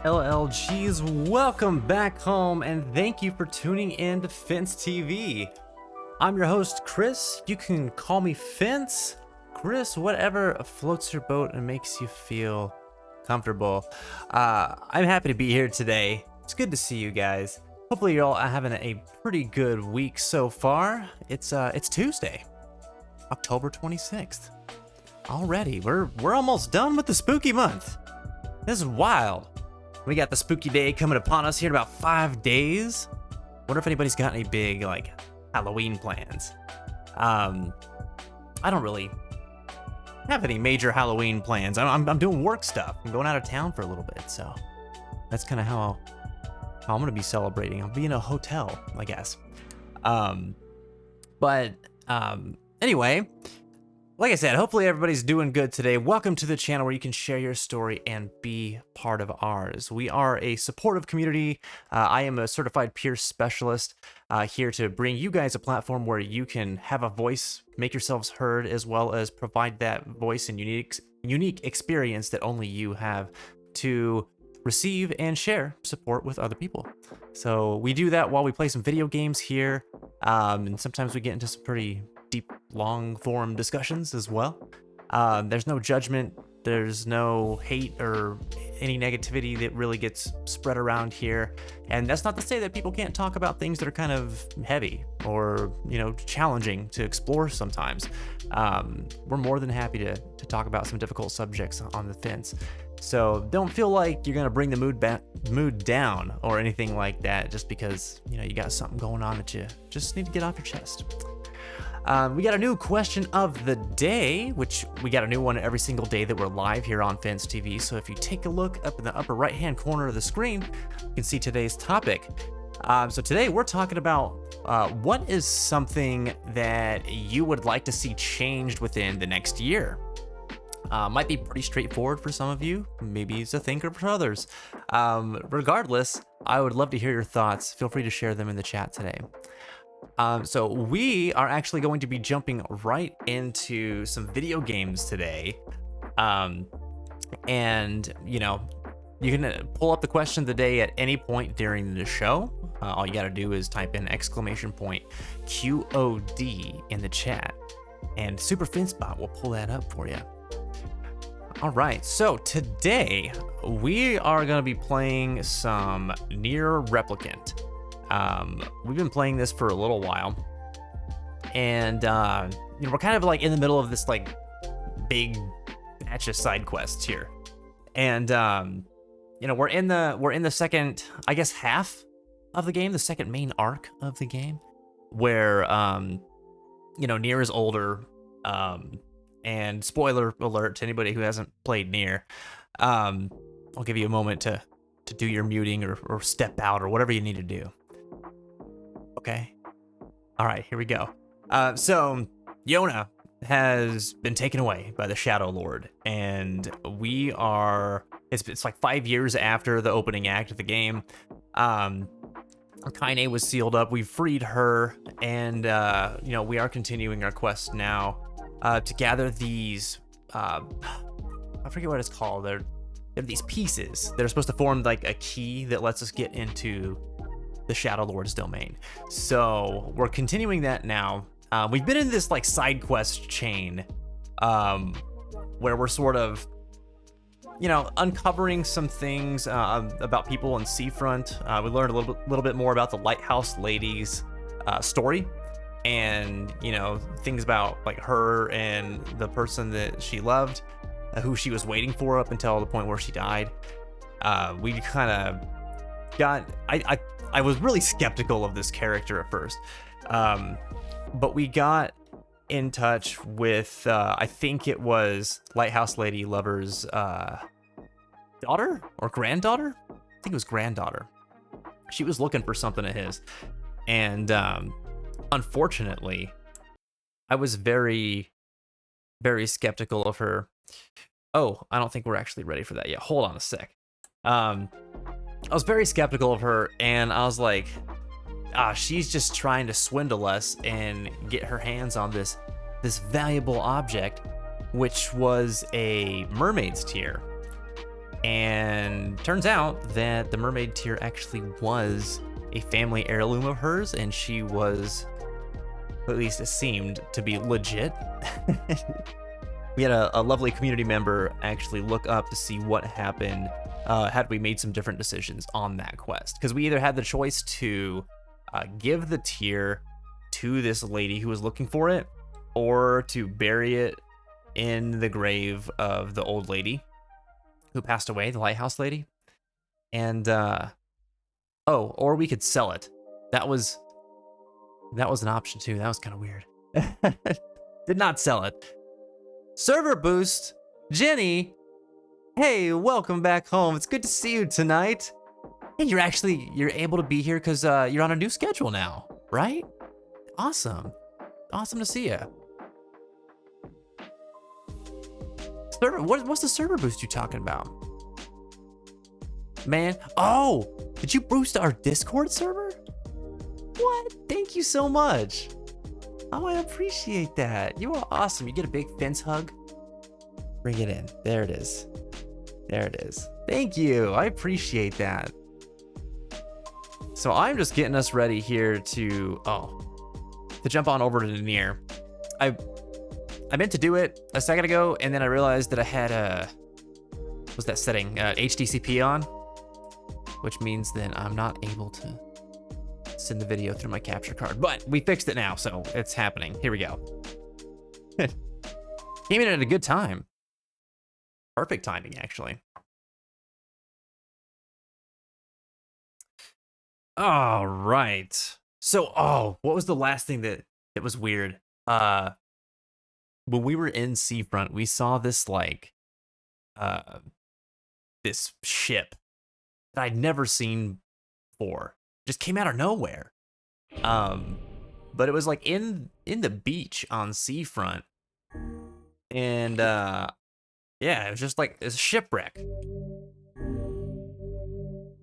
LLGs, welcome back home and thank you for tuning in to Fence TV. I'm your host, Chris. You can call me Fence, Chris, whatever floats your boat and makes you feel comfortable. I'm happy to be here today. It's good to see you guys. Hopefully you're all having a pretty good week so far. It's Tuesday, October 26th. Already, we're almost done with the spooky month. This is wild. We got the spooky day coming upon us here in about 5 days. Wonder if anybody's got any big Halloween plans. I don't really have any major Halloween plans. I'm doing work stuff. I'm going out of town for a little bit, so that's kind of how I'm gonna be celebrating. I'll be in a hotel, I guess. Anyway. Like I said, hopefully everybody's doing good today. Welcome to the channel where you can share your story and be part of ours. We are a supportive community. I am a certified peer specialist here to bring you guys a platform where you can have a voice, make yourselves heard, as well as provide that voice and unique experience that only you have to receive and share support with other people. So we do that while we play some video games here, and sometimes we get into some pretty deep, long-form discussions as well. There's no judgment, there's no hate or any negativity that really gets spread around here. And that's not to say that people can't talk about things that are kind of heavy or, challenging to explore sometimes. We're more than happy to talk about some difficult subjects on the fence. So don't feel like you're gonna bring the mood down or anything like that just because, you got something going on that you just need to get off your chest. We got a new question of the day, which we got a new one every single day that we're live here on Fence TV. So if you take a look up in the upper right-hand corner of the screen, you can see today's topic. So today we're talking about what is something that you would like to see changed within the next year. Might be pretty straightforward for some of you. Maybe it's a thinker for others. Regardless, I would love to hear your thoughts. Feel free to share them in the chat today. So we are actually going to be jumping right into some video games today. And you can pull up the question of the day at any point during the show. All you got to do is type in !QOD in the chat and Super FenceBot will pull that up for you. All right, so today we are going to be playing some NieR Replicant. We've been playing this for a little while, and we're kind of in the middle of this big batch of side quests here, and we're in the second, I guess, half of the game, the second main arc of the game, where NieR is older, and spoiler alert to anybody who hasn't played NieR. I'll give you a moment to do your muting or step out or whatever you need to do. Okay. All right, here we go. So Yona has been taken away by the Shadow Lord, and we are, it's like 5 years after the opening act of the game. Kaine was sealed up. We freed her, and we are continuing our quest now to gather these, I forget what it's called. They're these pieces that are supposed to form a key that lets us get into the Shadow Lord's domain. So we're continuing that now. We've been in this side quest chain where we're sort of uncovering some things about people in Seafront. We learned a little bit more about the Lighthouse Lady's story, and things about her and the person that she loved, who she was waiting for up until the point where she died. We kind of got, I was really skeptical of this character at first, but we got in touch with, I think it was Lighthouse Lady Lover's daughter or granddaughter? I think it was granddaughter. She was looking for something of his, and unfortunately, I was very, very skeptical of her. Oh, I don't think we're actually ready for that yet. Hold on a sec. I was very skeptical of her, and I was like, she's just trying to swindle us and get her hands on this valuable object, which was a mermaid's tear. And turns out that the mermaid tear actually was a family heirloom of hers, and she was, at least it seemed, to be legit. We had a lovely community member actually look up to see what happened had we made some different decisions on that quest. Because we either had the choice to give the tear to this lady who was looking for it, or to bury it in the grave of the old lady who passed away, the lighthouse lady. And, or we could sell it. That was an option too. That was kind of weird. Did not sell it. Server boost, Jenny. Hey, welcome back home. It's good to see you tonight. And you're able to be here because you're on a new schedule now, right? Awesome. Awesome to see you. Server, what's the server boost you talking about? Man, oh, did you boost our Discord server? What? Thank you so much. Oh, I appreciate that. You are awesome. You get a big fence hug. Bring it in. There it is. There it is. Thank you. I appreciate that. So I'm just getting us ready here to jump on over to Nier. I meant to do it a second ago, and then I realized that I had what's that setting? HDCP on, which means that I'm not able to send the video through my capture card. But we fixed it now, so it's happening. Here we go. Came in at a good time. Perfect timing, actually. All right. So, what was the last thing that was weird? When we were in Seafront, we saw this this ship that I'd never seen before. Just came out of nowhere. But it was like in the beach on Seafront, and yeah, it was just like it's a shipwreck.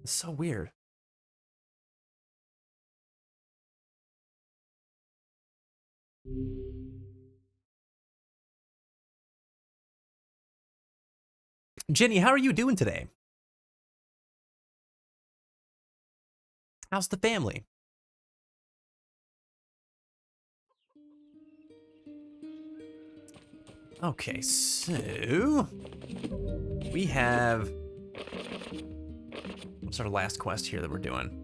It's so weird. Jenny, how are you doing today? How's the family? Okay, so we have, what's our last quest here that we're doing?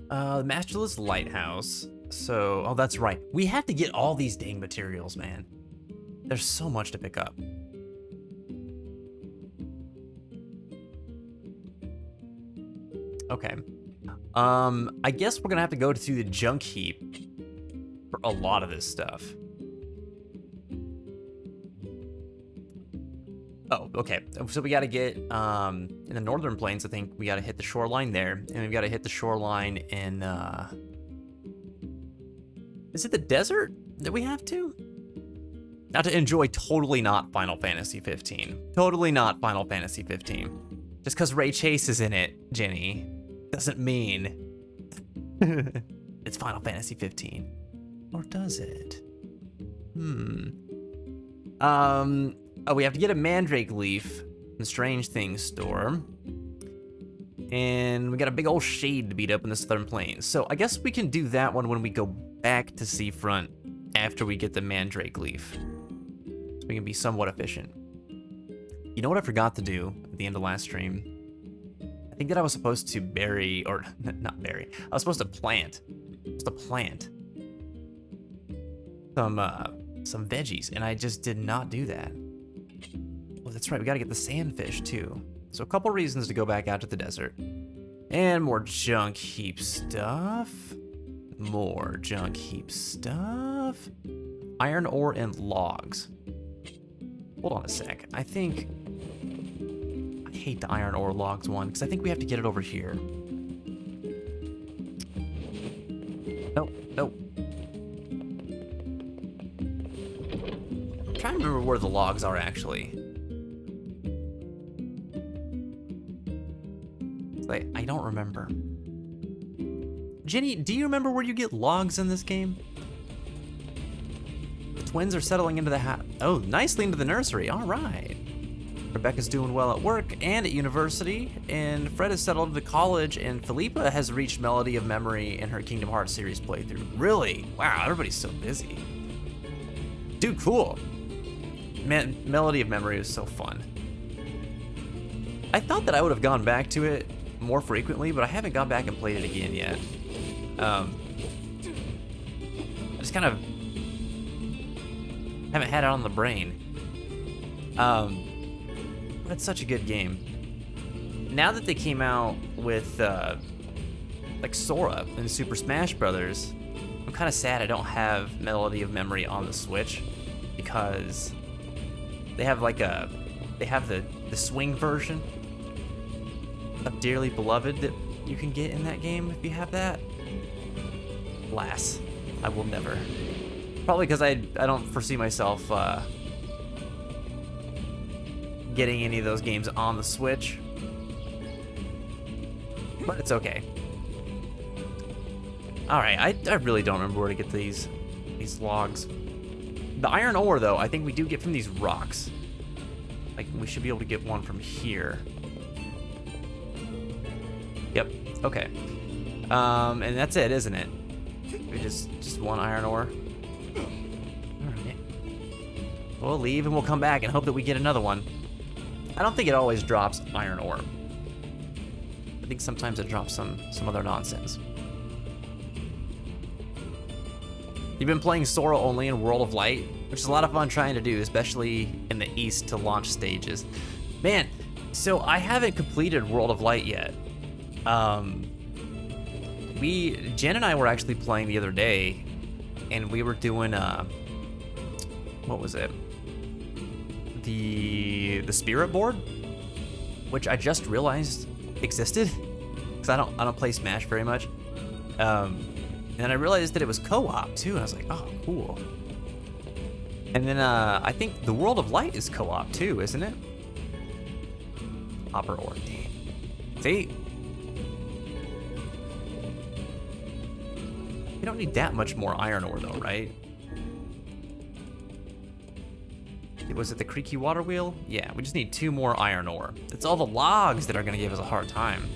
The Masterless Lighthouse. So, oh, that's right. We have to get all these dang materials, man. There's so much to pick up. Okay. I guess we're gonna have to go to the junk heap for a lot of this stuff. Oh, okay. So we gotta get, in the Northern Plains, I think we gotta hit the shoreline there, and we've gotta hit the shoreline in, is it the desert that we have to? Now to enjoy totally not Final Fantasy 15. Totally not Final Fantasy 15. Just because Ray Chase is in it, Jenny, doesn't mean it's Final Fantasy 15. Or does it? Oh, we have to get a Mandrake Leaf in the Strange Things store. And we got a big old shade to beat up in the Southern Plains. So I guess we can do that one when we go back to Seafront after we get the Mandrake Leaf. So we can be somewhat efficient. You know what I forgot to do at the end of last stream? I think that I was supposed to bury, or not bury, I was supposed to plant. Some veggies, and I just did not do that. Oh, that's right, we gotta get the sandfish too. So a couple reasons to go back out to the desert. And more junk heap stuff. More junk heap stuff. Iron ore and logs. Hold on a sec. I think I hate the iron ore logs one because I think we have to get it over here. Nope, nope. I'm trying to remember where the logs are actually. I don't remember. Jenny, do you remember where you get logs in this game? twins are settling into the house. Oh, nicely into the nursery. All right. Rebecca's doing well at work and at university, and Fred has settled to college, and Philippa has reached Melody of Memory in her Kingdom Hearts series playthrough. Really? Wow, everybody's so busy. Dude, cool. Man, Melody of Memory is so fun. I thought that I would have gone back to it more frequently, but I haven't gone back and played it again yet. I just kind of haven't had it on the brain. That's such a good game. Now that they came out with like Sora and Super Smash Brothers, I'm kind of sad I don't have Melody of Memory on the Switch, because they have the swing version of Dearly Beloved that you can get in that game if you have that. Alas, I will never. Probably because I don't foresee myself getting any of those games on the Switch. But it's okay. Alright, I really don't remember where to get these logs. The iron ore, though, I think we do get from these rocks. Like, we should be able to get one from here. Yep, okay. And that's it, isn't it? We just one iron ore. Alright. We'll leave and we'll come back and hope that we get another one. I don't think it always drops iron ore. I think sometimes it drops some other nonsense. You've been playing Sora only in World of Light, which is a lot of fun trying to do, especially in the East to launch stages. Man, so I haven't completed World of Light yet. Jen and I were actually playing the other day, and we were doing what was it? The Spirit board, which I just realized existed, because I don't play Smash very much. And I realized that it was co-op too, and I was like, oh, cool. And then I think the World of Light is co-op too, isn't it? Copper ore, dang. See? We don't need that much more iron ore though, right? Was it the creaky water wheel? Yeah, we just need 2 more iron ore. It's all the logs that are gonna give us a hard time.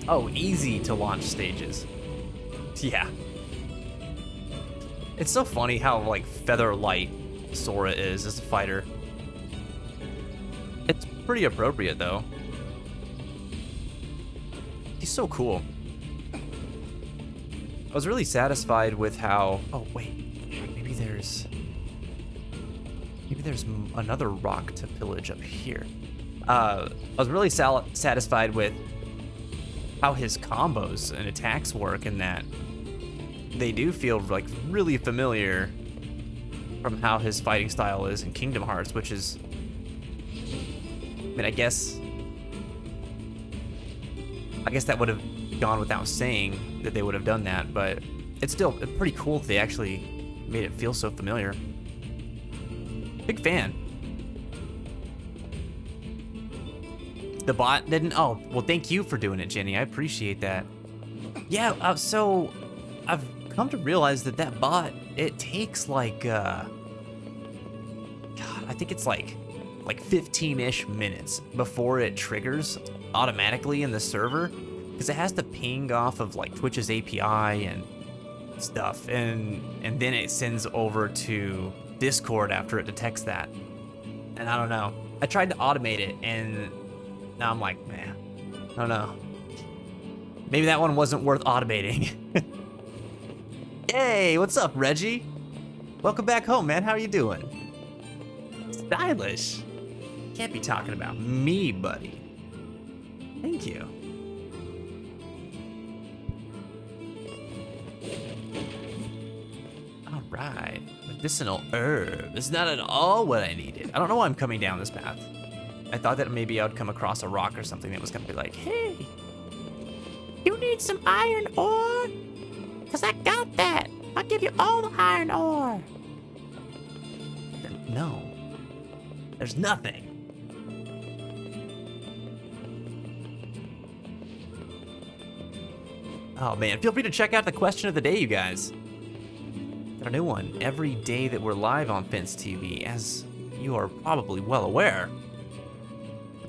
Oh, easy to launch stages. Yeah. It's so funny how, like, feather light Sora is as a fighter. It's pretty appropriate, though. He's so cool. I was really satisfied with how... Oh, wait. Maybe there's another rock to pillage up here. I was really satisfied with how his combos and attacks work, and that they do feel like really familiar from how his fighting style is in Kingdom Hearts, which is, I mean, I guess that would have gone without saying that they would have done that, but it's still pretty cool that they actually made it feel so familiar. Big fan. The bot didn't? Oh, well, thank you for doing it, Jenny. I appreciate that. Yeah, so I've come to realize that bot, it takes like, God, I think it's like 15-ish minutes before it triggers automatically in the server, because it has to ping off of like Twitch's API and stuff, and then it sends over to Discord after it detects that. And I don't know. I tried to automate it, and now I'm like, man, I don't know. Maybe that one wasn't worth automating. Hey, what's up, Reggie? Welcome back home, man. How are you doing? Stylish. Can't be talking about me, buddy. Thank you. All right. Medicinal herb. It's not at all what I needed. I don't know why I'm coming down this path. I thought that maybe I'd come across a rock or something that was gonna be like, hey, you need some iron ore? Cause I got that. I'll give you all the iron ore. No, there's nothing. Oh man, feel free to check out the question of the day, you guys. Got a new one every day that we're live on Fence TV, as you are probably well aware.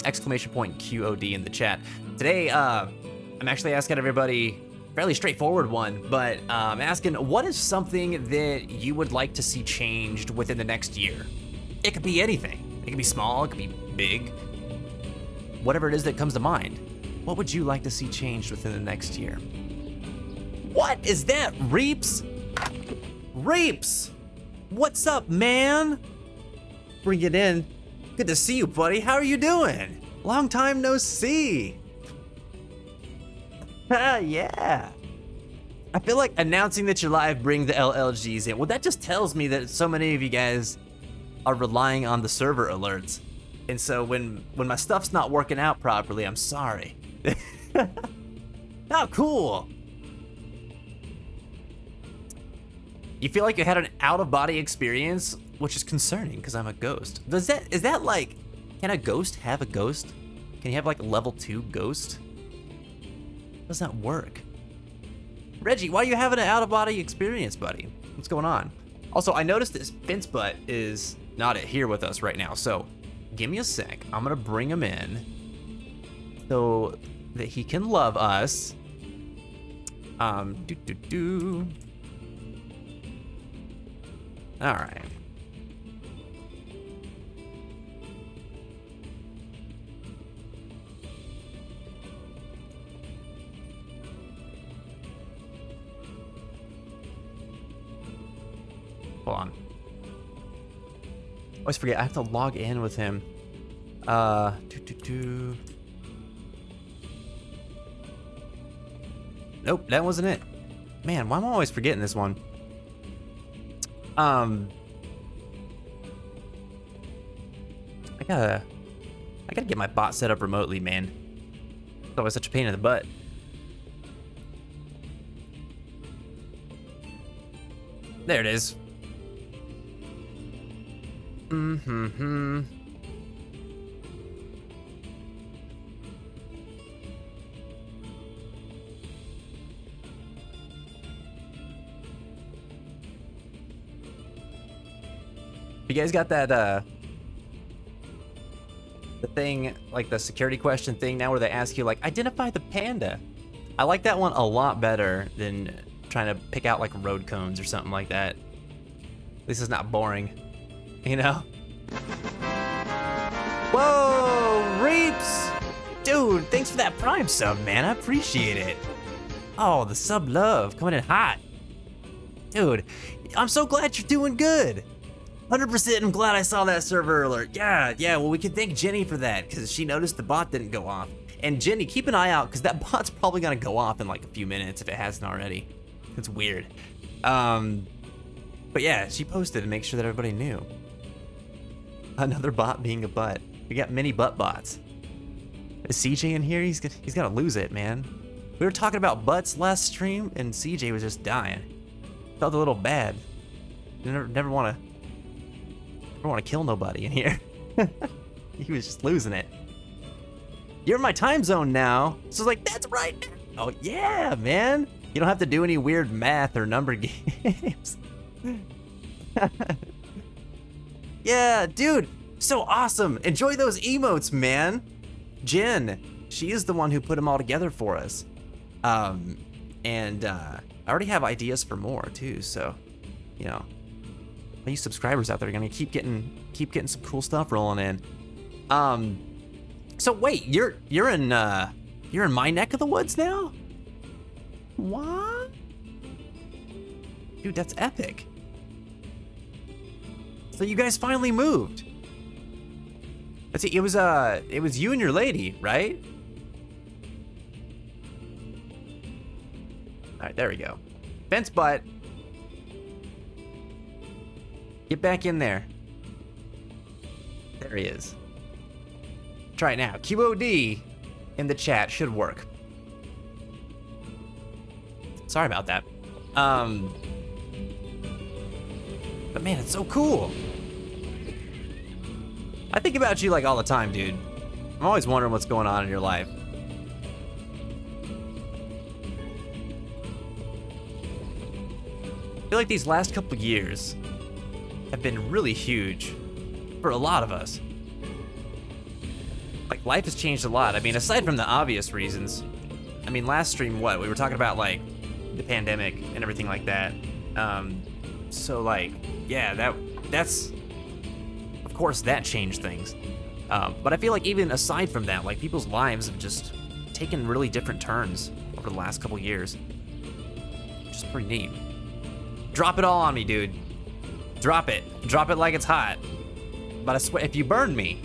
Exclamation point QOD in the chat. Today, I'm actually asking everybody a fairly straightforward one, but I'm asking, what is something that you would like to see changed within the next year? It could be anything. It could be small, it could be big. Whatever it is that comes to mind. What would you like to see changed within the next year? What is that, Reaps? Reaps! What's up, man? Bring it in. Good to see you, buddy. How are you doing? Long time no see. Yeah. I feel like announcing that you're live brings the LLGs in. Well, that just tells me that so many of you guys are relying on the server alerts. And so when my stuff's not working out properly, I'm sorry. Oh, cool. You feel like you had an out-of-body experience, which is concerning because I'm a ghost. Is that like, can a ghost have a ghost? Can you have like a level 2 ghost? How does that work? Reggie, why are you having an out-of-body experience, buddy? What's going on? Also, I noticed this Fence Butt is not here with us right now, so give me a sec. I'm gonna bring him in so that he can love us. All right. Hold on. Always forget, I have to log in with him. Nope, that wasn't it. Man, why am I always forgetting this one? I gotta get my bot set up remotely, man. It's always such a pain in the butt. There it is. You guys got that, the thing, like the security question thing now where they ask you, like, identify the panda. I like that one a lot better than trying to pick out, like, road cones or something like that. At least it's not boring, you know? Whoa, Reaps! Dude, thanks for that Prime sub, man. I appreciate it. Oh, the sub love coming in hot. Dude, I'm so glad you're doing good. 100% I'm glad I saw that server alert. Yeah, well, we can thank Jenny for that because she noticed the bot didn't go off. And Jenny, keep an eye out because that bot's probably gonna go off in like a few minutes if it hasn't already. It's weird. But yeah, she posted to make sure that everybody knew. Another bot being a butt. We got many butt bots. Is CJ in here? He's gotta lose it, man. We were talking about butts last stream and CJ was just dying. Felt a little bad. Never wanna kill nobody in here. He was just losing it. You're in my time zone now. So it's like, that's right. Oh yeah, man. You don't have to do any weird math or number games. Yeah, dude, so awesome. Enjoy those emotes, man. Jen, she is the one who put them all together for us. I already have ideas for more too, so, you know, all you subscribers out there are gonna keep getting some cool stuff rolling in. So wait, you're in my neck of the woods now? What? Dude, that's epic. So you guys finally moved. Let's see, it was you and your lady, right? All right, there we go. Fence Butt. Get back in there. There he is. Try it now. QOD in the chat should work. Sorry about that. But man, it's so cool. I think about you like all the time, dude. I'm always wondering what's going on in your life. feel like these last couple years have been really huge for a lot of us. Like, life has changed a lot. I mean, aside from the obvious reasons, I mean, last stream, what? We were talking about, like, the pandemic and everything like that. So, like, yeah, that's, of course, that changed things. But I feel like even aside from that, like, people's lives have just taken really different turns over the last couple years. Which is pretty neat. Drop it all on me, dude. Drop it. Drop it like it's hot. But I swear, if you burn me,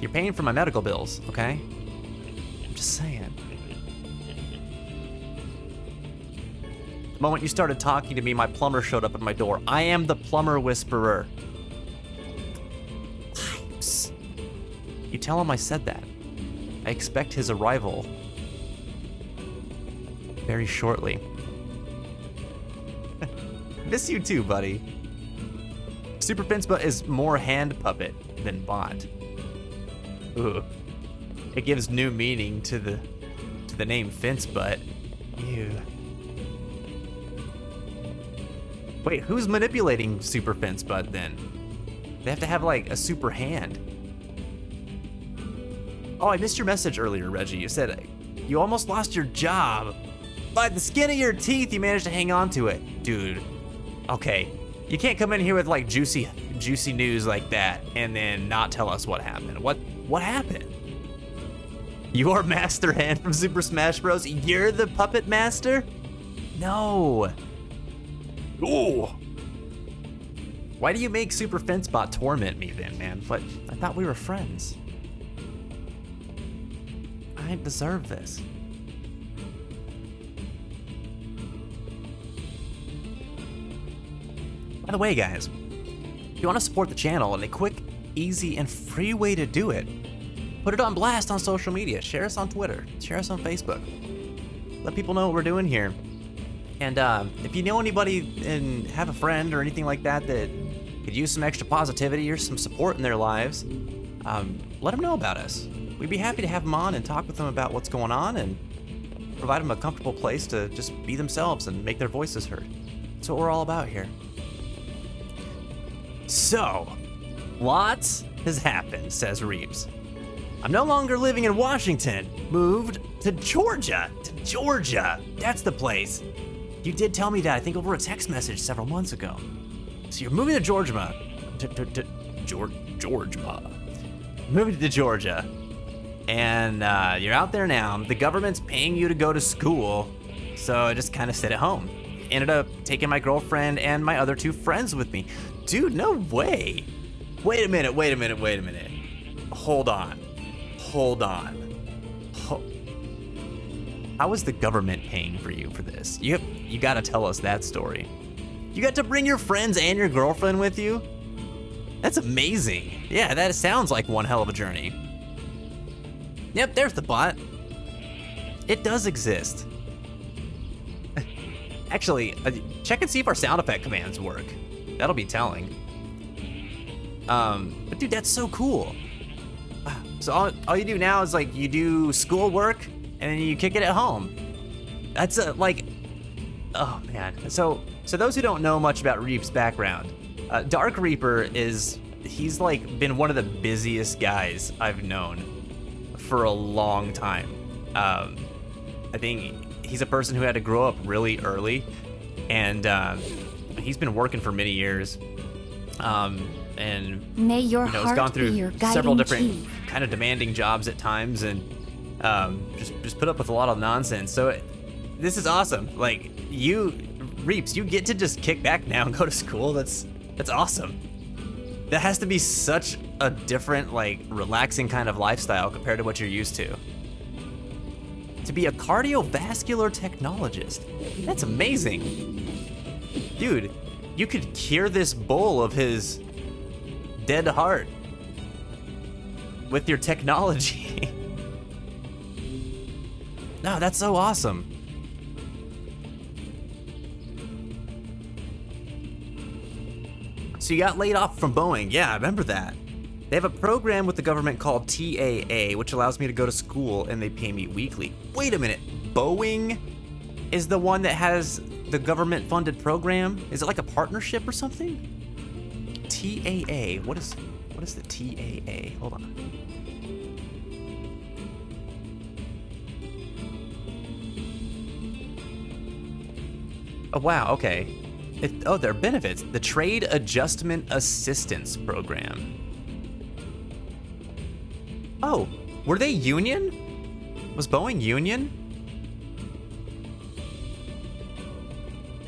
you're paying for my medical bills, okay? I'm just saying. The moment you started talking to me, my plumber showed up at my door. I am the plumber whisperer. Pipes. You tell him I said that. I expect his arrival very shortly. Miss you too, buddy. Super Finspot is more hand puppet than bot. Ooh. It gives new meaning to the name Finspot. Ew. Wait, who's manipulating Super Finspot then? They have to have like a super hand. Oh, I missed your message earlier, Reggie. You said you almost lost your job. By the skin of your teeth, you managed to hang on to it. Dude, okay. You can't come in here with like juicy news like that and then not tell us what happened. What happened? You're Master Hand from Super Smash Bros. You're the puppet master? No. Ooh. Why do you make Super Finspot torment me then, man? But I thought we were friends. I deserve this. By the way, guys, if you want to support the channel in a quick, easy, and free way to do it, put it on blast on social media. Share us on Twitter. Share us on Facebook. Let people know what we're doing here. And if you know anybody and have a friend or anything like that that could use some extra positivity or some support in their lives, let them know about us. We'd be happy to have them on and talk with them about what's going on and provide them a comfortable place to just be themselves and make their voices heard. That's what we're all about here. So, lots has happened, says Reeves. I'm no longer living in Washington. Moved to Georgia. That's the place. You did tell me that, I think over a text message several months ago. So you're moving to Georgia. Georgia. Moving to Georgia. And you're out there now. The government's paying you to go to school. So I just kind of stayed at home. Ended up taking my girlfriend and my other two friends with me. Dude, no way. Wait a minute. Hold on. How is the government paying for you for this? You gotta tell us that story. You got to bring your friends and your girlfriend with you? That's amazing. Yeah, that sounds like one hell of a journey. Yep, there's the bot. It does exist. Actually, check and see if our sound effect commands work. That'll be telling. But dude, that's so cool. So all you do now is like you do school work and then you kick it at home. That's like, oh man. So those who don't know much about Reap's background, Dark Reaper he's like been one of the busiest guys I've known for a long time. I think he's a person who had to grow up really early, and he's been working for many years. And may your has heart gone through be your several different chief. kind of demanding jobs at times, and just put up with a lot of nonsense. So this is awesome. Like Reaps, you get to just kick back now and go to school. That's awesome. That has to be such a different, like, relaxing kind of lifestyle compared to what you're used to. To be a cardiovascular technologist, that's amazing. Dude, you could cure this bull of his dead heart with your technology. No, that's so awesome. So you got laid off from Boeing. Yeah, I remember that. They have a program with the government called TAA, which allows me to go to school and they pay me weekly. Wait a minute, Boeing is the one that has the government-funded program? Is it like a partnership or something? TAA. What is the TAA? Hold on. Oh wow. Okay. Oh, their benefits. The Trade Adjustment Assistance Program. Oh, were they union? Was Boeing union?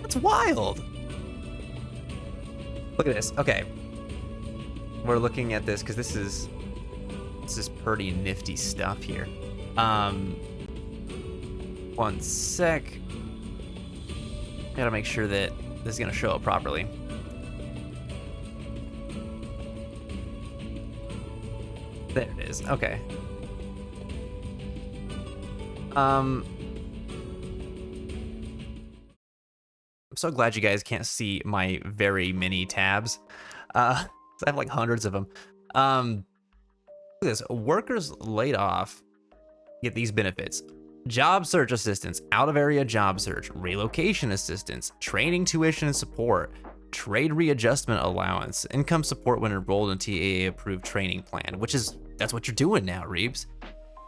That's wild. Look at this. Okay. We're looking at this because this is pretty nifty stuff here. One sec. Gotta make sure that this is gonna show up properly. There it is. Okay. I'm so glad you guys can't see my very many tabs. I have like hundreds of them. Look at this. Workers laid off get these benefits. Job search assistance, out of area job search, relocation assistance, training tuition and support, trade readjustment allowance, income support when enrolled in TAA approved training plan, that's what you're doing now, Reebs.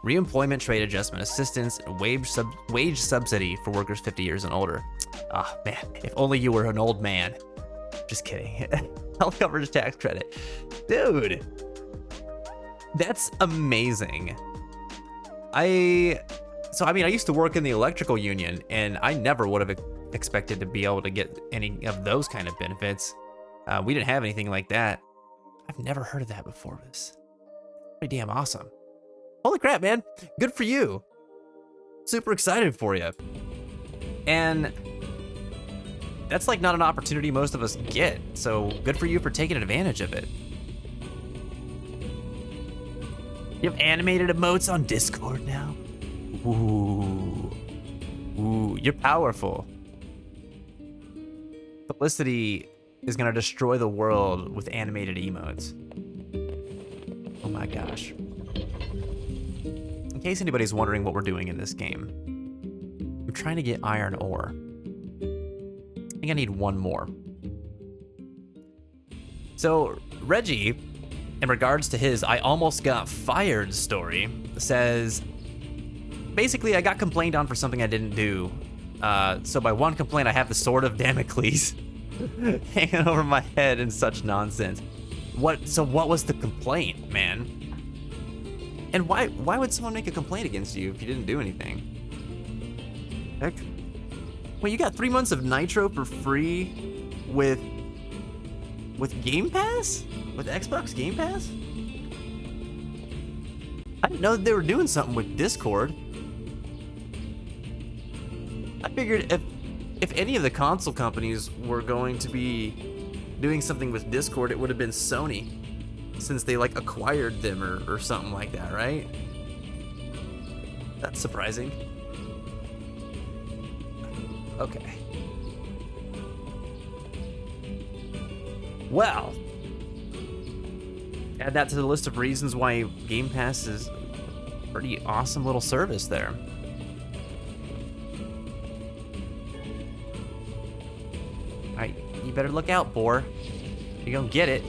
Reemployment trade adjustment assistance, and wage subsidy for workers 50 years and older. Ah, man, if only you were an old man. Just kidding. Health coverage tax credit. Dude, that's amazing. I used to work in the electrical union, and I never would have expected to be able to get any of those kind of benefits. We didn't have anything like that. I've never heard of that before. This pretty damn awesome. Holy crap, man. Good for you. Super excited for you. And that's like not an opportunity most of us get. So good for you for taking advantage of it. You have animated emotes on Discord now? Ooh. Ooh, you're powerful. Felicity is gonna destroy the world with animated emotes. Oh my gosh. In case anybody's wondering what we're doing in this game, I'm trying to get iron ore. I think I need one more. So Reggie, in regards to his I almost got fired story, says, basically I got complained on for something I didn't do. So by one complaint, I have the sword of Damocles hanging over my head and such nonsense. So what was the complaint, man? And why would someone make a complaint against you if you didn't do anything? Heck. Wait, you got 3 months of Nitro for free with Game Pass? With Xbox Game Pass? I didn't know that they were doing something with Discord. I figured if any of the console companies were going to be doing something with Discord, it would have been Sony, since they like acquired them or something like that, right? That's surprising. Okay. Well, add that to the list of reasons why Game Pass is a pretty awesome little service there. Alright, you better look out, Boar. You're gonna get it.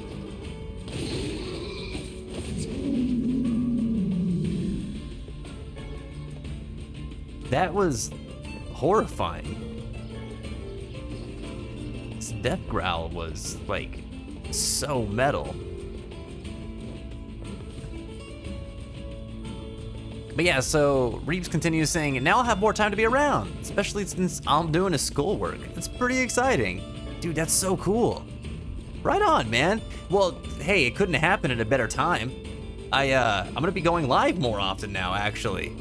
That was horrifying. This death growl was like so metal. But yeah, so Reeves continues saying, and now I'll have more time to be around, especially since I'm doing his schoolwork. It's pretty exciting. Dude, that's so cool. Right on, man. Well, hey, it couldn't happen at a better time. I'm gonna be going live more often now, actually.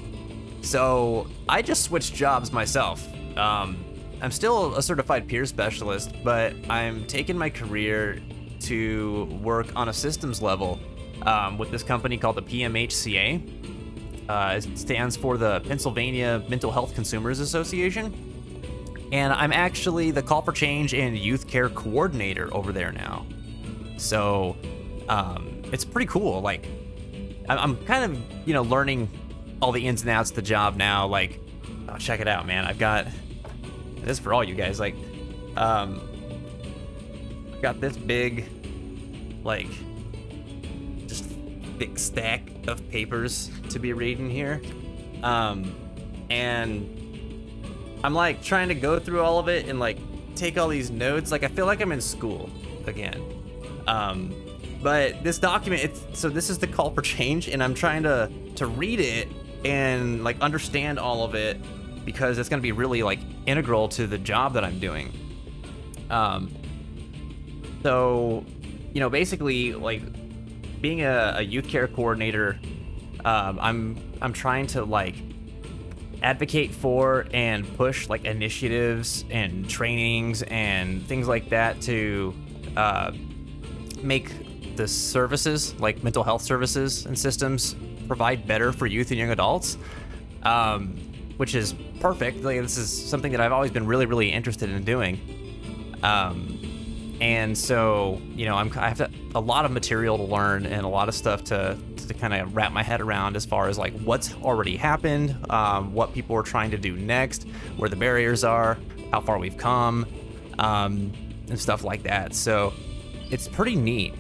So I just switched jobs myself. I'm still a certified peer specialist, but I'm taking my career to work on a systems level with this company called the PMHCA. It stands for the Pennsylvania Mental Health Consumers Association. And I'm actually the Call for Change and Youth Care Coordinator over there now. So it's pretty cool. Like, I'm kind of, learning all the ins and outs of the job now. Like, oh, check it out, man. I've got this is for all you guys. Like, I've got this big, like, just thick stack of papers to be reading here. And I'm like trying to go through all of it and like take all these notes. Like I feel like I'm in school again. But this document, so this is the call for change, and I'm trying to read it and like understand all of it because it's going to be really like integral to the job that I'm doing. So, you know, basically like being a youth care coordinator, I'm trying to like advocate for and push like initiatives and trainings and things like that to make the services, like mental health services and systems, provide better for youth and young adults, which is perfect. Like, this is something that I've always been really, really interested in doing. And so, you know, I have a lot of material to learn and a lot of stuff to kind of wrap my head around as far as like what's already happened, what people are trying to do next, where the barriers are, how far we've come, and stuff like that. So it's pretty neat.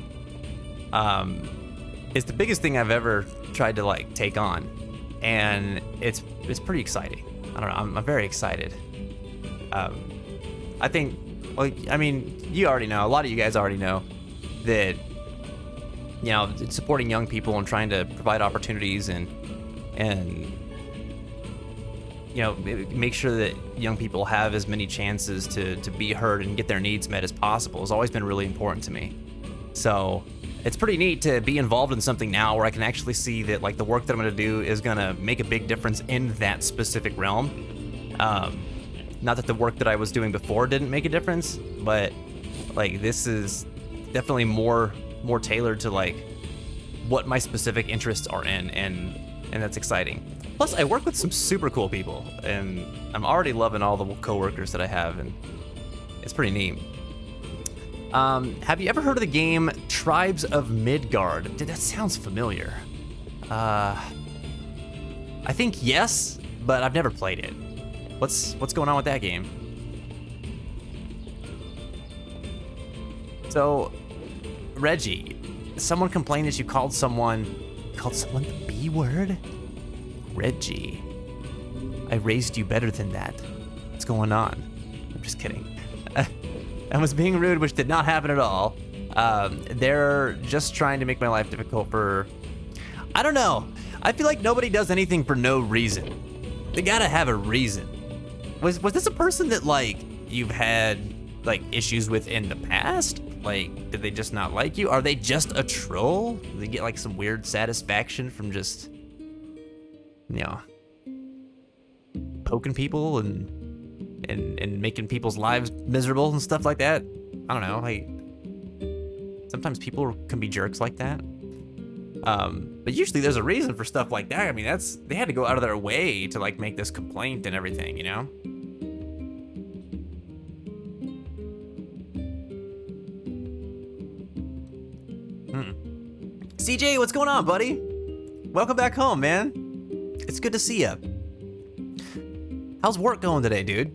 It's the biggest thing I've ever tried to like take on, and it's pretty exciting. I don't know. I'm very excited. I think, like, I mean, you already know, a lot of you guys already know that, you know, supporting young people and trying to provide opportunities and you know, make sure that young people have as many chances to be heard and get their needs met as possible has always been really important to me. So it's pretty neat to be involved in something now where I can actually see that like the work that I'm going to do is going to make a big difference in that specific realm. Not that the work that I was doing before didn't make a difference, but like this is definitely more tailored to like what my specific interests are in, and that's exciting. Plus, I work with some super cool people, and I'm already loving all the coworkers that I have, and it's pretty neat. Have you ever heard of the game Tribes of Midgard? Dude, that sounds familiar. I think yes, but I've never played it. What's going on with that game? So, Reggie, someone complained that you called someone the B word? Reggie, I raised you better than that. What's going on? I'm just kidding. I was being rude, which did not happen at all. They're just trying to make my life difficult for, I don't know. I feel like nobody does anything for no reason. They gotta have a reason. Was this a person that like you've had like issues with in the past? Like, did they just not like you? Are they just a troll? Do they get like some weird satisfaction from just, you know, poking people and making people's lives miserable and stuff like that? I don't know. Like, sometimes people can be jerks like that. But usually there's a reason for stuff like that. I mean, they had to go out of their way to like make this complaint and everything, you know? CJ, what's going on, buddy? Welcome back home, man. It's good to see you. How's work going today, dude?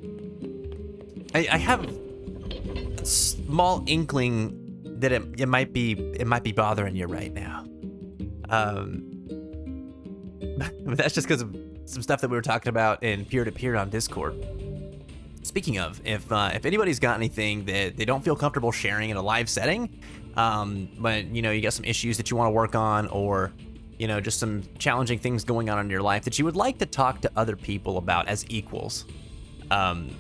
I have a small inkling that it might be bothering you right now. But that's just because of some stuff that we were talking about in peer-to-peer on Discord. Speaking of, if anybody's got anything that they don't feel comfortable sharing in a live setting, but you know, you got some issues that you want to work on, or you know, just some challenging things going on in your life that you would like to talk to other people about as equals,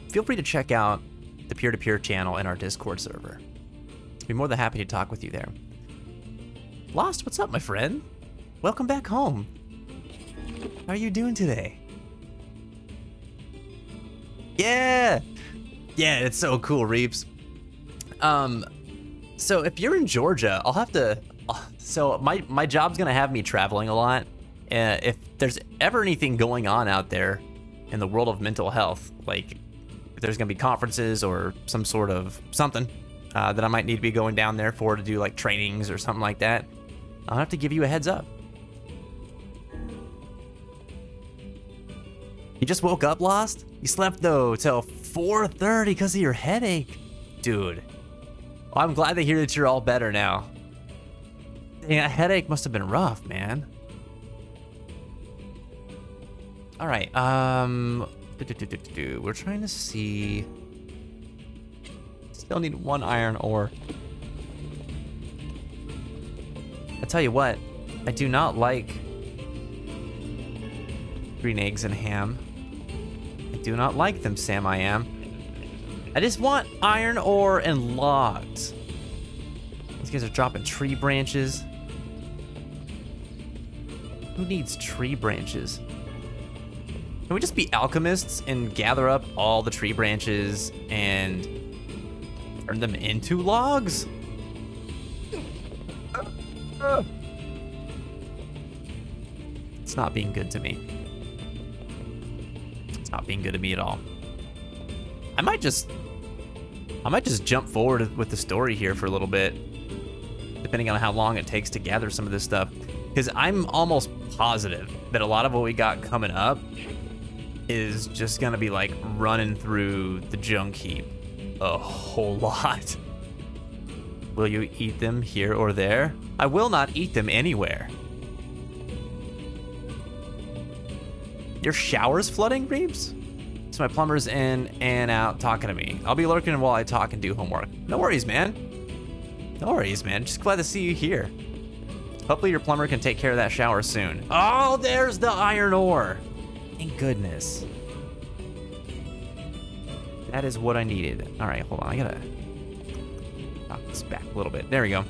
feel free to check out the peer-to-peer channel in our Discord server. I'd be more than happy to talk with you there. Lost, what's up, my friend? Welcome back home. How are you doing today? Yeah, it's so cool, Reeps. So if you're in Georgia, I'll have to. So my job's gonna have me traveling a lot. If there's ever anything going on out there in the world of mental health, like if there's gonna be conferences or some sort of something that I might need to be going down there for to do like trainings or something like that, I'll have to give you a heads up. You just woke up, Lost? You slept though till 4:30 because of your headache. Dude. Well, I'm glad to hear that you're all better now. Dang, that headache must have been rough, man. All right, we're trying to see. Still need 1 iron ore. I tell you what, I do not like green eggs and ham. I do not like them, Sam I am. I just want iron ore and logs. These guys are dropping tree branches. Who needs tree branches? Can we just be alchemists and gather up all the tree branches and turn them into logs? It's not being good to me. It's not being good to me at all. I might just jump forward with the story here for a little bit, depending on how long it takes to gather some of this stuff. Because I'm almost positive that a lot of what we got coming up is just gonna be like running through the junk heap a whole lot. Will you eat them here or there? I will not eat them anywhere. Your shower's flooding, Reeves? So my plumber's in and out talking to me. I'll be lurking while I talk and do homework. No worries, man. No worries, man. Just glad to see you here. Hopefully your plumber can take care of that shower soon. Oh, there's the iron ore. Thank goodness. That is what I needed. All right, hold on. I gotta knock this back a little bit. There we go.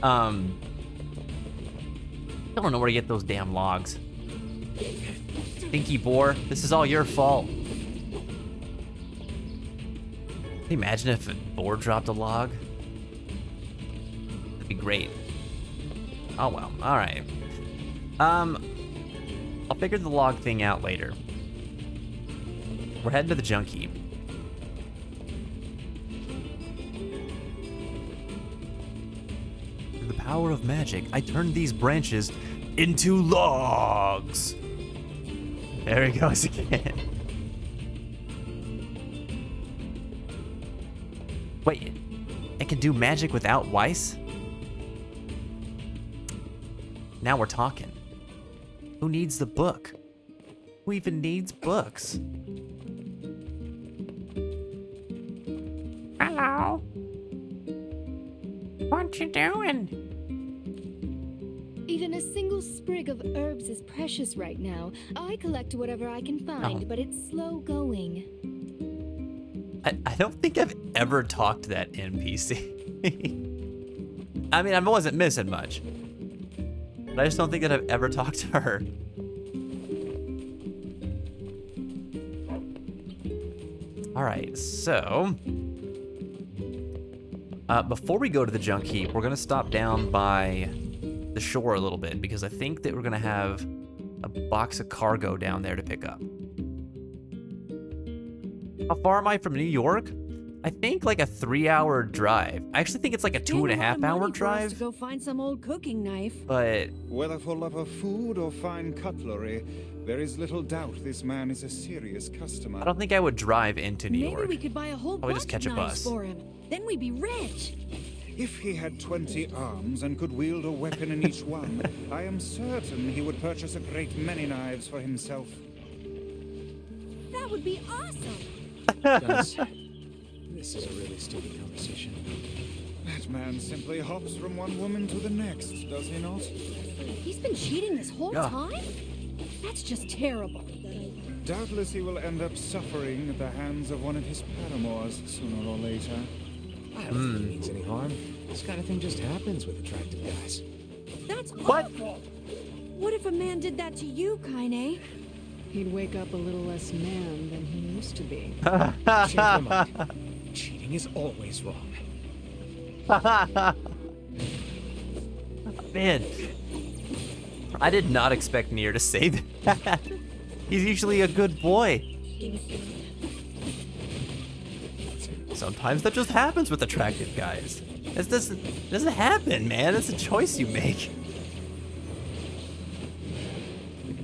I don't know where to get those damn logs. Stinky boar, this is all your fault. Can you imagine if a boar dropped a log? That'd be great. Oh well, all right. I'll figure the log thing out later. We're heading to the junk heap. Through the power of magic, I turned these branches into logs. There he goes again. Wait, it can do magic without Weiss? Now we're talking. Who needs the book? Who even needs books? Hello. What you doing? Even a single sprig of herbs is precious right now. I collect whatever I can find, but it's slow going. I don't think I've ever talked to that NPC. I mean, I wasn't missing much. But I just don't think that I've ever talked to her. All right, so before we go to the junk heap, we're gonna stop down by the shore a little bit because I think that we're gonna have a box of cargo down there to pick up. How far am I from New York? I think like a 3-hour drive. I actually think it's like a 2.5-hour drive. To go find some old cooking knife. But whether for love of food or fine cutlery, there is little doubt this man is a serious customer. I don't think I would drive into New York. Maybe we could buy a whole I would bunch just catch of a knives bus. for him. Then we'd be rich. If he had 20 arms and could wield a weapon in each one, I am certain he would purchase a great many knives for himself. That would be awesome. Guys, this is a really stupid conversation. That man simply hops from one woman to the next, does he not? He's been cheating this whole Yeah. time? That's just terrible. Doubtless he will end up suffering at the hands of one of his paramours sooner or later. I don't think it means any harm. This kind of thing just happens with attractive guys. That's What? awful. What if a man did that to you, Kaine? He'd wake up a little less man than he used to be. Change your mind. Cheating is always wrong. man, I did not expect Nier to say that. He's usually a good boy. Sometimes that just happens with attractive guys. It doesn't happen, man. It's a choice you make.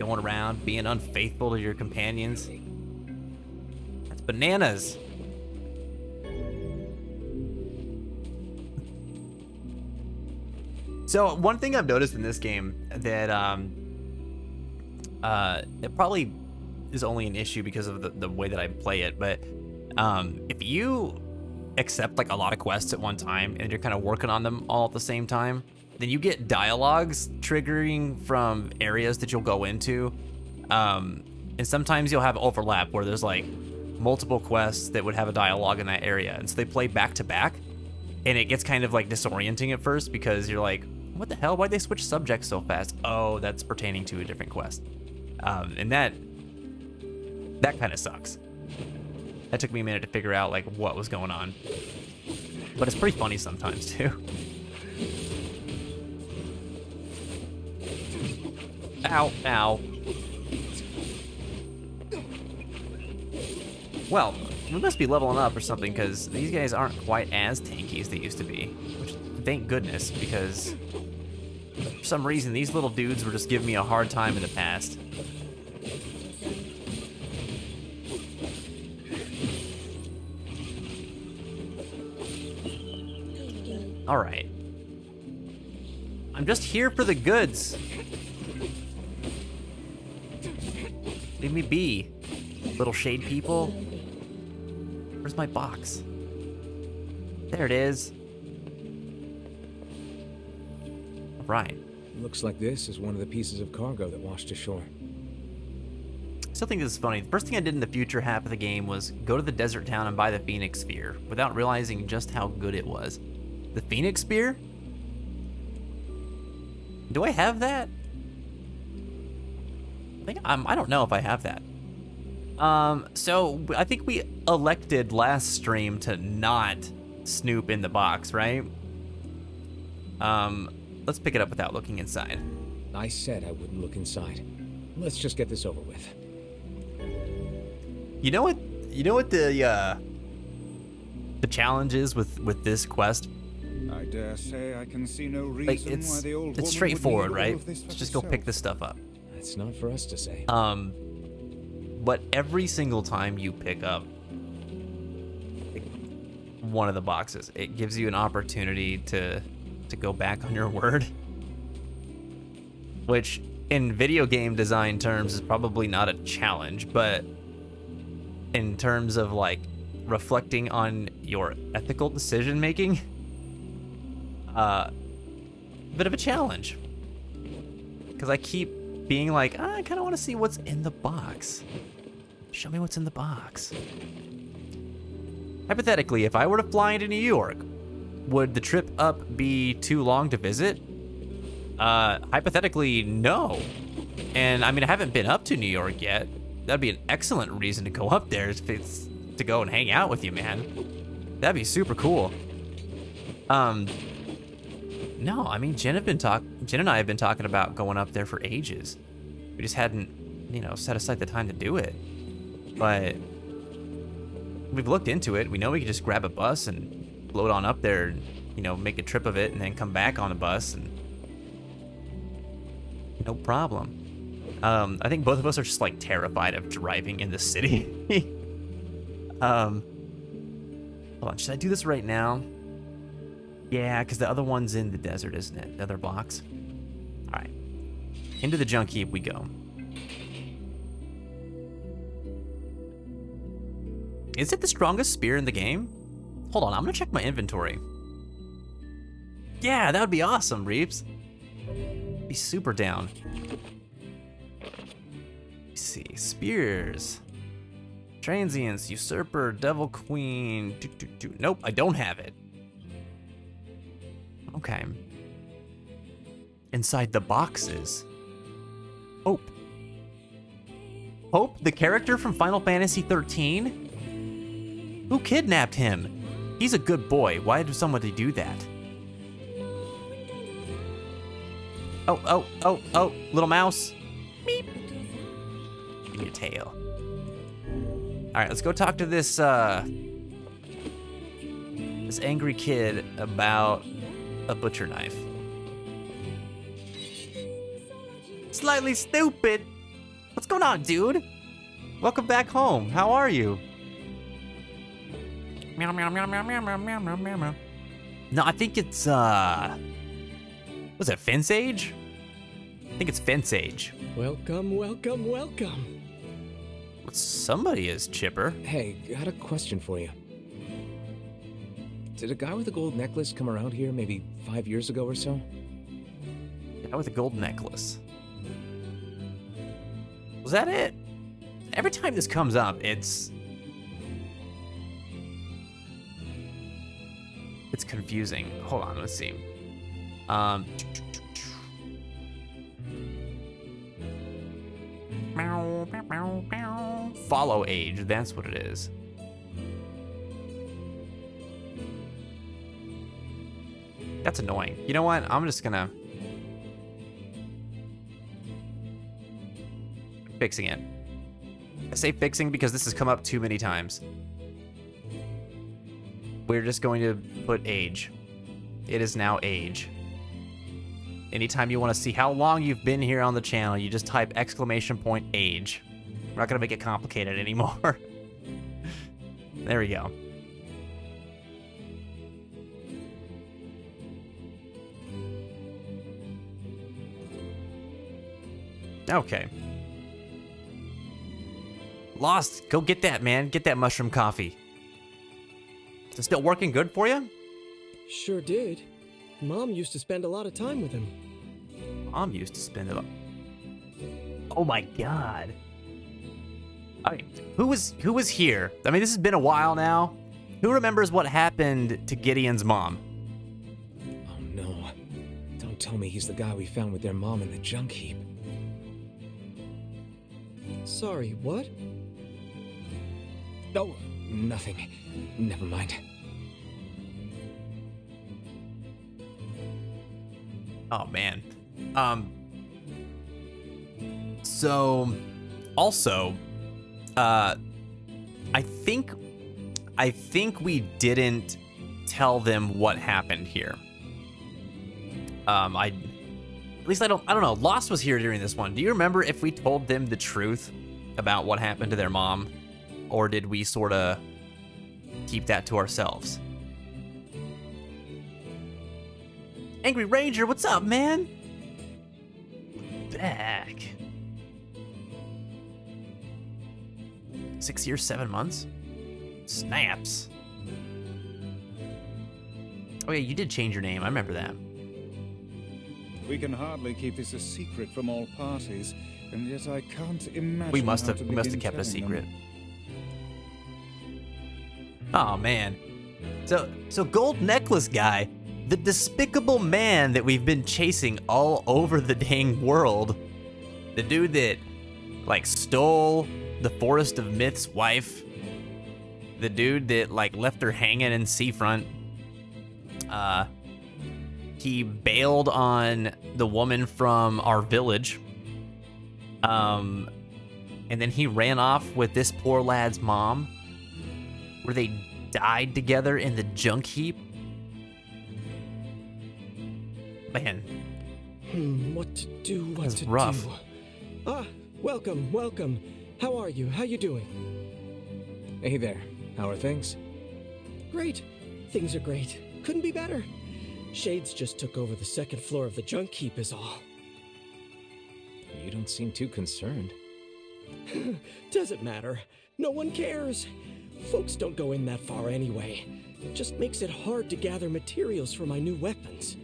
going around being unfaithful to your companions. That's bananas. So one thing I've noticed in this game that it probably is only an issue because of the way that I play it, but if you accept like a lot of quests at one time and you're kind of working on them all at the same time, then you get dialogues triggering from areas that you'll go into, and sometimes you'll have overlap where there's like multiple quests that would have a dialogue in that area, and so they play back to back, and it gets kind of like disorienting at first because you're like, what the hell, why'd they switch subjects so fast? Oh, that's pertaining to a different quest. And that kind of sucks. That took me a minute to figure out like what was going on, but it's pretty funny sometimes too. Ow, ow. Well, we must be leveling up or something, because these guys aren't quite as tanky as they used to be, which thank goodness, because for some reason these little dudes were just giving me a hard time in the past. All right. I'm just here for the goods. Leave me be, little shade people. Where's my box? There it is. All right. Looks like this is one of the pieces of cargo that washed ashore. I still think this is funny. The first thing I did in the future half of the game was go to the desert town and buy the Phoenix Spear without realizing just how good it was. The Phoenix Spear? Do I have that? I don't know if I have that. So I think we elected last stream to not snoop in the box, right? Let's pick it up without looking inside. I said I wouldn't look inside. Let's just get this over with. You know what? You know what the challenge is with this quest? I dare say I can see no reason Like why it's the old woman would straightforward, need all right? of this for Let's just go herself. pick this stuff up. It's not for us to say. But every single time you pick up one of the boxes, it gives you an opportunity to go back on your word, which in video game design terms is probably not a challenge, but in terms of like reflecting on your ethical decision making, bit of a challenge, because I keep being like, I kind of want to see what's in the box. Show me what's in the box. Hypothetically, if I were to fly into New York, would the trip up be too long to visit? Hypothetically, no. And I mean, I haven't been up to New York yet. That'd be an excellent reason to go up there, if it's to go and hang out with you, man. That'd be super cool. No, I mean, Jen and I have been talking about going up there for ages. We just hadn't, set aside the time to do it. But we've looked into it. We know we could just grab a bus and float on up there and, make a trip of it and then come back on a bus and no problem. I think both of us are just like terrified of driving in the city. Hold on, should I do this right now? Yeah, because the other one's in the desert, isn't it? The other box. All right, into the junk heap we go. Is it the strongest spear in the game? Hold on, I'm gonna check my inventory. Yeah, that would be awesome, Reeves. Be super down. Let's see, spears. Transients, Usurper, Devil Queen. Nope, I don't have it. Okay. Inside the boxes. Hope. Hope, the character from Final Fantasy 13? Who kidnapped him? He's a good boy. Why did somebody do that? Oh, little mouse. Meep. Give me a tail. All right, let's go talk to this angry kid about a butcher knife. Slightly stupid. going on, dude? Welcome back home. How are you? Meow, meow, meow, meow, meow, meow, meow, meow, meow, meow. No, I think it's, was it Fence Age? I think it's Fence Age. Welcome, welcome, welcome. Somebody is Chipper. Hey, got a question for you. Did a guy with a gold necklace come around here maybe 5 years ago or so? Guy with a gold necklace. Was that it? Every time this comes up, it's confusing. Hold on, let's see. Follow age, that's what it is. That's annoying. You know what? I'm just gonna fixing it. I say fixing because this has come up too many times. We're just going to put age. It is now age. Anytime you want to see how long you've been here on the channel, you just type !age. We're not gonna make it complicated anymore. There we go. Okay. Lost, go get that, man. Get that mushroom coffee. Is it still working good for you? Sure did. Mom used to spend a lot of time with him. Mom used to spend a lot. Oh my god. I mean, who was here? I mean, this has been a while now. Who remembers what happened to Gideon's mom? Oh no. Don't tell me he's the guy we found with their mom in the junk heap. Sorry, what? Oh, nothing. Never mind. Oh man. So also I think we didn't tell them what happened here. At least I don't know. Lost was here during this one. Do you remember if we told them the truth about what happened to their mom, or did we sort of keep that to ourselves? Angry Ranger, what's up, man? Back. 6 years, 7 months? Snaps. Oh yeah, you did change your name. I remember that. We can hardly keep this a secret from all parties, and yet I can't imagine. We must how have to kept begin a telling secret. them. Oh man. So gold necklace guy, the despicable man that we've been chasing all over the dang world. The dude that like stole the Forest of Myth's wife. The dude that like left her hanging in Seafront. He bailed on the woman from our village. And then he ran off with this poor lad's mom, where they died together in the junk heap. Man. What to do, what That's to rough. do. Ah, welcome, welcome. How are you? How you doing? Hey there. How are things? Great. Things are great. Couldn't be better. Shades just took over the second floor of the junk heap is all. You don't seem too concerned. Doesn't matter. No one cares. Folks don't go in that far anyway. It just makes it hard to gather materials for my new weapons.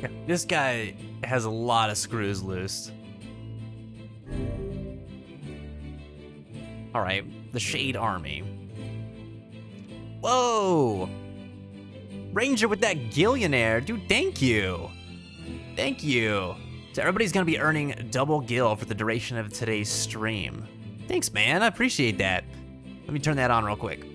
Yeah, this guy has a lot of screws loose. All right, the Shade Army. Whoa! Ranger with that Gillionaire. Dude, thank you. Thank you. So everybody's gonna be earning double gil for the duration of today's stream. Thanks, man. I appreciate that. Let me turn that on real quick.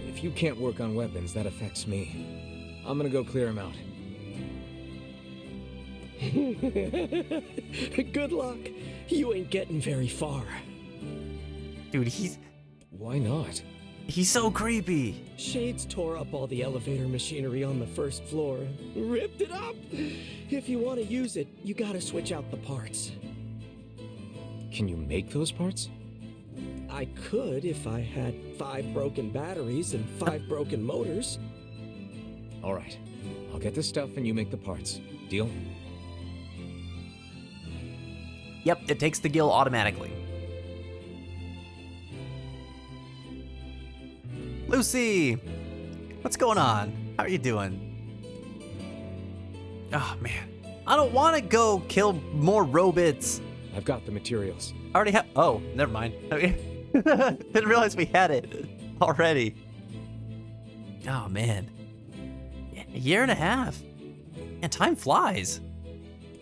If you can't work on weapons, that affects me. I'm gonna go clear him out. Good luck. You ain't getting very far. Dude, he's... Why not? He's so creepy. Shades tore up all the elevator machinery on the first floor. Ripped it up! If you want to use it, you gotta switch out the parts. Can you make those parts? I could if I had 5 broken batteries and 5 broken motors. All right. I'll get the stuff and you make the parts. Deal? Yep, it takes the gill automatically. Lucy! What's going on? How are you doing? Oh, man. I don't want to go kill more robots. I've got the materials. I already have. Oh, never mind. Okay. Didn't realize we had it already. Oh, man. A year and a half. And time flies.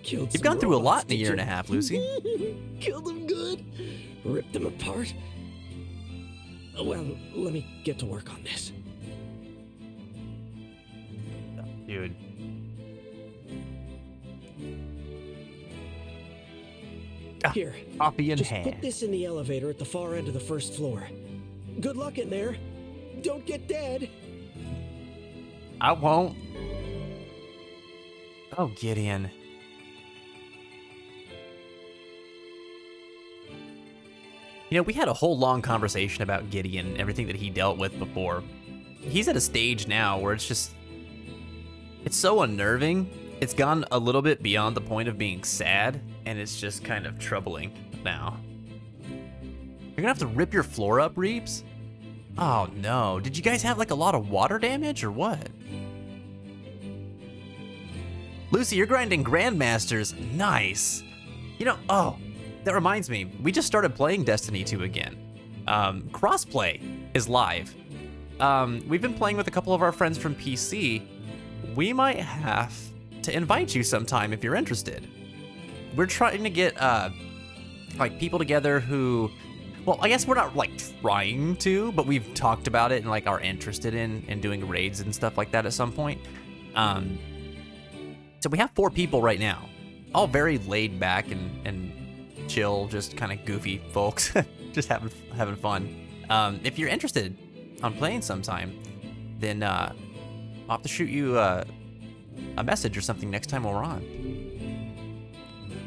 Killed You've some gone through a robots, lot in a did year and you? a half, Lucy. Killed them good. Ripped them apart. Well, let me get to work on this. Dude. Here, Coffee in just hand. put this in the elevator at the far end of the first floor. Good luck in there. Don't get dead. I won't. Oh, Gideon. You know, we had a whole long conversation about Gideon and everything that he dealt with before. He's at a stage now where it's just... It's so unnerving. It's gone a little bit beyond the point of being sad, and it's just kind of troubling now. You're gonna have to rip your floor up, Reeps? Oh no, did you guys have like a lot of water damage or what? Lucy, you're grinding Grandmasters. Nice. You know, oh, that reminds me. We just started playing Destiny 2 again. Crossplay is live. We've been playing with a couple of our friends from PC. We might have to invite you sometime if you're interested. We're trying to get, like, people together who... Well, I guess we're not, like, trying to, but we've talked about it and, like, are interested in doing raids and stuff like that at some point. So we have 4 people right now, all very laid back and chill, just kind of goofy folks, just having fun. If you're interested on playing sometime, then I'll have to shoot you a message or something next time we're on.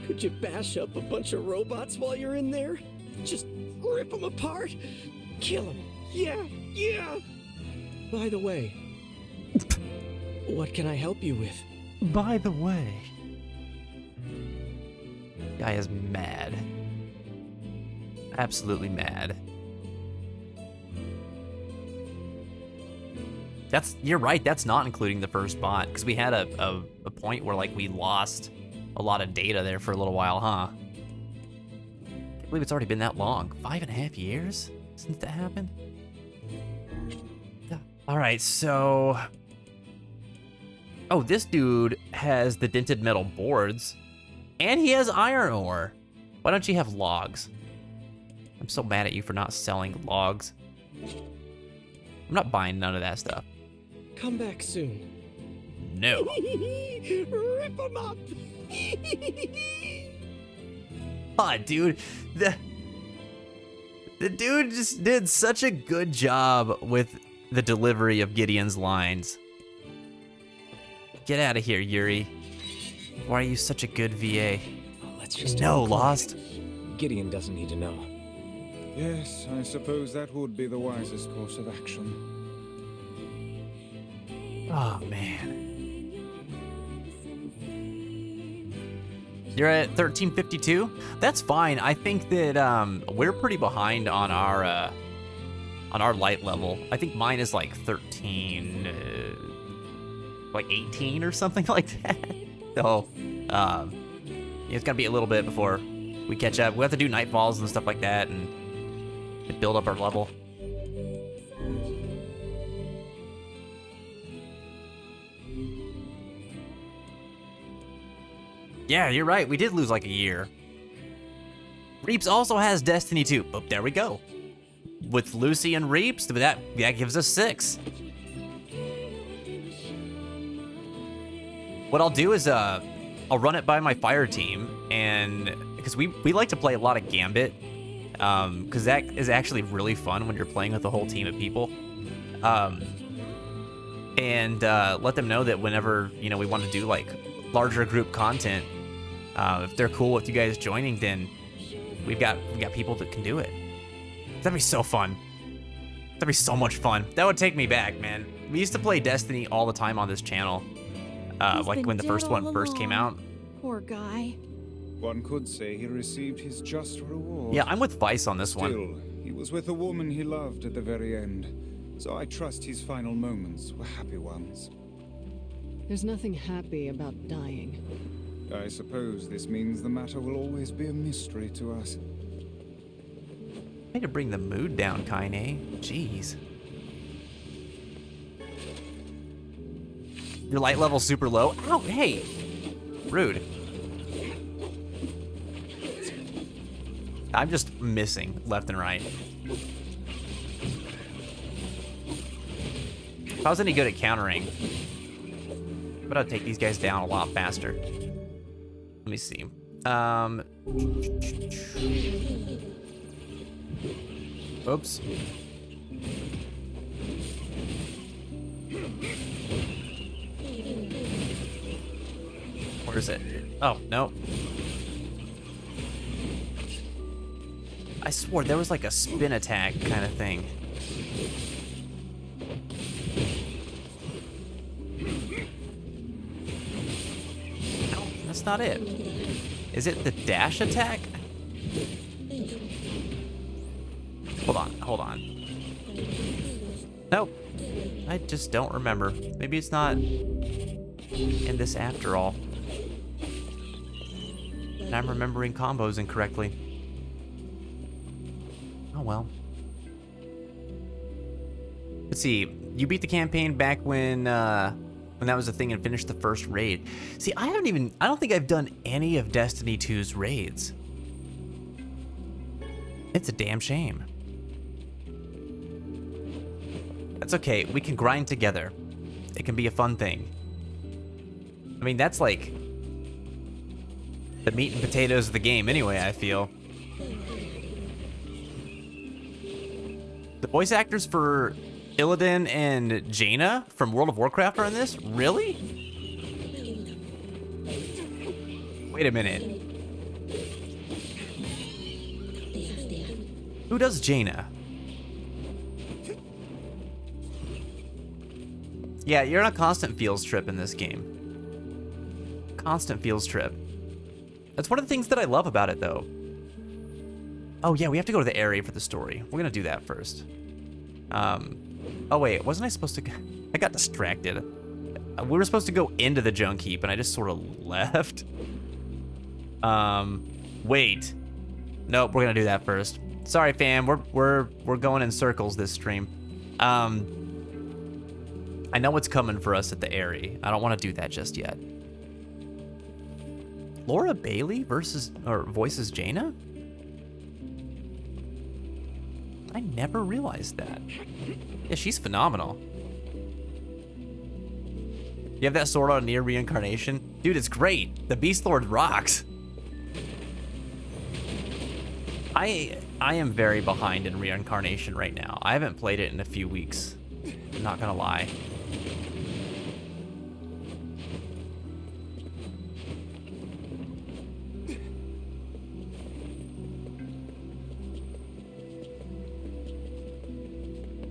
Could you bash up a bunch of robots while you're in there? Just rip them apart? Kill them? Yeah, yeah! By the way, what can I help you with? By the way, guy is mad. Absolutely mad. You're right, that's not including the first bot, because we had a point where, like, we lost a lot of data there for a little while, huh? Can't believe it's already been that long. 5.5 years since that happened? Yeah. Alright, so... Oh, this dude has the dented metal boards, and he has iron ore. Why don't you have logs? I'm so mad at you for not selling logs. I'm not buying none of that stuff. Come back soon. No. Rip them up! Ah, dude. The dude just did such a good job with the delivery of Gideon's lines. Get out of here, Yuri. Why are you such a good VA? Let's just No, Lost. Gideon doesn't need to know. Yes, I suppose that would be the wisest course of action. Oh, man. You're at 1352? That's fine. I think that we're pretty behind on our light level. I think mine is like 13, like 18 or something like that. So, it's gonna be a little bit before we catch up. We have to do nightfalls and stuff like that and build up our level. Yeah, you're right. We did lose like a year. Reeps also has Destiny 2. Oh, there we go. With Lucy and Reeps, that gives us 6. What I'll do is I'll run it by my fire team, and because we like to play a lot of Gambit because that is actually really fun when you're playing with a whole team of people. And let them know that whenever, you know, we want to do like larger group content, if they're cool with you guys joining, then we've got people that can do it. That'd be so fun. That'd be so much fun. That would take me back, man. We used to play Destiny all the time on this channel. He's Like been when the dead first one all first came out. along. Poor guy. One could say he received his just reward. Yeah, I'm with Vice on this one. Still, he was with a woman he loved at the very end. So I trust his final moments were happy ones. There's nothing happy about dying. I suppose this means the matter will always be a mystery to us. Way to bring the mood down, Kaine. Jeez. Your light level's super low. Ow, hey. Rude. I'm just missing left and right. If I was any good at countering, but I'd take these guys down a lot faster. Let me see. Oops. Where is it? Oh, no. I swore there was like a spin attack kind of thing. No, that's not it. Is it the dash attack? Hold on. Nope. I just don't remember. Maybe it's not in this after all. And I'm remembering combos incorrectly. Oh well. Let's see. You beat the campaign back when that was a thing and finished the first raid. See, I don't think I've done any of Destiny 2's raids. It's a damn shame. That's okay. We can grind together. It can be a fun thing. I mean, that's like the meat and potatoes of the game anyway, I feel. The voice actors for Illidan and Jaina from World of Warcraft are in this? Really? Wait a minute. Who does Jaina? Yeah, you're on a constant feels trip in this game. Constant feels trip. That's one of the things that I love about it, though. Oh, yeah, we have to go to the area for the story. We're going to do that first. Oh, wait, wasn't I supposed to... I got distracted. We were supposed to go into the junk heap, and I just sort of left. Wait. Nope, we're going to do that first. Sorry, fam. We're going in circles this stream. I know what's coming for us at the area. I don't want to do that just yet. Laura Bailey voices Jaina? I never realized that. Yeah, she's phenomenal. You have that sword on near reincarnation? Dude, it's great. The Beast Lord rocks. I am very behind in reincarnation right now. I haven't played it in a few weeks. I'm not gonna lie.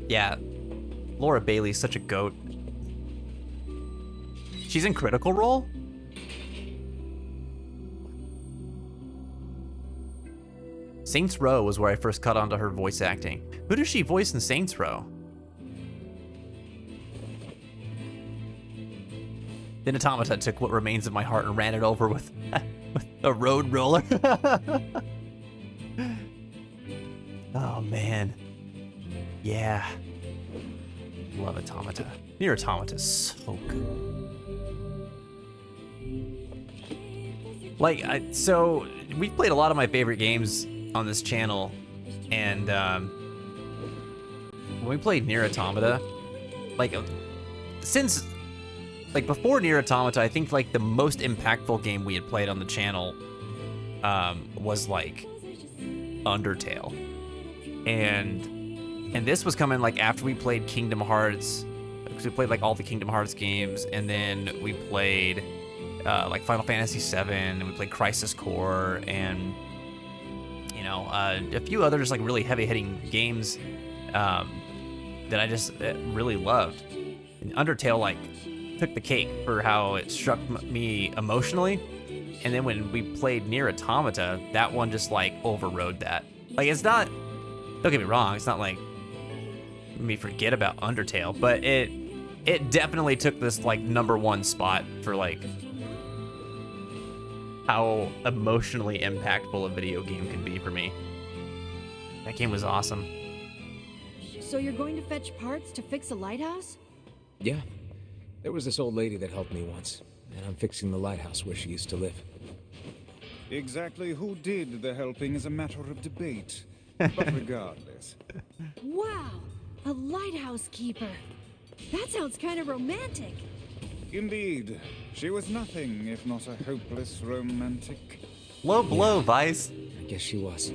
Yeah, Laura Bailey's such a goat. She's in Critical Role? Saints Row was where I first caught on to her voice acting. Who does she voice in Saints Row? Then Automata took what remains of my heart and ran it over with a road roller. Oh, man. Yeah. Love Automata. Nier Automata's so good. Like, so we've played a lot of my favorite games on this channel, and when we played Nier Automata, like, since, like, before Nier Automata, I think, like, the most impactful game we had played on the channel was, like, Undertale. And this was coming like after we played Kingdom Hearts, because we played like all the Kingdom Hearts games, and then we played like Final Fantasy VII, and we played Crisis Core, and you know, a few other just like really heavy-hitting games that I just really loved. And Undertale like took the cake for how it struck me emotionally. And then when we played Nier Automata, that one just like overrode that. Like, it's not, don't get me wrong, it's not like me forget about Undertale, but it definitely took this like #1 spot for like how emotionally impactful a video game can be for me. That game was awesome. So you're going to fetch parts to fix a lighthouse? Yeah. There was this old lady that helped me once, and I'm fixing the lighthouse where she used to live. Exactly who did the helping is a matter of debate. But regardless. Wow, a lighthouse keeper. That sounds kind of romantic. Indeed. She was nothing if not a hopeless romantic. Low blow, Vice. I guess she was.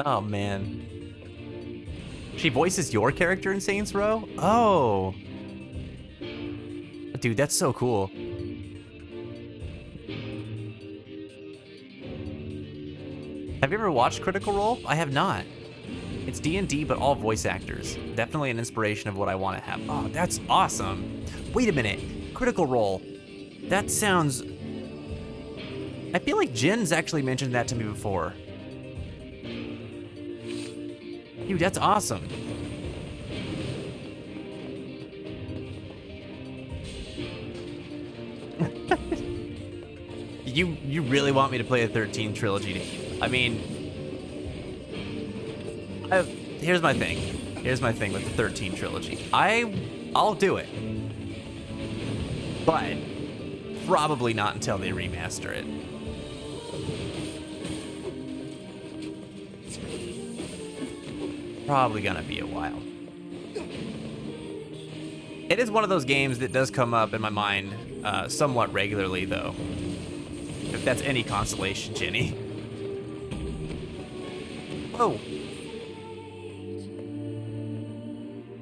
Oh, man. She voices your character in Saints Row? Oh. Dude, that's so cool. Have you ever watched Critical Role? I have not. It's D&D, but all voice actors. Definitely an inspiration of what I want to have. Oh, that's awesome. Wait a minute. Critical Role. That sounds... I feel like Jen's actually mentioned that to me before. Dude, that's awesome. You really want me to play a 13 trilogy? I mean, here's my thing. Here's my thing with the 13 trilogy. I'll do it, but probably not until they remaster it. Probably gonna be a while. It is one of those games that does come up in my mind somewhat regularly, though. If that's any consolation, Jenny. Whoa.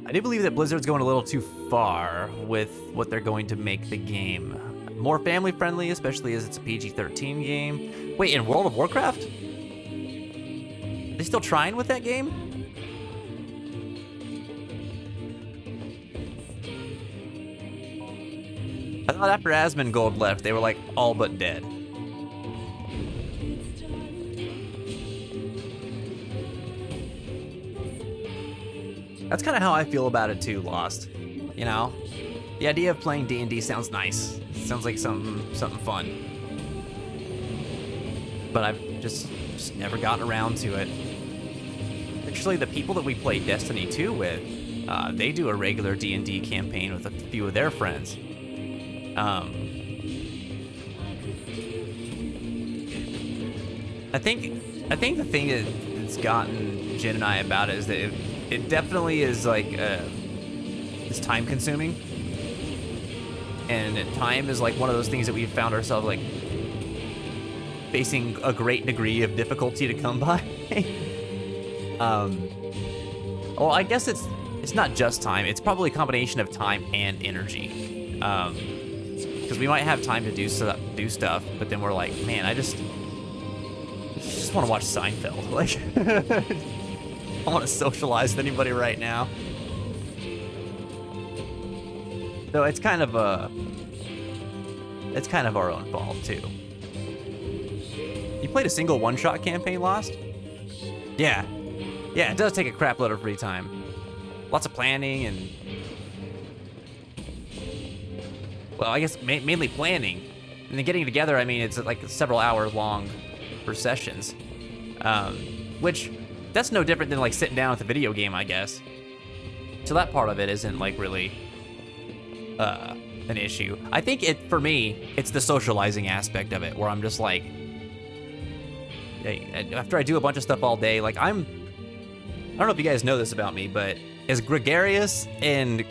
I do believe that Blizzard's going a little too far with what they're going to make the game. More family friendly, especially as it's a PG-13 game. Wait, in World of Warcraft? Are they still trying with that game? I thought after Asmongold left, they were like all but dead. That's kind of how I feel about it too, Lost. You know, the idea of playing D&D sounds nice. It sounds like something fun. But I've just never gotten around to it. Actually, the people that we play Destiny 2 with, they do a regular D&D campaign with a few of their friends. I think the thing that's gotten Jen and I about it is that it definitely is like it's time consuming, and time is like one of those things that we've found ourselves like facing a great degree of difficulty to come by. Well, I guess it's not just time. It's probably a combination of time and energy. Because we might have time to do stuff, but then we're like, man, I just want to watch Seinfeld. Like, I want to socialize with anybody right now. So it's kind of our own fault too. You played a single one-shot campaign, Lost? Yeah, it does take a crap load of free time. Lots of planning and, well, I guess mainly planning, and then getting together. I mean, it's like several hours long for sessions, which that's no different than like sitting down with a video game, I guess. So that part of it isn't like really an issue. I think for me, it's the socializing aspect of it, where I'm just like, after I do a bunch of stuff all day, like I don't know if you guys know this about me, but as gregarious and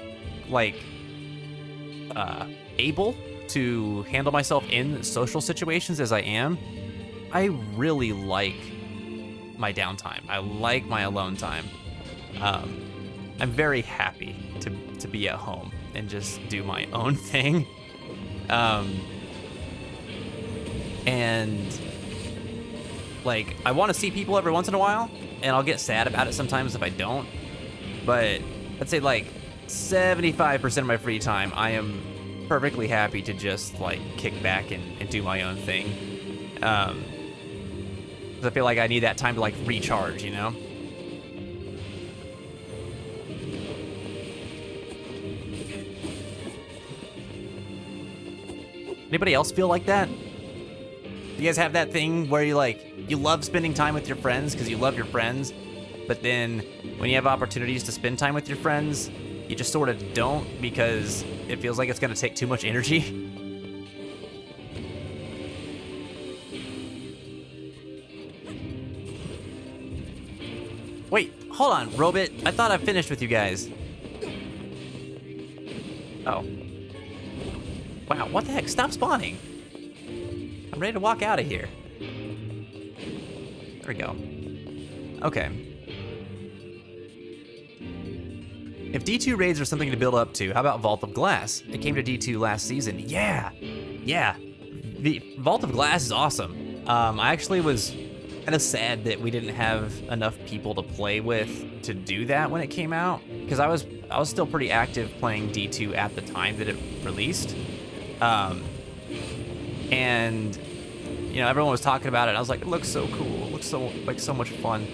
like able to handle myself in social situations as I am, I really like my downtime. I like my alone time. I'm very happy to be at home and just do my own thing. And like, I want to see people every once in a while, and I'll get sad about it sometimes if I don't. But I'd say like 75% of my free time, I am perfectly happy to just like kick back and do my own thing. 'Cause I feel like I need that time to like recharge, you know? Anybody else feel like that? You guys have that thing where you love spending time with your friends because you love your friends, but then when you have opportunities to spend time with your friends, you just sort of don't because it feels like it's gonna take too much energy? Wait, hold on, Robit. I thought I finished with you guys. Oh. Wow, what the heck? Stop spawning. I'm ready to walk out of here. There we go. Okay. If D2 raids are something to build up to, how about Vault of Glass? It came to D2 last season. Yeah. The Vault of Glass is awesome. I actually was kind of sad that we didn't have enough people to play with to do that when it came out, because I was still pretty active playing D2 at the time that it released. And you know, everyone was talking about it. I was like, it looks so cool. It looks so much fun.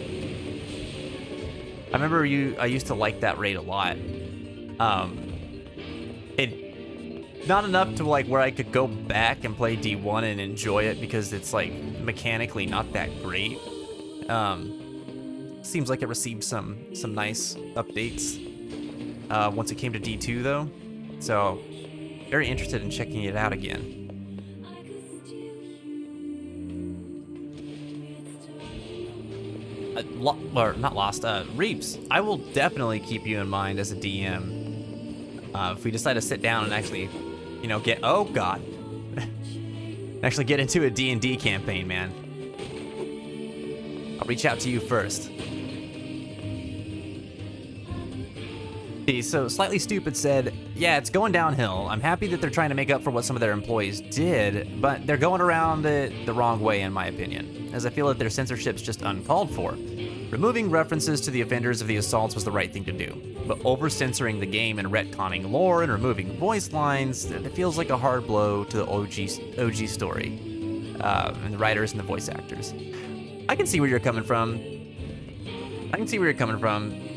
I remember I used to like that raid a lot. It not enough to like where I could go back and play D1 and enjoy it because it's like mechanically not that great. Seems like it received some nice updates once it came to D2 though. So very interested in checking it out again. Reeps, I will definitely keep you in mind as a DM if we decide to sit down and actually, you know, actually get into a D&D campaign, man. I'll reach out to you first. So Slightly Stupid said, yeah, it's going downhill. I'm happy that they're trying to make up for what some of their employees did, but they're going around it the wrong way in my opinion, as I feel that their censorship's just uncalled for. Removing references to the offenders of the assaults was the right thing to do, but over-censoring the game and retconning lore and removing voice lines, it feels like a hard blow to the OG story, and the writers and the voice actors. I can see where you're coming from.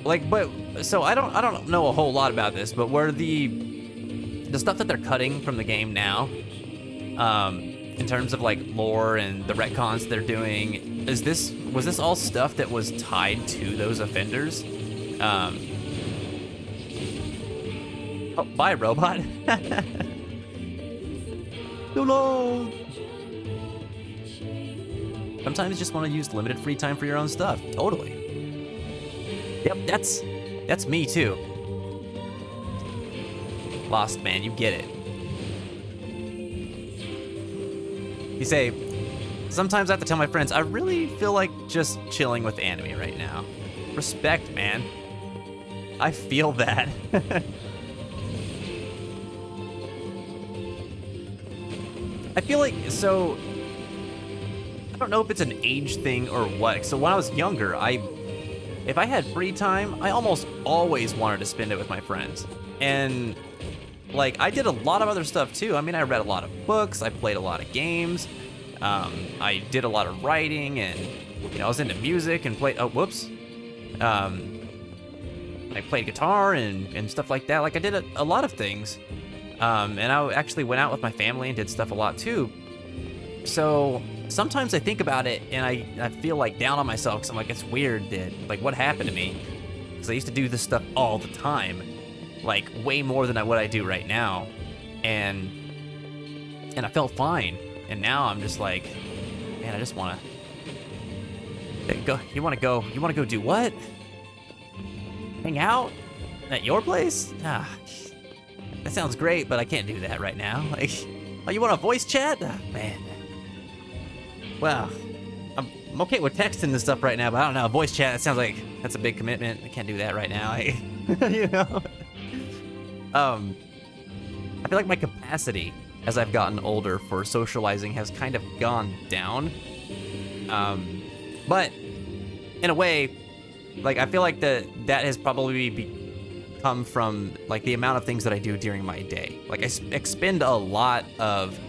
Like, but so I don't know a whole lot about this, but where the stuff that they're cutting from the game now, in terms of like lore and the retcons they're doing, was this all stuff that was tied to those offenders? Oh, bye, robot. No. Sometimes you just want to use limited free time for your own stuff. Totally. Yep, that's me too. Lost man, you get it. You say, sometimes I have to tell my friends, I really feel like just chilling with anime right now. Respect, man. I feel that. I feel like, so, I don't know if it's an age thing or what. So when I was younger, if I had free time, I almost always wanted to spend it with my friends. And like, I did a lot of other stuff too. I mean, I read a lot of books, I played a lot of games, I did a lot of writing, and you know, I was into music and played, I played guitar and stuff like that. Like, I did a lot of things. And I actually went out with my family and did stuff a lot too. So sometimes I think about it and I feel like down on myself because I'm like, it's weird that, like, what happened to me? Because I used to do this stuff all the time, like way more than what I do right now, and I felt fine. And now I'm just like, man, I just want to go. You want to go do what? Hang out at your place? That sounds great, but I can't do that right now. Like, oh, you want a voice chat? Man. Well, I'm okay with texting and stuff right now, but I don't know. Voice chat, it sounds like that's a big commitment. I can't do that right now. You know? I feel like my capacity as I've gotten older for socializing has kind of gone down. But in a way, like, I feel like that has probably come from like the amount of things that I do during my day. Like, I expend a lot of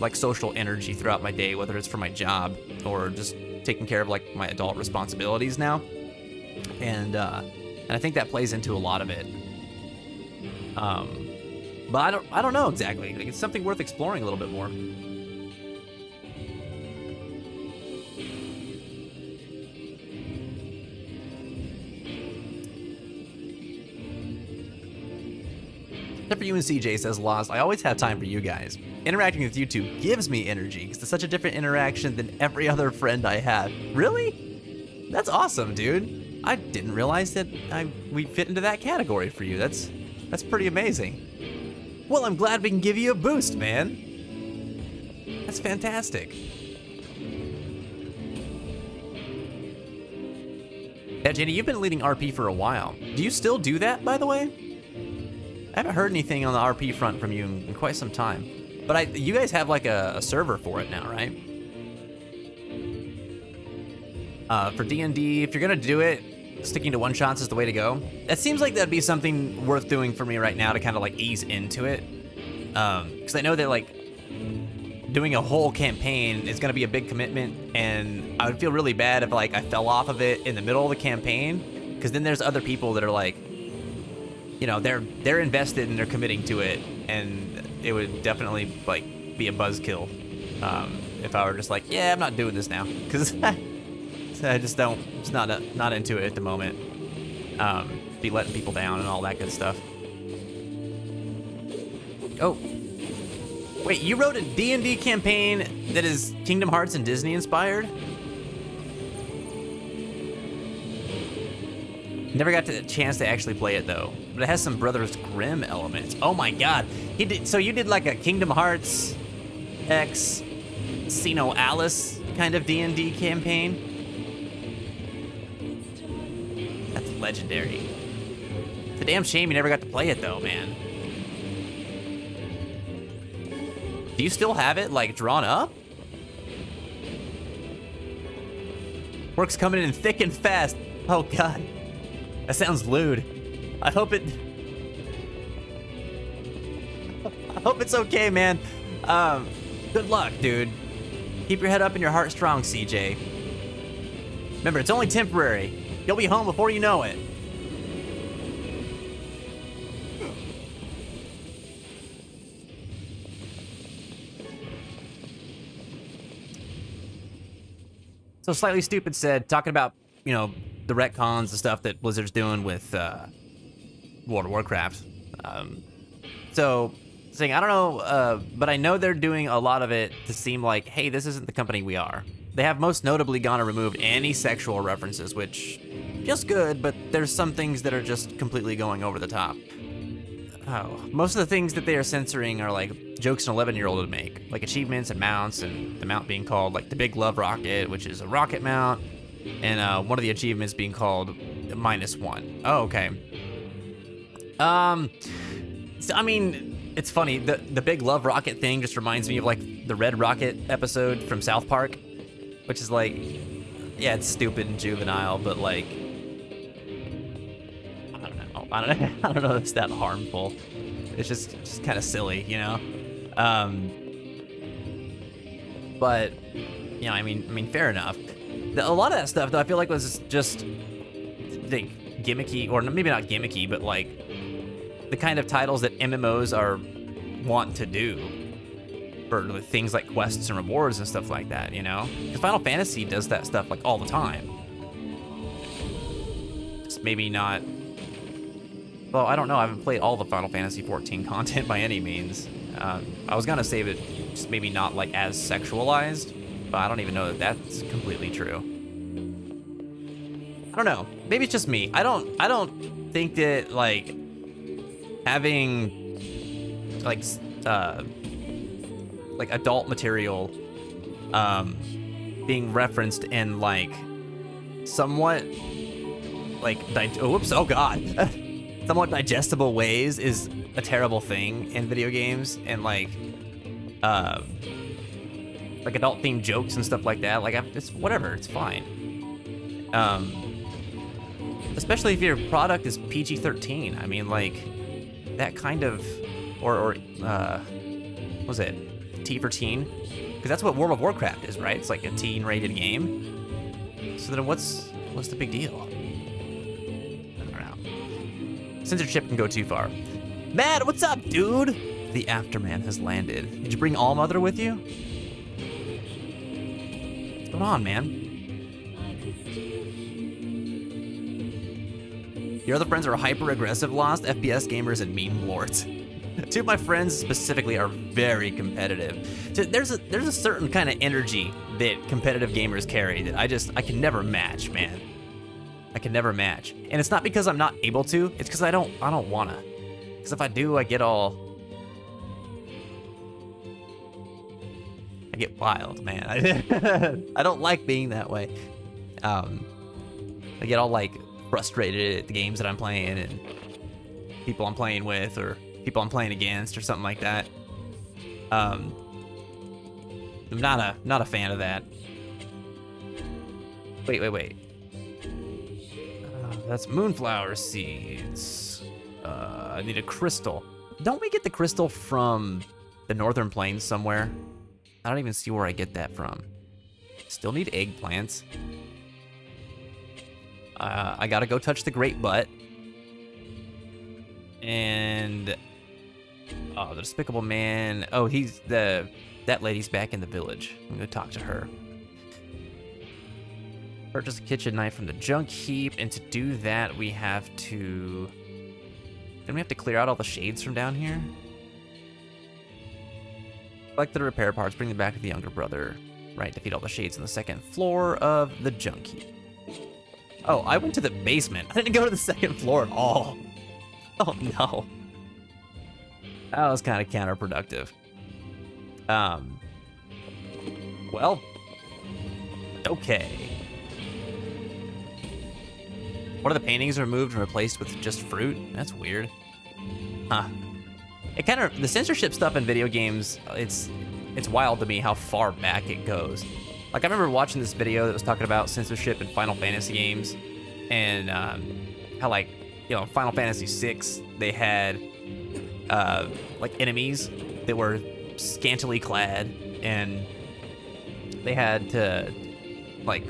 like social energy throughout my day, whether it's for my job or just taking care of like my adult responsibilities now. And I think that plays into a lot of it. But I don't know exactly. Like, it's something worth exploring a little bit more. Except for you and CJ, says Lost. I always have time for you guys. Interacting with you two gives me energy because it's such a different interaction than every other friend I have. Really? That's awesome, dude. I didn't realize that we fit into that category for you. That's pretty amazing. Well, I'm glad we can give you a boost, man. That's fantastic. Yeah, Jenny, you've been leading RP for a while. Do you still do that, by the way? I haven't heard anything on the RP front from you in quite some time. But you guys have like a server for it now, right? For D&D, if you're gonna do it, sticking to one-shots is the way to go. That seems like that'd be something worth doing for me right now to kind of like ease into it. Because I know that like doing a whole campaign is gonna be a big commitment, and I would feel really bad if like I fell off of it in the middle of the campaign, because then there's other people that are like, you know, they're invested and they're committing to it, and it would definitely like be a buzzkill if I were just like, yeah, I'm not doing this now, because I just just not into it at the moment. Be letting people down and all that good stuff. Oh, wait, you wrote a D&D campaign that is Kingdom Hearts and Disney inspired? Never got the chance to actually play it though, but it has some Brothers Grimm elements. Oh my god, so you did like a Kingdom Hearts X Sino Alice kind of D&D campaign? That's legendary. It's a damn shame you never got to play it though, man. Do you still have it like drawn up? Work's coming in thick and fast. Oh god. That sounds lewd. I hope it's okay, man. Good luck, dude. Keep your head up and your heart strong, CJ. Remember, it's only temporary. You'll be home before you know it. So Slightly Stupid said, talking about, you know, the retcons, the stuff that Blizzard's doing with World of Warcraft. So saying, I don't know, but I know they're doing a lot of it to seem like, hey, this isn't the company we are. They have most notably gone and removed any sexual references, which just good, but there's some things that are just completely going over the top. Oh, most of the things that they are censoring are like jokes an 11-year-old would make, like achievements and mounts, and the mount being called like the Big Love Rocket, which is a rocket mount, and one of the achievements being called -1. Oh, okay. So, I mean, it's funny, the Big Love Rocket thing just reminds me of like the Red Rocket episode from South Park, which is like, yeah, it's stupid and juvenile, but like, I don't know if it's that harmful. It's just kind of silly, you know? But, you know, I mean, fair enough. A lot of that stuff, though, I feel like was just like gimmicky, or maybe not gimmicky, but like the kind of titles that MMOs are want to do for things like quests and rewards and stuff like that, you know? Because Final Fantasy does that stuff like all the time. Just maybe not. Well, I don't know. I haven't played all the Final Fantasy 14 content by any means. I was gonna save it, just maybe not like as sexualized, but I don't even know that that's completely true. I don't know. Maybe it's just me. I don't think that like having like adult material being referenced in like somewhat like oh god somewhat digestible ways is a terrible thing in video games, and like adult themed jokes and stuff like that. Like it's whatever, it's fine. Especially if your product is PG-13. I mean, like that kind of, or what was it, T for teen? Because that's what World of Warcraft is, right? It's like a teen-rated game. So then what's the big deal? I don't know. Censorship can go too far. Matt, what's up, dude? The Afterman has landed. Did you bring Allmother with you? What's going on, man? Your other friends are hyper-aggressive, lost FPS gamers, and meme lords. Two of my friends specifically are very competitive. So there's a certain kind of energy that competitive gamers carry that I can never match, man. I can never match. And it's not because I'm not able to, it's because I don't wanna. Because if I do, I get wild, man. I don't like being that way. I get all like frustrated at the games that I'm playing and people I'm playing with or people I'm playing against or something like that. I'm not a fan of that. Wait. That's moonflower seeds. I need a crystal. Don't we get the crystal from the Northern Plains somewhere? I don't even see where I get that from. Still need eggplants. I gotta go touch the great butt. And the despicable man. Oh, that lady's back in the village. I'm gonna talk to her. Purchase a kitchen knife from the junk heap, and to do that, we have to. Then we have to clear out all the shades from down here. Collect the repair parts, bring them back to the younger brother. Right, defeat all the shades on the second floor of the junk heap. Oh, I went to the basement. I didn't go to the second floor at all. Oh no. That was kind of counterproductive. Well, okay. One of the paintings removed and replaced with just fruit? That's weird. Huh. It kind of, the censorship stuff in video games, it's wild to me how far back it goes. Like I remember watching this video that was talking about censorship in Final Fantasy games, and how like, you know, Final Fantasy VI, they had like enemies that were scantily clad, and they had to like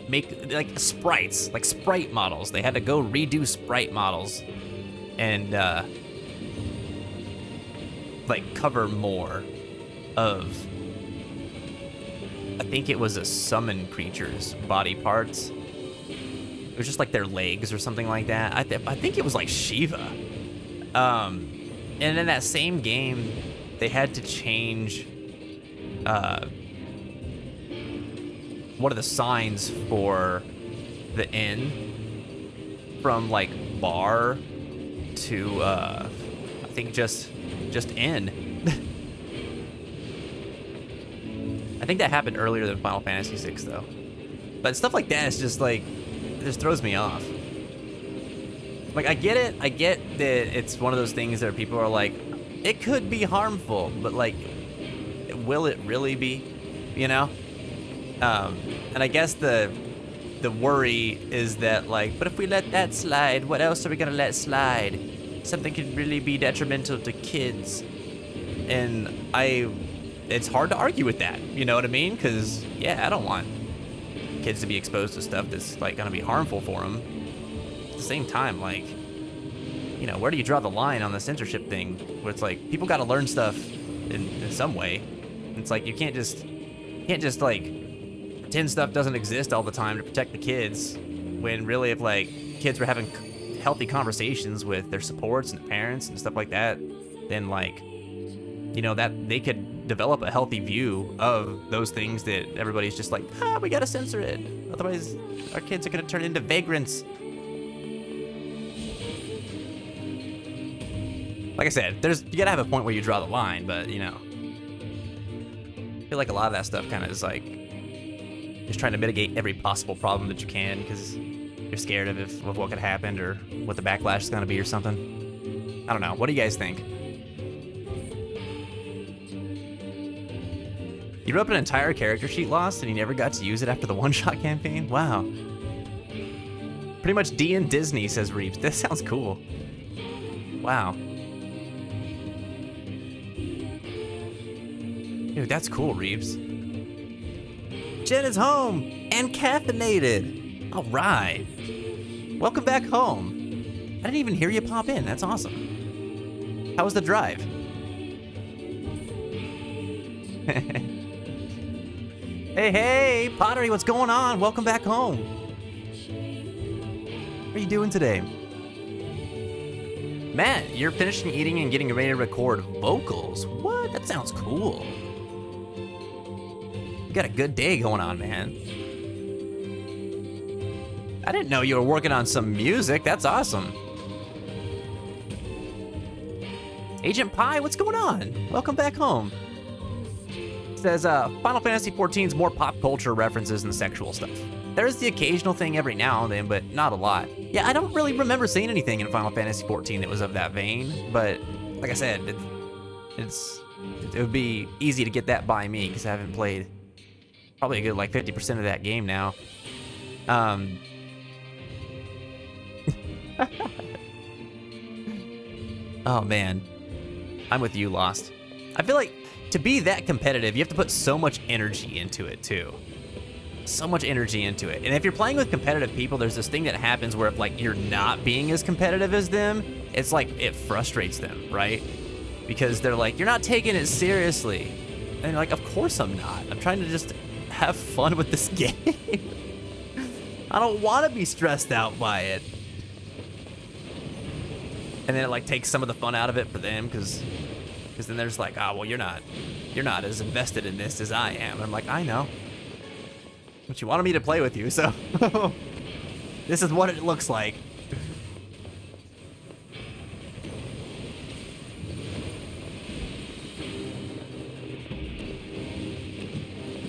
make like sprites, like sprite models. They had to go redo sprite models and like cover more of, I think it was a summon creature's body parts. It was just like their legs or something like that. I think it was like Shiva. And in that same game, they had to change one of the signs for the inn from like bar to I think just inn. I think that happened earlier than Final Fantasy VI though. But stuff like that is just like, it just throws me off. Like I get it, I get that it's one of those things that people are like, it could be harmful, but like, will it really be? You know? And I guess the worry is that like, but if we let that slide, what else are we gonna let slide? Something could really be detrimental to kids. And it's hard to argue with that, you know what I mean? Because, yeah, I don't want kids to be exposed to stuff that's, like, gonna be harmful for them. At the same time, like, you know, where do you draw the line on the censorship thing? Where it's like, people gotta learn stuff in some way. It's like, you can't just, like, pretend stuff doesn't exist all the time to protect the kids, when really if, like, kids were having healthy conversations with their supports and their parents and stuff like that, then, like, you know, that they could develop a healthy view of those things that everybody's just like, we gotta censor it. Otherwise, our kids are gonna turn into vagrants. Like I said, you gotta have a point where you draw the line, but, you know, I feel like a lot of that stuff kind of is like, just trying to mitigate every possible problem that you can because you're scared of what could happen or what the backlash is going to be or something. I don't know. What do you guys think? You wrote up an entire character sheet, Lost, and you never got to use it after the one-shot campaign? Wow. Pretty much D and Disney, says Reeves. That sounds cool. Wow. Dude, that's cool, Reeves. Jen is home and caffeinated. All right. Welcome back home. I didn't even hear you pop in. That's awesome. How was the drive? Hey, Pottery, what's going on? Welcome back home. What are you doing today? Matt, you're finishing eating and getting ready to record vocals. What? That sounds cool. You got a good day going on, man. I didn't know you were working on some music. That's awesome. Agent Pie, what's going on? Welcome back home. Says, Final Fantasy XIV's more pop culture references and sexual stuff. There's the occasional thing every now and then, but not a lot. Yeah, I don't really remember seeing anything in Final Fantasy XIV that was of that vein, but like I said, it would be easy to get that by me because I haven't played probably a good like 50% of that game now. Oh man, I'm with you, Lost. I feel like to be that competitive, you have to put so much energy into it too. So much energy into it. And if you're playing with competitive people, there's this thing that happens where if like you're not being as competitive as them, it's like it frustrates them, right? Because they're like, you're not taking it seriously. And you're like, of course I'm not. I'm trying to just have fun with this game. I don't want to be stressed out by it. And then it like takes some of the fun out of it for them because then they're just like, oh, well, you're not as invested in this as I am. And I'm like, I know. But you wanted me to play with you, so this is what it looks like.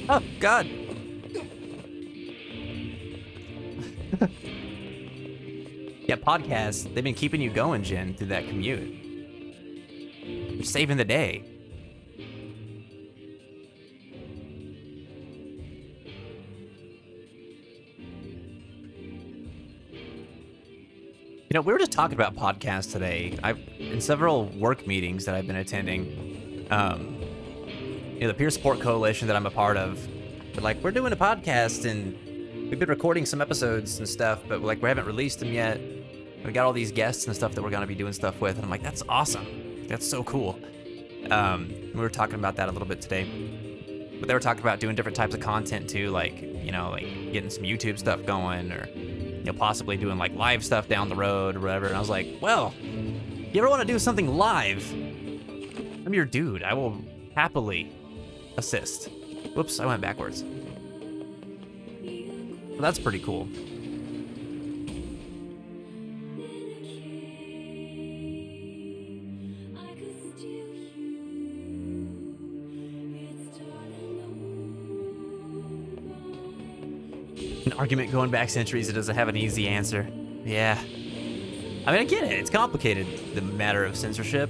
Oh, God. Yeah, podcasts, they've been keeping you going, Jen, through that commute. You're saving the day. You know, we were just talking about podcasts today. In several work meetings that I've been attending, you know, the Peer Support Coalition that I'm a part of, but like, we're doing a podcast and we've been recording some episodes and stuff, but like, we haven't released them yet. We got all these guests and stuff that we're gonna be doing stuff with, and I'm like, that's awesome. That's so cool. We were talking about that a little bit today, but they were talking about doing different types of content too, like, you know, like getting some YouTube stuff going, or you know, possibly doing like live stuff down the road or whatever. And I was like, well, if you ever want to do something live, I'm your dude. I will happily assist. Whoops, I went backwards. Well, that's pretty cool. An argument going back centuries, it doesn't have an easy answer. Yeah. I mean, I get it. It's complicated, the matter of censorship.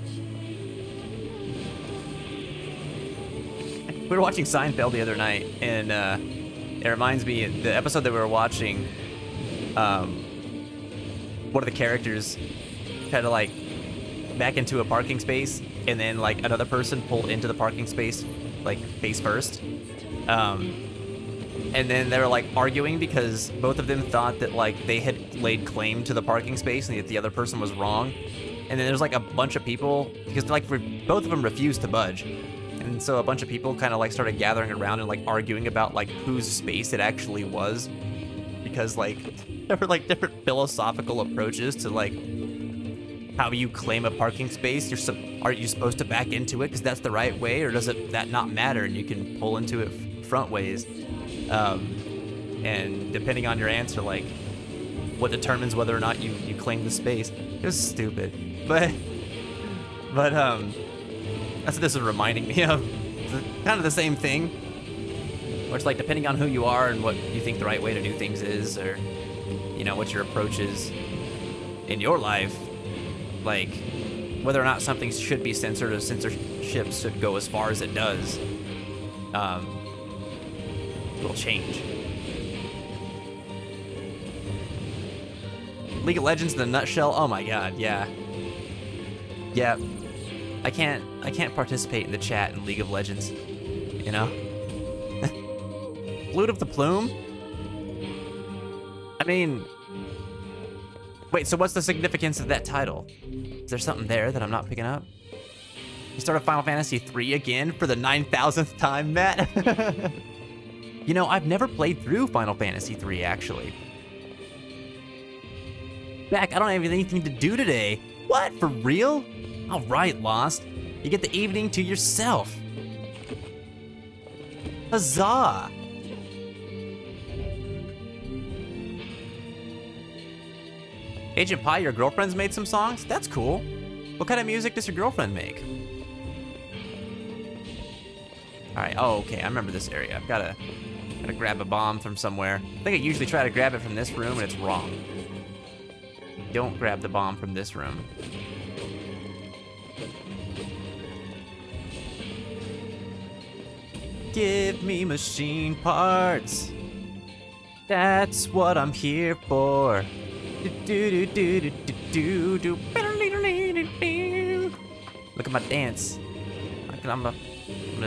We were watching Seinfeld the other night, and it reminds me, the episode that we were watching, one of the characters kind of like back into a parking space, and then like another person pulled into the parking space, like face first. And then they were like arguing because both of them thought that like they had laid claim to the parking space and that the other person was wrong. And then there's like a bunch of people, because like both of them refused to budge. And so a bunch of people kind of like started gathering around and like arguing about like whose space it actually was, because like there were like different philosophical approaches to like how you claim a parking space. Are you supposed to back into it because that's the right way, or does that not matter and you can pull into it front ways? And depending on your answer, like what determines whether or not you claim the space. It was stupid, but that's what this is reminding me of. It's kind of the same thing. Or it's like depending on who you are and what you think the right way to do things is, or you know, what your approach is in your life, like whether or not something should be censored or censorship should go as far as it does, will change. League of Legends in a nutshell. Oh my god, yeah. Yeah. I can't participate in the chat in League of Legends, you know? Flute of the Plume? I mean, wait, so what's the significance of that title? Is there something there that I'm not picking up? You started Final Fantasy III again for the 9,000th time, Matt? You know, I've never played through Final Fantasy III, actually. Back, I don't have anything to do today. What, for real? All right, Lost. You get the evening to yourself. Huzzah! Agent Pie, your girlfriend's made some songs? That's cool. What kind of music does your girlfriend make? Alright, oh, okay, I remember this area. I've gotta grab a bomb from somewhere. I think I usually try to grab it from this room, and it's wrong. Don't grab the bomb from this room. Give me machine parts. That's what I'm here for. Look at my dance. I'm gonna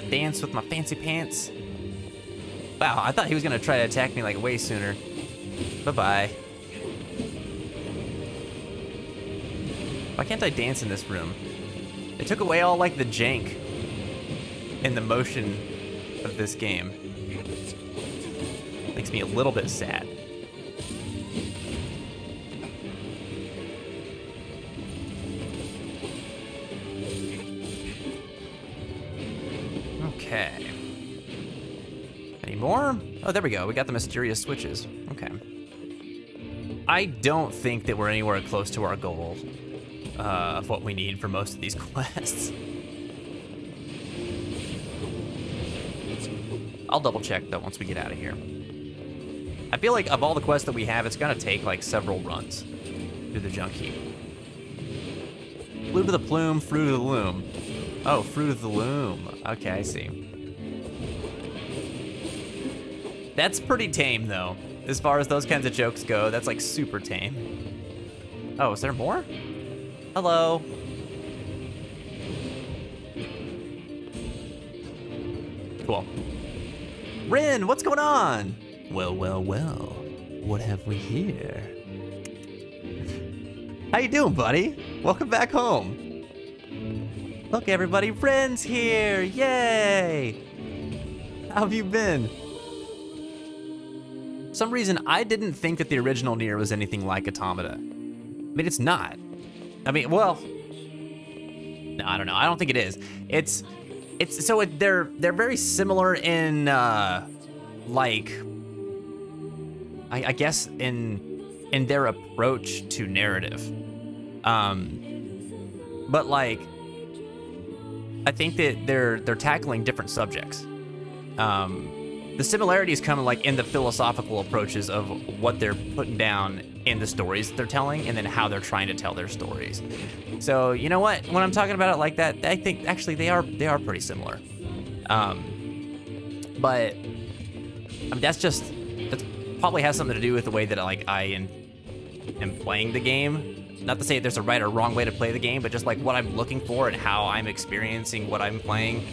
dance with my fancy pants. Wow, I thought he was gonna try to attack me like way sooner. Bye-bye. Why can't I dance in this room? They took away all like the jank and the motion of this game. Makes me a little bit sad. Okay. Any more? Oh, there we go. We got the mysterious switches. Okay. I don't think that we're anywhere close to our goal of what we need for most of these quests. I'll double check though once we get out of here. I feel like of all the quests that we have, it's gonna take like several runs through the junk heap. Flute of the Plume, Fruit of the Loom. Oh, Fruit of the Loom. Okay, I see. That's pretty tame though. As far as those kinds of jokes go, that's like super tame. Oh, is there more? Hello. Cool. Rin, what's going on? Well, well, well. What have we here? How you doing, buddy? Welcome back home. Look, everybody, Rin's here. Yay! How have you been? For some reason, I didn't think that the original Nier was anything like Automata. I mean, it's not. I mean, well, no, I don't know. I don't think it is. They're very similar in like I guess in their approach to narrative. But like I think that they're tackling different subjects. The similarities come like in the philosophical approaches of what they're putting down in the stories that they're telling, and then how they're trying to tell their stories. So you know what? When I'm talking about it like that, I think actually they are pretty similar. But I mean, that's probably has something to do with the way that like I am playing the game. Not to say there's a right or wrong way to play the game, but just like what I'm looking for and how I'm experiencing what I'm playing.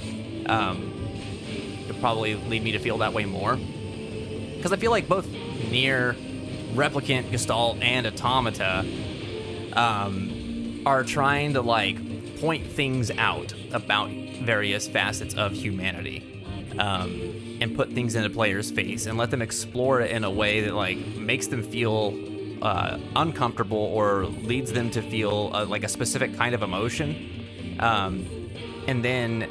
Could probably lead me to feel that way more. Because I feel like both Nier, Replicant, Gestalt, and Automata are trying to like point things out about various facets of humanity, and put things into players' face and let them explore it in a way that like makes them feel uncomfortable or leads them to feel like a specific kind of emotion, and then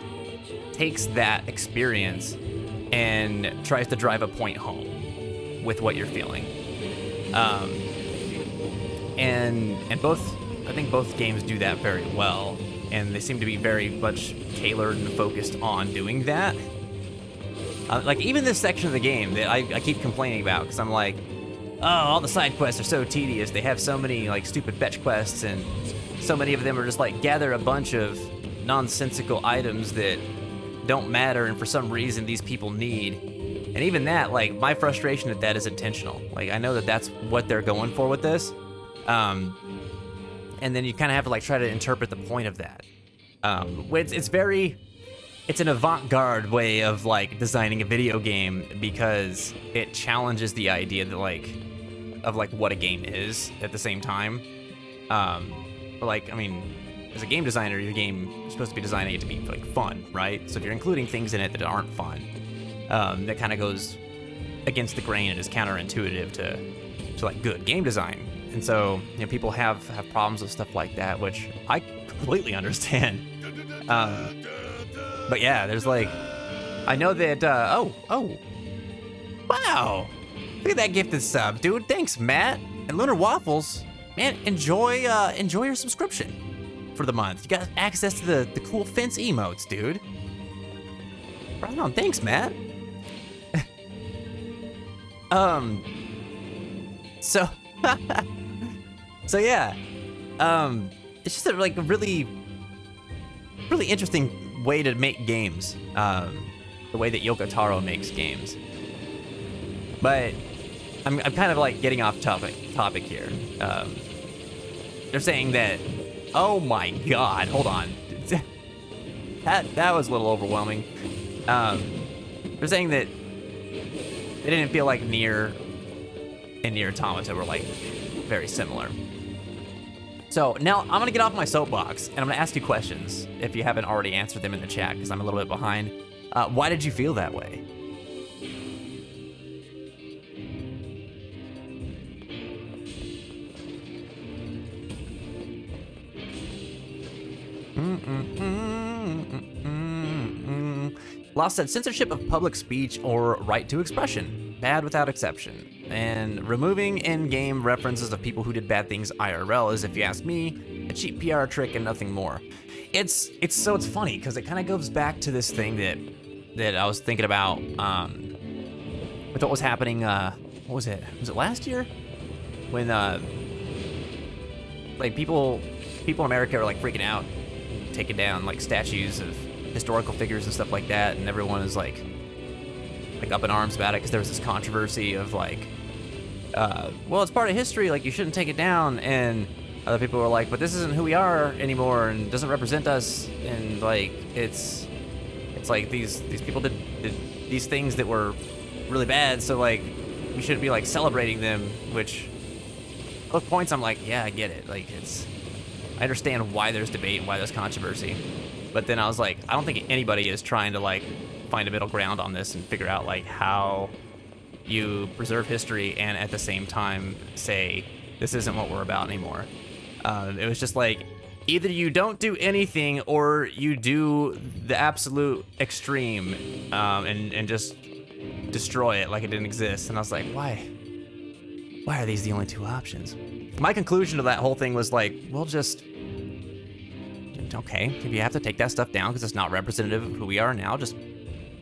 takes that experience and tries to drive a point home with what you're feeling. And both, I think both games do that very well, and they seem to be very much tailored and focused on doing that. Like even this section of the game that I keep complaining about, because I'm like, oh, all the side quests are so tedious. They have so many like stupid fetch quests, and so many of them are just like gather a bunch of nonsensical items that don't matter, and for some reason these people need. And even that, like, my frustration at that is intentional. Like, I know that that's what they're going for with this. And then you kind of have to like try to interpret the point of that. It's an avant-garde way of like designing a video game, because it challenges the idea that of what a game is at the same time. Like, I mean, as a game designer, your game, you're supposed to be designing it to be like fun, right? So if you're including things in it that aren't fun, that kind of goes against the grain and is counterintuitive to like good game design. And so, you know, people have problems with stuff like that, which I completely understand. But yeah, there's like, I know that, oh, wow. Look at that gifted sub, dude. Thanks, Matt. And Lunar Waffles, man, enjoy your subscription for the month. You got access to the cool fence emotes, dude. Right on, thanks, Matt. So, so yeah, it's just a really interesting way to make games, the way that Yoko Taro makes games. But I'm kind of like getting off topic here. They're saying that, oh my God, hold on, that was a little overwhelming. They're saying that they didn't feel like Nier and Nier Automata were like very similar. So now I'm gonna get off my soapbox and I'm gonna ask you questions if you haven't already answered them in the chat, because I'm a little bit behind. Why did you feel that way? Lost said censorship of public speech or right to expression, bad without exception, and removing in-game references of people who did bad things IRL is, if you ask me, a cheap PR trick and nothing more. It's funny because it kind of goes back to this thing that I was thinking about with what was happening. What was it? Was it last year when like people in America were like freaking out, taking down like statues of historical figures and stuff like that, and everyone is like up in arms about it because there was this controversy of like, well, it's part of history, like you shouldn't take it down, and other people were like, but this isn't who we are anymore and doesn't represent us, and like it's like these people did these things that were really bad, so like we shouldn't be like celebrating them. Which both points I'm like, yeah, I get it, like I understand why there's debate and why there's controversy. But then I was like, I don't think anybody is trying to like find a middle ground on this and figure out like how you preserve history and at the same time say this isn't what we're about anymore. It was just like, either you don't do anything or you do the absolute extreme, and just destroy it like it didn't exist. And I was like, why are these the only two options? My conclusion to that whole thing was like, well, just, okay, if you have to take that stuff down because it's not representative of who we are now, just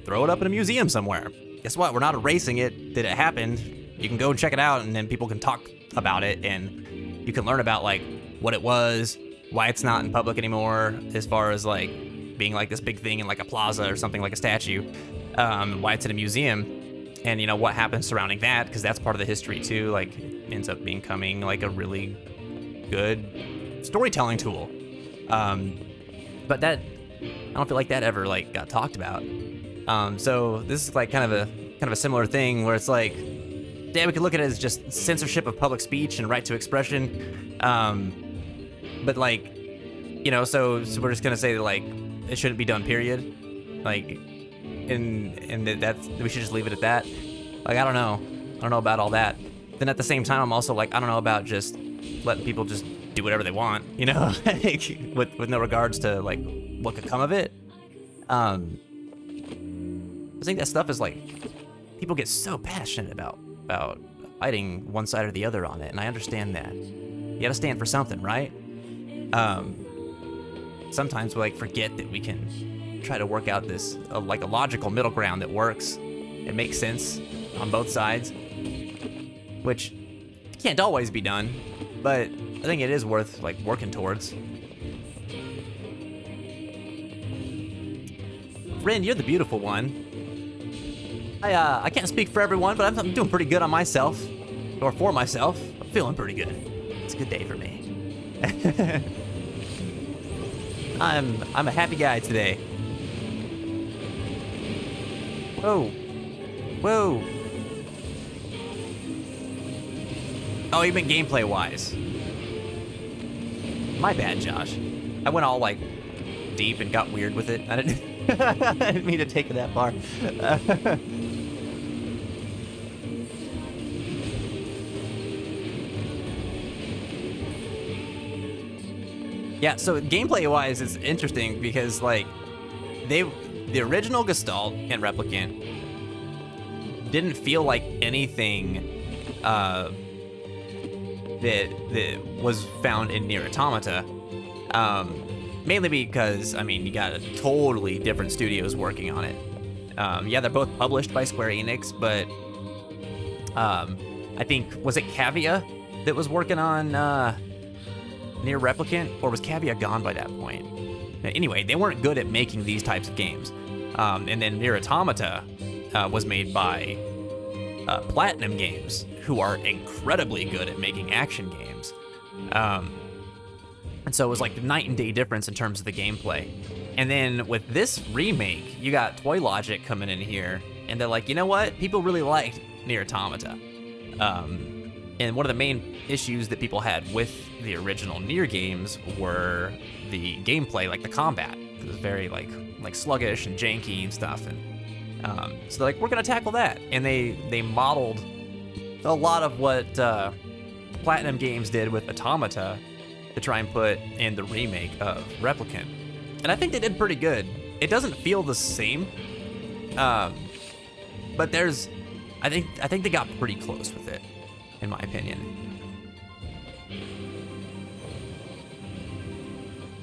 throw it up in a museum somewhere. Guess what? We're not erasing it that it happened. You can go and check it out, and then people can talk about it, and you can learn about like what it was, why it's not in public anymore, as far as like being like this big thing in like a plaza or something, like a statue, why it's in a museum, and you know what happens surrounding that, because that's part of the history too. Like, it ends up becoming like a really good storytelling tool. But that, I don't feel like that ever like got talked about. So this is like kind of a similar thing where it's like, yeah, we could look at it as just censorship of public speech and right to expression. But like, you know, so we're just gonna say that like it shouldn't be done, period. Like, and that's, we should just leave it at that. Like, I don't know about all that. Then at the same time, I'm also like, I don't know about just letting people just do whatever they want, you know, like, with no regards to like what could come of it. I think that stuff is like, people get so passionate about fighting one side or the other on it, and I understand that. You gotta stand for something, right? Sometimes we like forget that we can try to work out this like a logical middle ground that works, It makes sense on both sides, which can't always be done, but I think it is worth like working towards. Rin, you're the beautiful one. I can't speak for everyone, but I'm doing pretty good on myself, or for myself. I'm feeling pretty good. It's a good day for me. I'm a happy guy today. Whoa. Whoa. Oh, you meant gameplay-wise. My bad, Josh. I went all, like, deep and got weird with it. I didn't, I didn't mean to take it that far. Yeah, so gameplay-wise, it's interesting because, like, the original Gestalt and Replicant didn't feel like anything that was found in Nier Automata. Mainly because, I mean, you got totally different studios working on it. Yeah, they're both published by Square Enix, but I think, was it Cavia that was working on Nier Replicant, or was Cavia gone by that point? Anyway, they weren't good at making these types of games. And then Nier Automata was made by Platinum Games, who are incredibly good at making action games. And so it was like the night and day difference in terms of the gameplay. And then with this remake, you got Toy Logic coming in here, and they're like, you know what? People really liked Nier Automata. And one of the main issues that people had with the original Nier games were the gameplay, like the combat. It was very like sluggish and janky and stuff. And so they're like, we're gonna tackle that. And they modeled a lot of what Platinum Games did with Automata to try and put in the remake of Replicant. And I think they did pretty good. It doesn't feel the same, but there's, I think they got pretty close with it, in my opinion.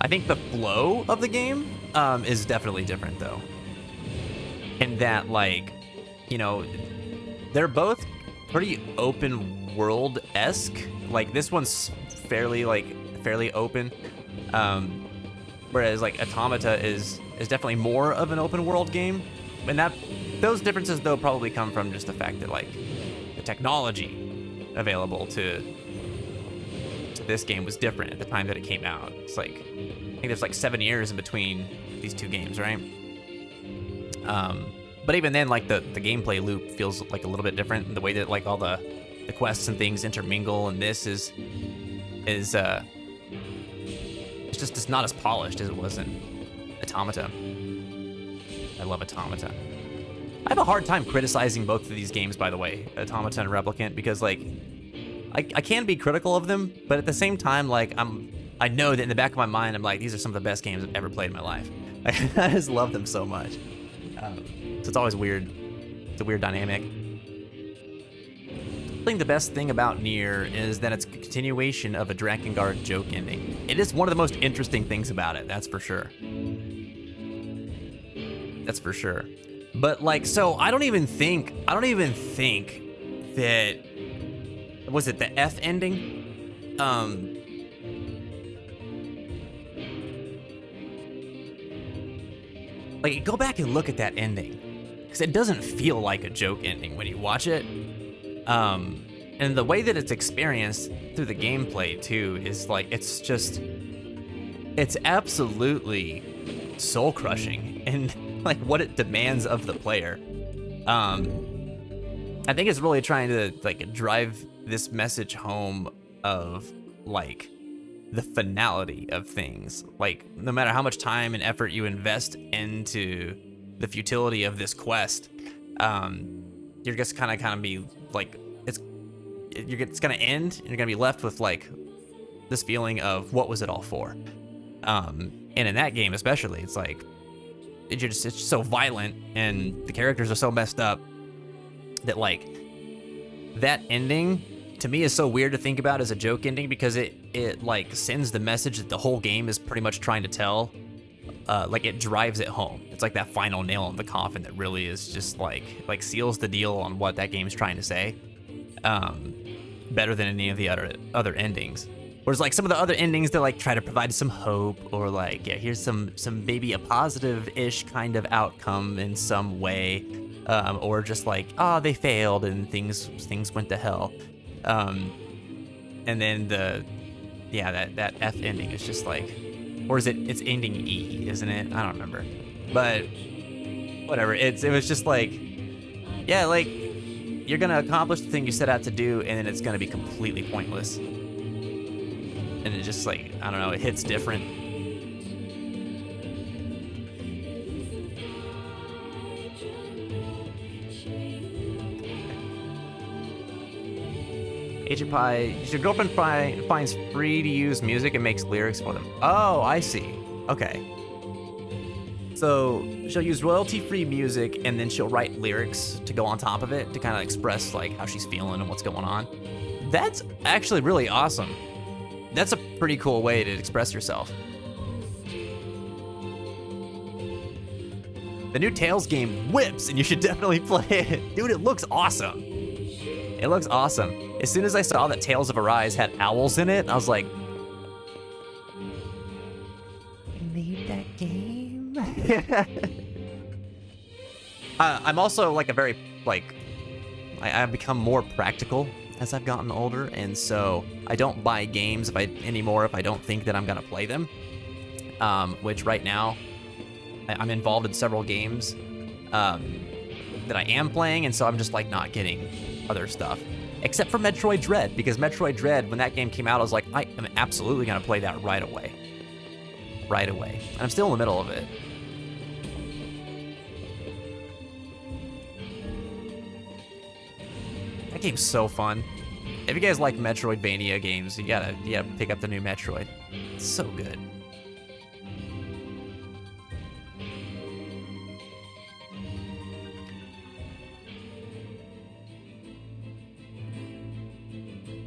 I think the flow of the game is definitely different, though. In that, like, you know, they're both pretty open world-esque. Like, this one's fairly open, whereas like Automata is definitely more of an open world game. And those differences though probably come from just the fact that like the technology available to this game was different at the time that it came out. It's like, I think there's like 7 years in between these two games, right? But even then, like the gameplay loop feels like a little bit different in the way that like all the quests and things intermingle, and this is it's just not as polished as it was in Automata. I love Automata. I have a hard time criticizing both of these games, by the way, Automata and Replicant, because like I can be critical of them, but at the same time, like I know that in the back of my mind, I'm like, these are some of the best games I've ever played in my life. I just love them so much. So it's always weird. It's a weird dynamic. I think the best thing about Nier is that it's a continuation of a Drakengard joke ending. It is one of the most interesting things about it, that's for sure. That's for sure. But like, so I don't even think that, was it the F ending? Like, go back and look at that ending, because it doesn't feel like a joke ending when you watch it. And the way that it's experienced through the gameplay too is like, it's absolutely soul crushing and like what it demands of the player. I think it's really trying to like drive this message home of like the finality of things. Like, no matter how much time and effort you invest into the futility of this quest, you're just kind of be like, it's gonna end, and you're gonna be left with like this feeling of what was it all for. And in that game especially, it's like it's so violent and the characters are so messed up that like that ending to me is so weird to think about as a joke ending, because it like sends the message that the whole game is pretty much trying to tell. Like, it drives it home. It's it's like that final nail in the coffin that really is just like seals the deal on what that game's trying to say. Better than any of the other endings. Whereas like some of the other endings, they like try to provide some hope, or like, yeah, here's some maybe a positive-ish kind of outcome in some way, or just like, oh, they failed and things went to hell. And then that F ending is just like, or is it's ending E, isn't it? I don't remember, but whatever. It was just like, yeah, like you're gonna accomplish the thing you set out to do, and then it's gonna be completely pointless. And it just like, I don't know, it hits different. Agent Pie, your girlfriend finds free to use music and makes lyrics for them. Oh, I see. Okay. So she'll use royalty-free music, and then she'll write lyrics to go on top of it to kind of express like how she's feeling and what's going on. That's actually really awesome. That's a pretty cool way to express yourself. The new Tales game whips, and you should definitely play it. Dude, it looks awesome. It looks awesome. As soon as I saw that Tales of Arise had owls in it, I was like, I need that game. I'm also like a very, like, I've become more practical as I've gotten older, and so I don't buy games anymore if I don't think that I'm gonna play them. Which right now, I'm involved in several games that I am playing, and so I'm just like not getting other stuff. Except for Metroid Dread, because Metroid Dread, when that game came out, I was like, I am absolutely gonna play that right away. Right away. And I'm still in the middle of it. That game's so fun. If you guys like Metroidvania games, you gotta pick up the new Metroid. It's so good.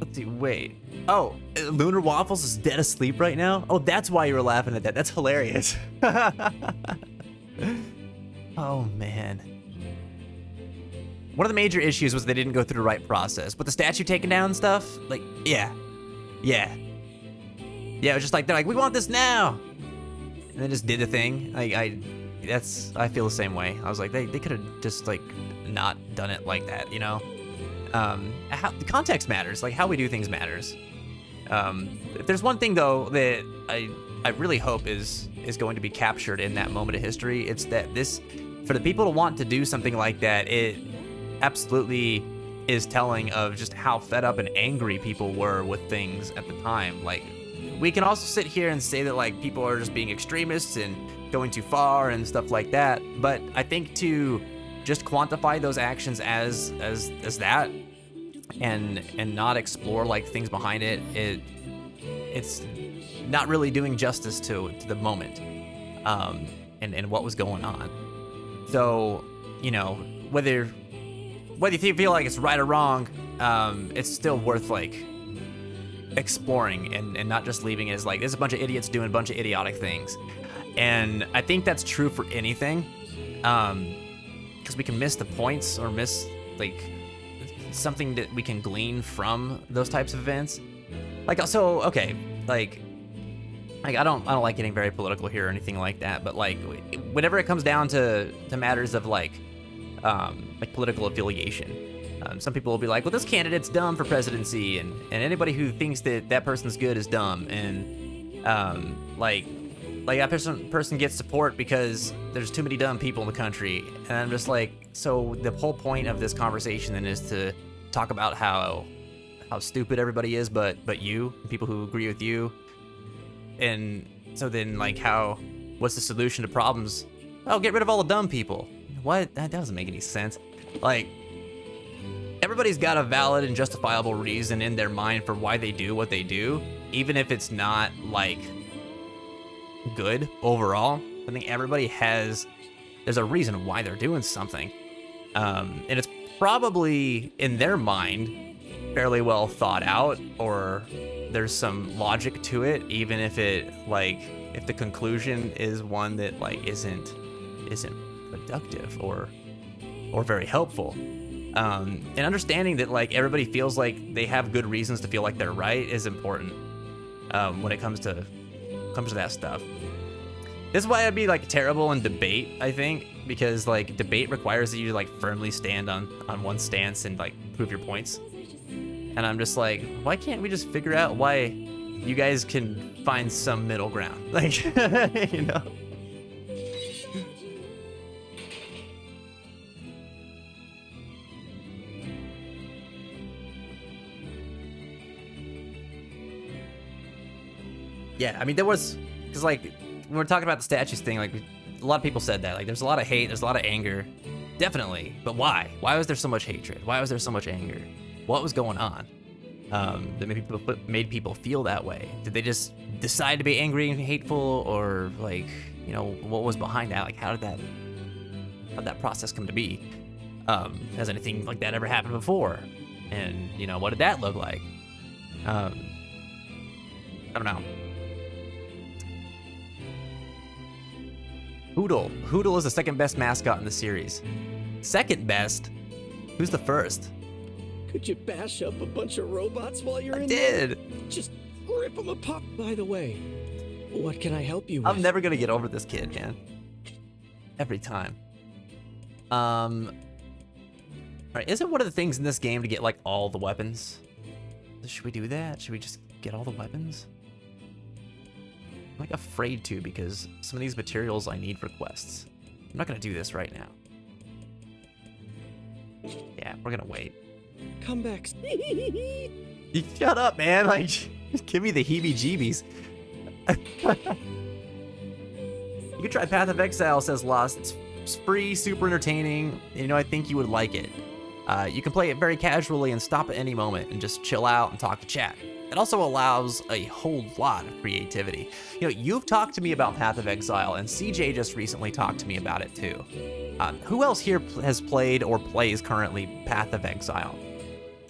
Let's see, wait. Oh, Lunar Waffles is dead asleep right now? Oh, that's why you were laughing at that. That's hilarious. Oh, man. One of the major issues was they didn't go through the right process. But the statue taken down and stuff, like, yeah. It was just like, they're like, we want this now. And they just did the thing. I feel the same way. I was like, they could have just like not done it like that, you know? The context matters, like how we do things matters. If there's one thing though that I really hope is going to be captured in that moment of history, it's that for the people to want to do something like that, it absolutely is telling of just how fed up and angry people were with things at the time. Like, we can also sit here and say that like people are just being extremists and going too far and stuff like that, but I think to just quantify those actions as that and not explore like things behind it, it's not really doing justice to the moment and what was going on. So, you know, whether you feel like it's right or wrong, it's still worth like exploring and not just leaving it as like there's a bunch of idiots doing a bunch of idiotic things. And I think that's true for anything, because we can miss the points or miss like something that we can glean from those types of events. Like, so okay, like I don't like getting very political here or anything like that, but like whenever it comes down to matters of like political affiliation, some people will be like, well, this candidate's dumb for presidency, and anybody who thinks that person's good is dumb, and like that person gets support because there's too many dumb people in the country. And I'm just like, so the whole point of this conversation then is to talk about how stupid everybody is, but you, people who agree with you. And so then like what's the solution to problems? Oh, get rid of all the dumb people. What? That doesn't make any sense. Like, everybody's got a valid and justifiable reason in their mind for why they do what they do, even if it's not like good overall. I think everybody there's a reason why they're doing something. And it's probably in their mind fairly well thought out, or there's some logic to it, even if if the conclusion is one that like isn't isn't productive or very helpful. And understanding that like everybody feels like they have good reasons to feel like they're right is important when it comes to that stuff. This is why I'd be like terrible in debate, I think, because like debate requires that you like firmly stand on one stance and like prove your points. And I'm just like, why can't we just figure out why you guys can find some middle ground? Like, you know? Yeah, I mean, there was, because like, when we're talking about the statues thing, like, a lot of people said that. Like, there's a lot of hate, there's a lot of anger. Definitely. But why? Why was there so much hatred? Why was there so much anger? What was going on that made people feel that way? Did they just decide to be angry and hateful? Or, like, you know, what was behind that? Like, how did that process come to be? Has anything like that ever happened before? And, you know, what did that look like? I don't know. Hootle. Hootle is the second best mascot in the series. Second best? Who's the first? Could you bash up a bunch of robots while you're I in did. there? Just rip them apart. By the way, what can I help you with? I'm never gonna get over this kid, man. Every time. Alright, isn't one of the things in this game to get like all the weapons? Should we do that? Should we just get all the weapons? I'm like afraid to because some of these materials I need for quests. I'm not gonna do this right now. Yeah, we're gonna wait. Come back. You shut up, man. Like, just give me the heebie-jeebies. You can try Path of Exile, says Lost. It's free, super entertaining. You know, I think you would like it. You can play it very casually and stop at any moment and just chill out and talk to chat. It also allows a whole lot of creativity. You know, you've talked to me about Path of Exile, and CJ just recently talked to me about it too. Who else here has played or plays currently Path of Exile?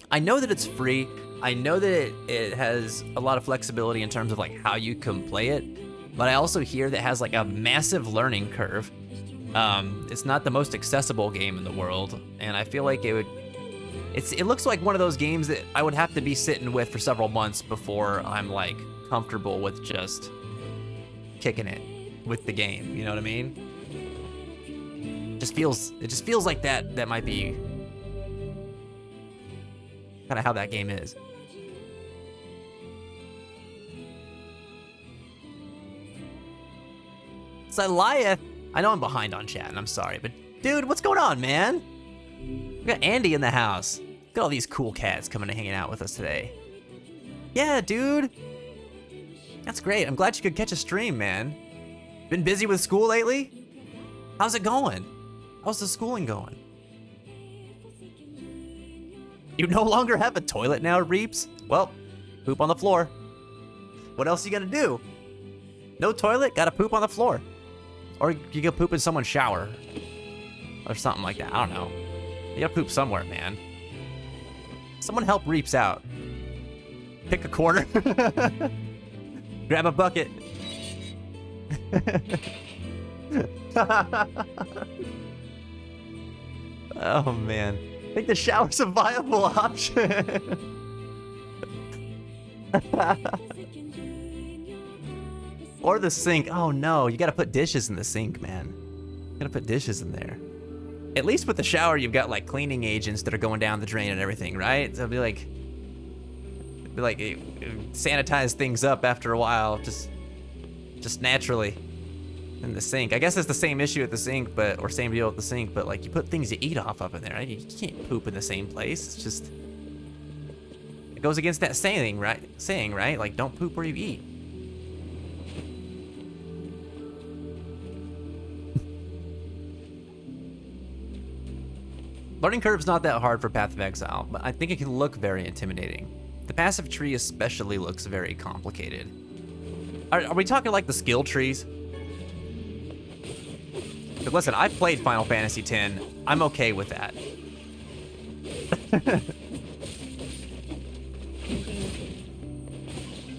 I know that it's free. I know that it has a lot of flexibility in terms of like how you can play it, but I also hear that it has like a massive learning curve. It's not the most accessible game in the world, and I feel like it looks like one of those games that I would have to be sitting with for several months before I'm like comfortable with just kicking it with the game. You know what I mean? It just feels like that might be kind of how that game is. Siliath, I know I'm behind on chat, and I'm sorry, but dude, what's going on, man? We got Andy in the house. Look at all these cool cats coming and hanging out with us today. Yeah, dude. That's great. I'm glad you could catch a stream, man. Been busy with school lately? How's it going? How's the schooling going? You no longer have a toilet now, Reaps? Well, poop on the floor. What else you gonna do? No toilet, gotta poop on the floor. Or you gotta poop in someone's shower. Or something like that, I don't know. You gotta poop somewhere, man. Someone help Reaps out. Pick a corner. Grab a bucket. Oh man. I think the shower's a viable option. Or the sink. Oh no, you gotta put dishes in the sink, man. You gotta put dishes in there. At least with the shower, you've got like cleaning agents that are going down the drain and everything, right? So it'll be like sanitize things up after a while, just naturally in the sink. I guess it's the same issue at the sink, or same deal with the sink, but like you put things you eat off up in there, right? You can't poop in the same place. It's just, it goes against that saying, right? Like don't poop where you eat. Learning curve's not that hard for Path of Exile, but I think it can look very intimidating. The passive tree especially looks very complicated. Are we talking like the skill trees? But listen, I've played Final Fantasy X. I'm okay with that.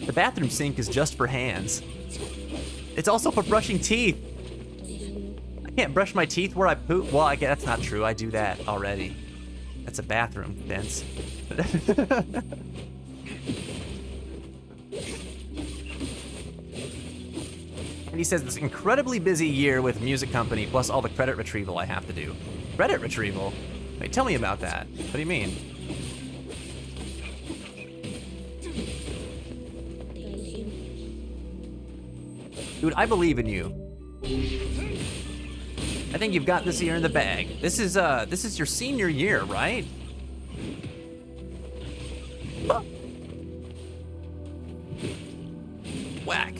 The bathroom sink is just for hands. It's also for brushing teeth. can't brush my teeth where I poop. Well, I guess that's not true. I do that already. That's a bathroom, Vince. And he says, this incredibly busy year with music company, plus all the credit retrieval I have to do. Credit retrieval? Wait, tell me about that. What do you mean? Dude, I believe in you. I think you've got this year in the bag. This is your senior year, right? Whack.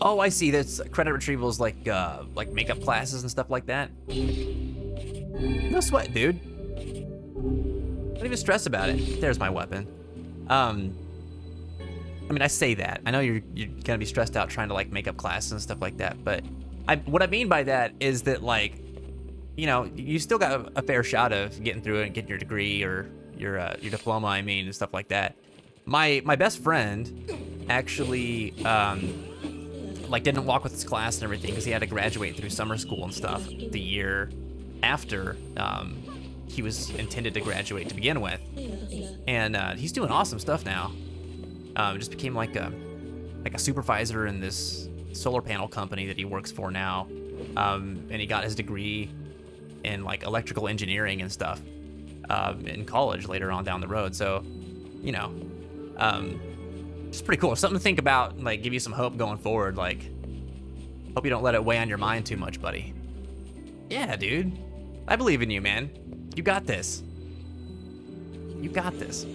Oh, I see. That's credit retrievals like makeup classes and stuff like that. No sweat, dude. Don't even stress about it. There's my weapon. I mean, I say that. I know you're gonna be stressed out trying to like make up classes and stuff like that, but what I mean by that is that like, you know, you still got a fair shot of getting through it and getting your degree or your diploma, I mean, and stuff like that. My best friend actually like didn't walk with his class and everything because he had to graduate through summer school and stuff the year after he was intended to graduate to begin with, and he's doing awesome stuff now. Just became like a supervisor in this solar panel company that he works for now, and he got his degree in like electrical engineering and stuff in college later on down the road. So, you know, it's pretty cool. Something to think about, like give you some hope going forward. Like, hope you don't let it weigh on your mind too much, buddy. Yeah, dude, I believe in you, man. You got this. You got this.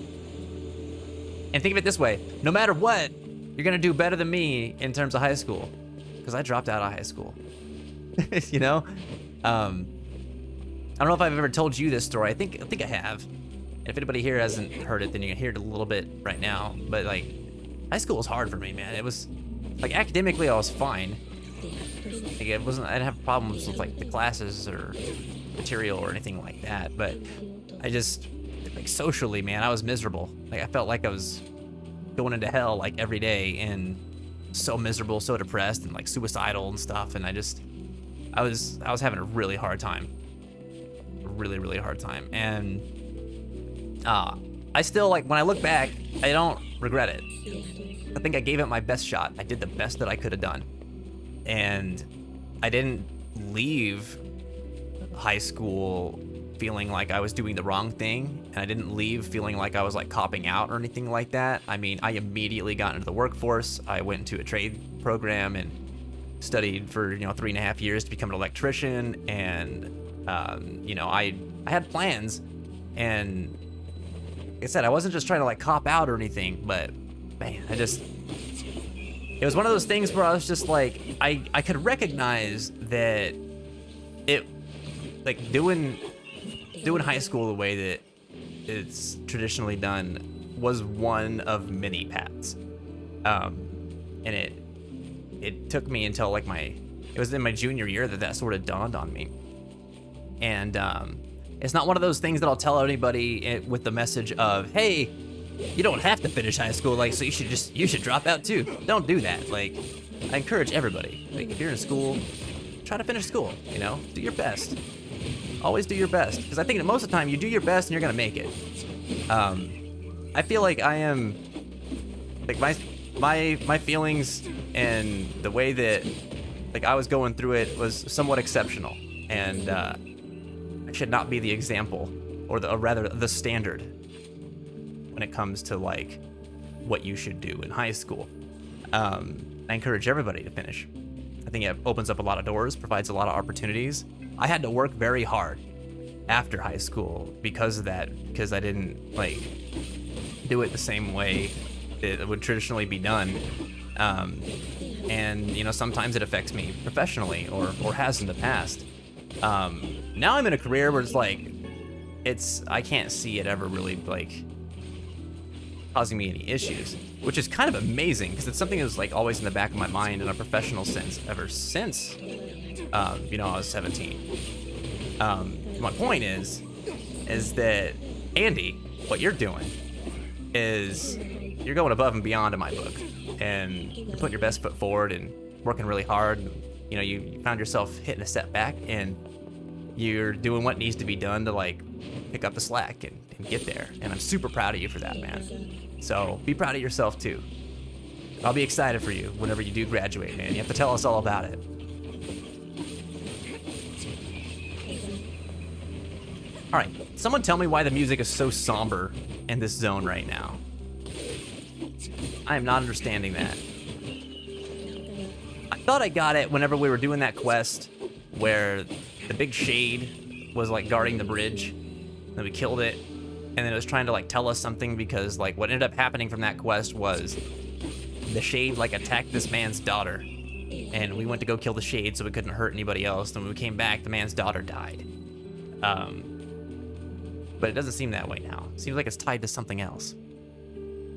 And think of it this way, no matter what, you're gonna do better than me in terms of high school, because I dropped out of high school. You know? I don't know if I've ever told you this story. I think I have. And if anybody here hasn't heard it, then you can hear it a little bit right now. But like, high school was hard for me, man. It was, like, academically I was fine. Like, I didn't have problems with like the classes or material or anything like that. But I just, like, socially, man, I was miserable. Like, I felt like I was going into hell like every day, and so miserable, so depressed, and like suicidal and stuff. And I was having a really hard time, really hard time. And I still, like, when I look back, I don't regret it. I think I gave it my best shot. I did the best that I could have done, and I didn't leave high school feeling like I was doing the wrong thing, and I didn't leave feeling like I was like copping out or anything like that. I mean, I immediately got into the workforce. I went into a trade program and studied for 3.5 years to become an electrician, and I had plans, and like I said, I wasn't just trying to like cop out or anything, but man, it was one of those things where I was just like, I could recognize that it, like, doing high school the way that it's traditionally done was one of many paths. And it took me until like it was in my junior year that sort of dawned on me. And it's not one of those things that I'll tell anybody with the message of, hey, you don't have to finish high school, like, so you should drop out too. Don't do that. Like, I encourage everybody, like, if you're in school, try to finish school, do your best. Always do your best, because I think that most of the time you do your best and you're gonna make it. I feel like I am, like, my feelings and the way that, like, I was going through it was somewhat exceptional, and I should not be the example, or rather the standard when it comes to like what you should do in high school. I encourage everybody to finish. I think it opens up a lot of doors, provides a lot of opportunities. I had to work very hard after high school because of that, because I didn't like do it the same way it would traditionally be done. And sometimes it affects me professionally, or has in the past. Now I'm in a career where it's like, I can't see it ever really like causing me any issues, which is kind of amazing, because it's something that's like always in the back of my mind in a professional sense ever since I was 17. My point is that, Andy, what you're doing is you're going above and beyond in my book, and you're putting your best foot forward and working really hard, you know, you found yourself hitting a setback, and you're doing what needs to be done to like pick up the slack and get there. And I'm super proud of you for that, man. So be proud of yourself too. I'll be excited for you whenever you do graduate, man. You have to tell us all about it. All right, someone tell me why the music is so somber in this zone right now. I am not understanding that. I thought I got it whenever we were doing that quest where the big shade was like guarding the bridge, then we killed it, and then it was trying to like tell us something, because like what ended up happening from that quest was the shade like attacked this man's daughter, and we went to go kill the shade so we couldn't hurt anybody else. Then when we came back, the man's daughter died. But it doesn't seem that way now. It seems like it's tied to something else.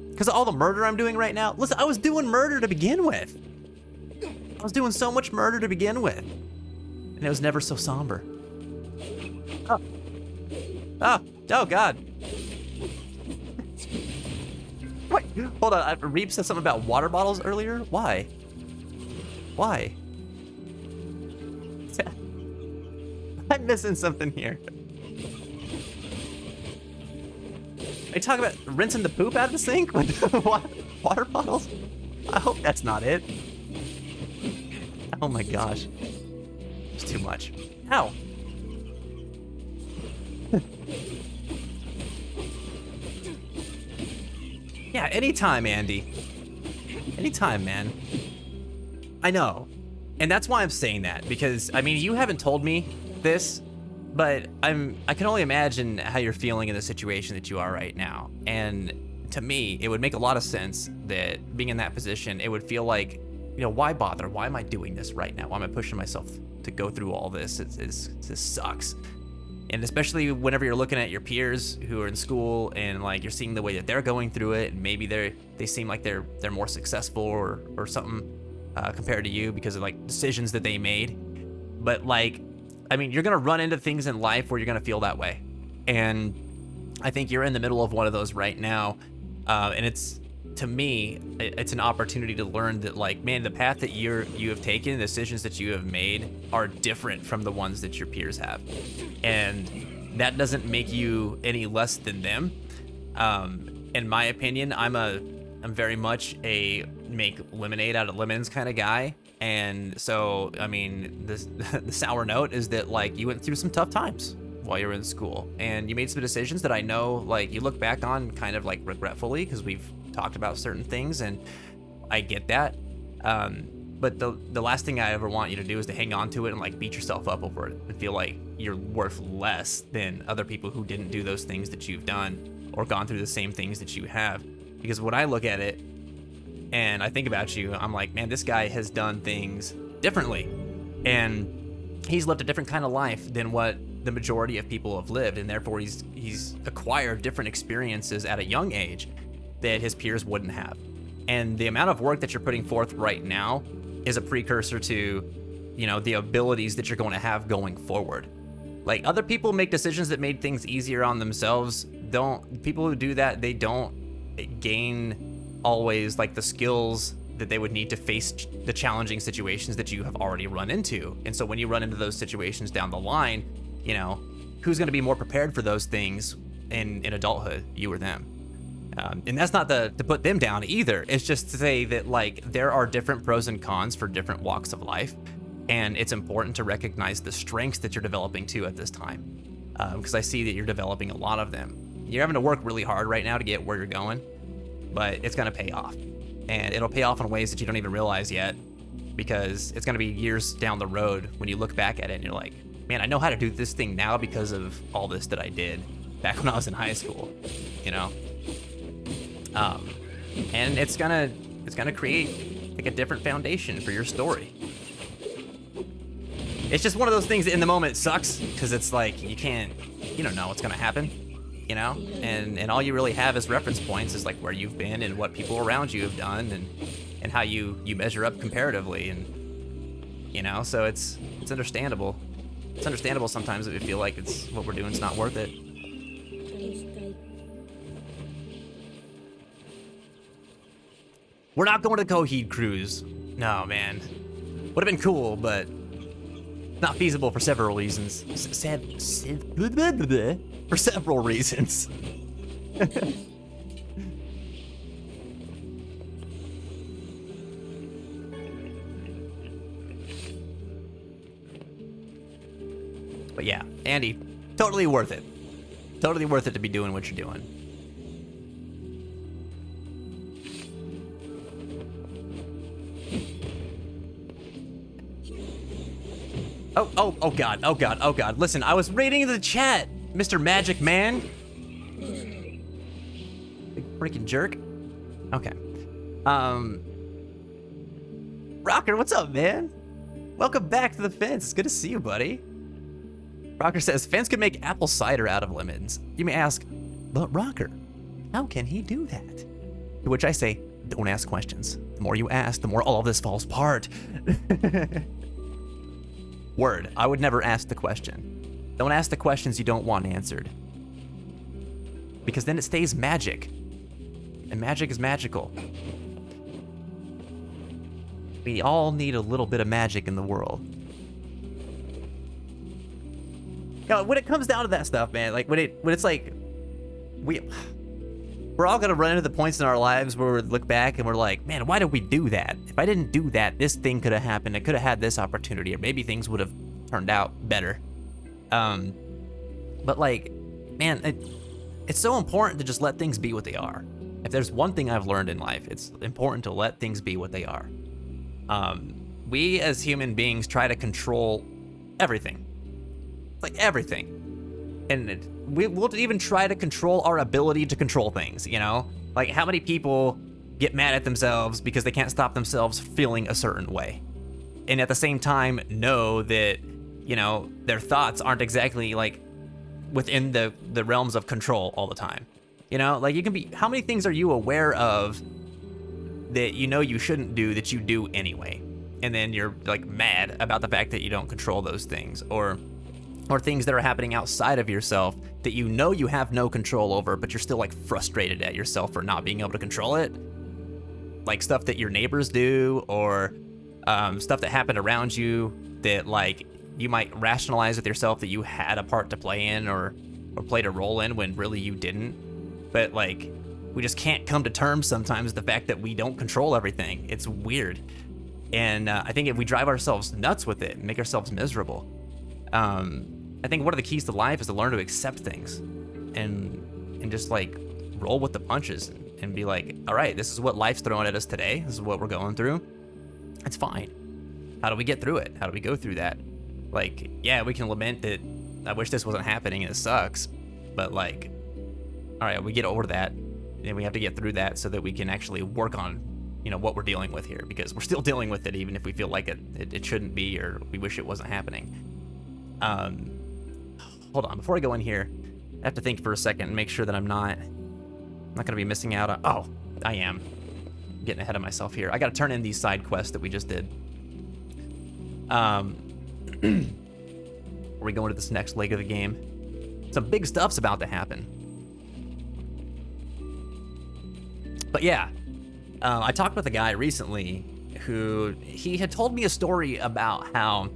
Because of all the murder I'm doing right now. Listen, I was doing murder to begin with. I was doing so much murder to begin with. And it was never so somber. Oh. Oh God. Wait, hold on. Reap said something about water bottles earlier. Why? Why? I'm missing something here. Are you talking about rinsing the poop out of the sink with water bottles? I hope that's not it. Oh my gosh. It's too much. Ow. Yeah, anytime, Andy. Anytime, man. I know. And that's why I'm saying that, because, I mean, you haven't told me this, but I can only imagine how you're feeling in the situation that you are right now. And to me, it would make a lot of sense that being in that position, it would feel like, you know, why bother? Why am I doing this right now? Why am I pushing myself to go through all this? This sucks. And especially whenever you're looking at your peers who are in school and like you're seeing the way that they're going through it, and maybe they seem like they're more successful or something compared to you because of like decisions that they made. But like, I mean, you're gonna run into things in life where you're gonna feel that way, and I think you're in the middle of one of those right now. And it's, to me, it's an opportunity to learn that, like, man, the path that you have taken, the decisions that you have made are different from the ones that your peers have, and that doesn't make you any less than them. In my opinion, I'm very much a make lemonade out of lemons kind of guy. And so, I mean, the sour note is that, like, you went through some tough times while you were in school, and you made some decisions that I know, like, you look back on kind of like regretfully, because we've talked about certain things, and I get that. But the last thing I ever want you to do is to hang on to it and like beat yourself up over it and feel like you're worth less than other people who didn't do those things that you've done or gone through the same things that you have. Because when I look at it and I think about you, I'm like, man, this guy has done things differently, and he's lived a different kind of life than what the majority of people have lived, and therefore he's acquired different experiences at a young age that his peers wouldn't have. And the amount of work that you're putting forth right now is a precursor to, you know, the abilities that you're going to have going forward. Like, other people make decisions that made things easier on themselves. People who do that, they don't gain always like the skills that they would need to face the challenging situations that you have already run into. And so when you run into those situations down the line, you know, who's going to be more prepared for those things in adulthood, you or them? And that's not to put them down either. It's just to say that, like, there are different pros and cons for different walks of life, and it's important to recognize the strengths that you're developing too at this time, because I see that you're developing a lot of them. You're having to work really hard right now to get where you're going, but it's going to pay off, and it'll pay off in ways that you don't even realize yet, because it's going to be years down the road when you look back at it and you're like, man, I know how to do this thing now because of all this that I did back when I was in high school, you know? And it's gonna create like a different foundation for your story. It's just one of those things that in the moment sucks, because it's like you don't know what's gonna happen, you know? And all you really have as reference points is like where you've been and what people around you have done, and how you measure up comparatively, and you know, so it's understandable. It's understandable sometimes that we feel like it's what we're doing is not worth it. We're not going to the Coheed cruise. No, man. Would have been cool, but not feasible for several reasons. For several reasons. But yeah, Andy, totally worth it. Totally worth it to be doing what you're doing. Oh God. Listen, I was reading the chat, Mr. Magic Man. Big freaking jerk. Okay. Rocker, what's up, man? Welcome back to the fence. It's good to see you, buddy. Rocker says, fans could make apple cider out of lemons. You may ask, but Rocker, how can he do that? To which I say, don't ask questions. The more you ask, the more all of this falls apart. Word, I would never ask the question. Don't ask the questions you don't want answered. Because then it stays magic. And magic is magical. We all need a little bit of magic in the world. You know, when it comes down to that stuff, man, like when it's like we're all gonna run into the points in our lives where we look back and we're like, man, why did we do that? If I didn't do that, this thing could have happened. I could have had this opportunity, or maybe things would have turned out better. But like, man, it's so important to just let things be what they are. If there's one thing I've learned in life, it's important to let things be what they are. We as human beings try to control everything. Like everything. And we'll even try to control our ability to control things, you know? Like how many people get mad at themselves because they can't stop themselves feeling a certain way? And at the same time know that, you know, their thoughts aren't exactly like within the realms of control all the time. You know, like you can be, how many things are you aware of that you know you shouldn't do that you do anyway? And then you're like mad about the fact that you don't control those things, or things that are happening outside of yourself that you know you have no control over, but you're still like frustrated at yourself for not being able to control it. Like stuff that your neighbors do, or stuff that happened around you that like you might rationalize with yourself that you had a part to play in or played a role in when really you didn't. But like, we just can't come to terms sometimes with the fact that we don't control everything. It's weird. And I think if we drive ourselves nuts with it and make ourselves miserable, I think one of the keys to life is to learn to accept things and just like roll with the punches and be like, all right, this is what life's throwing at us today. This is what we're going through. It's fine. How do we get through it? How do we go through that? Like, yeah, we can lament that I wish this wasn't happening and it sucks, but like, all right, we get over that and we have to get through that so that we can actually work on, you know, what we're dealing with here, because we're still dealing with it even if we feel like it shouldn't be, or we wish it wasn't happening. Hold on, before I go in here, I have to think for a second and make sure that I'm not gonna be missing out on, oh, I am. I'm getting ahead of myself here. I gotta turn in these side quests that we just did. We go into this next leg of the game. Some big stuff's about to happen. But yeah, I talked with a guy recently who, he had told me a story about how,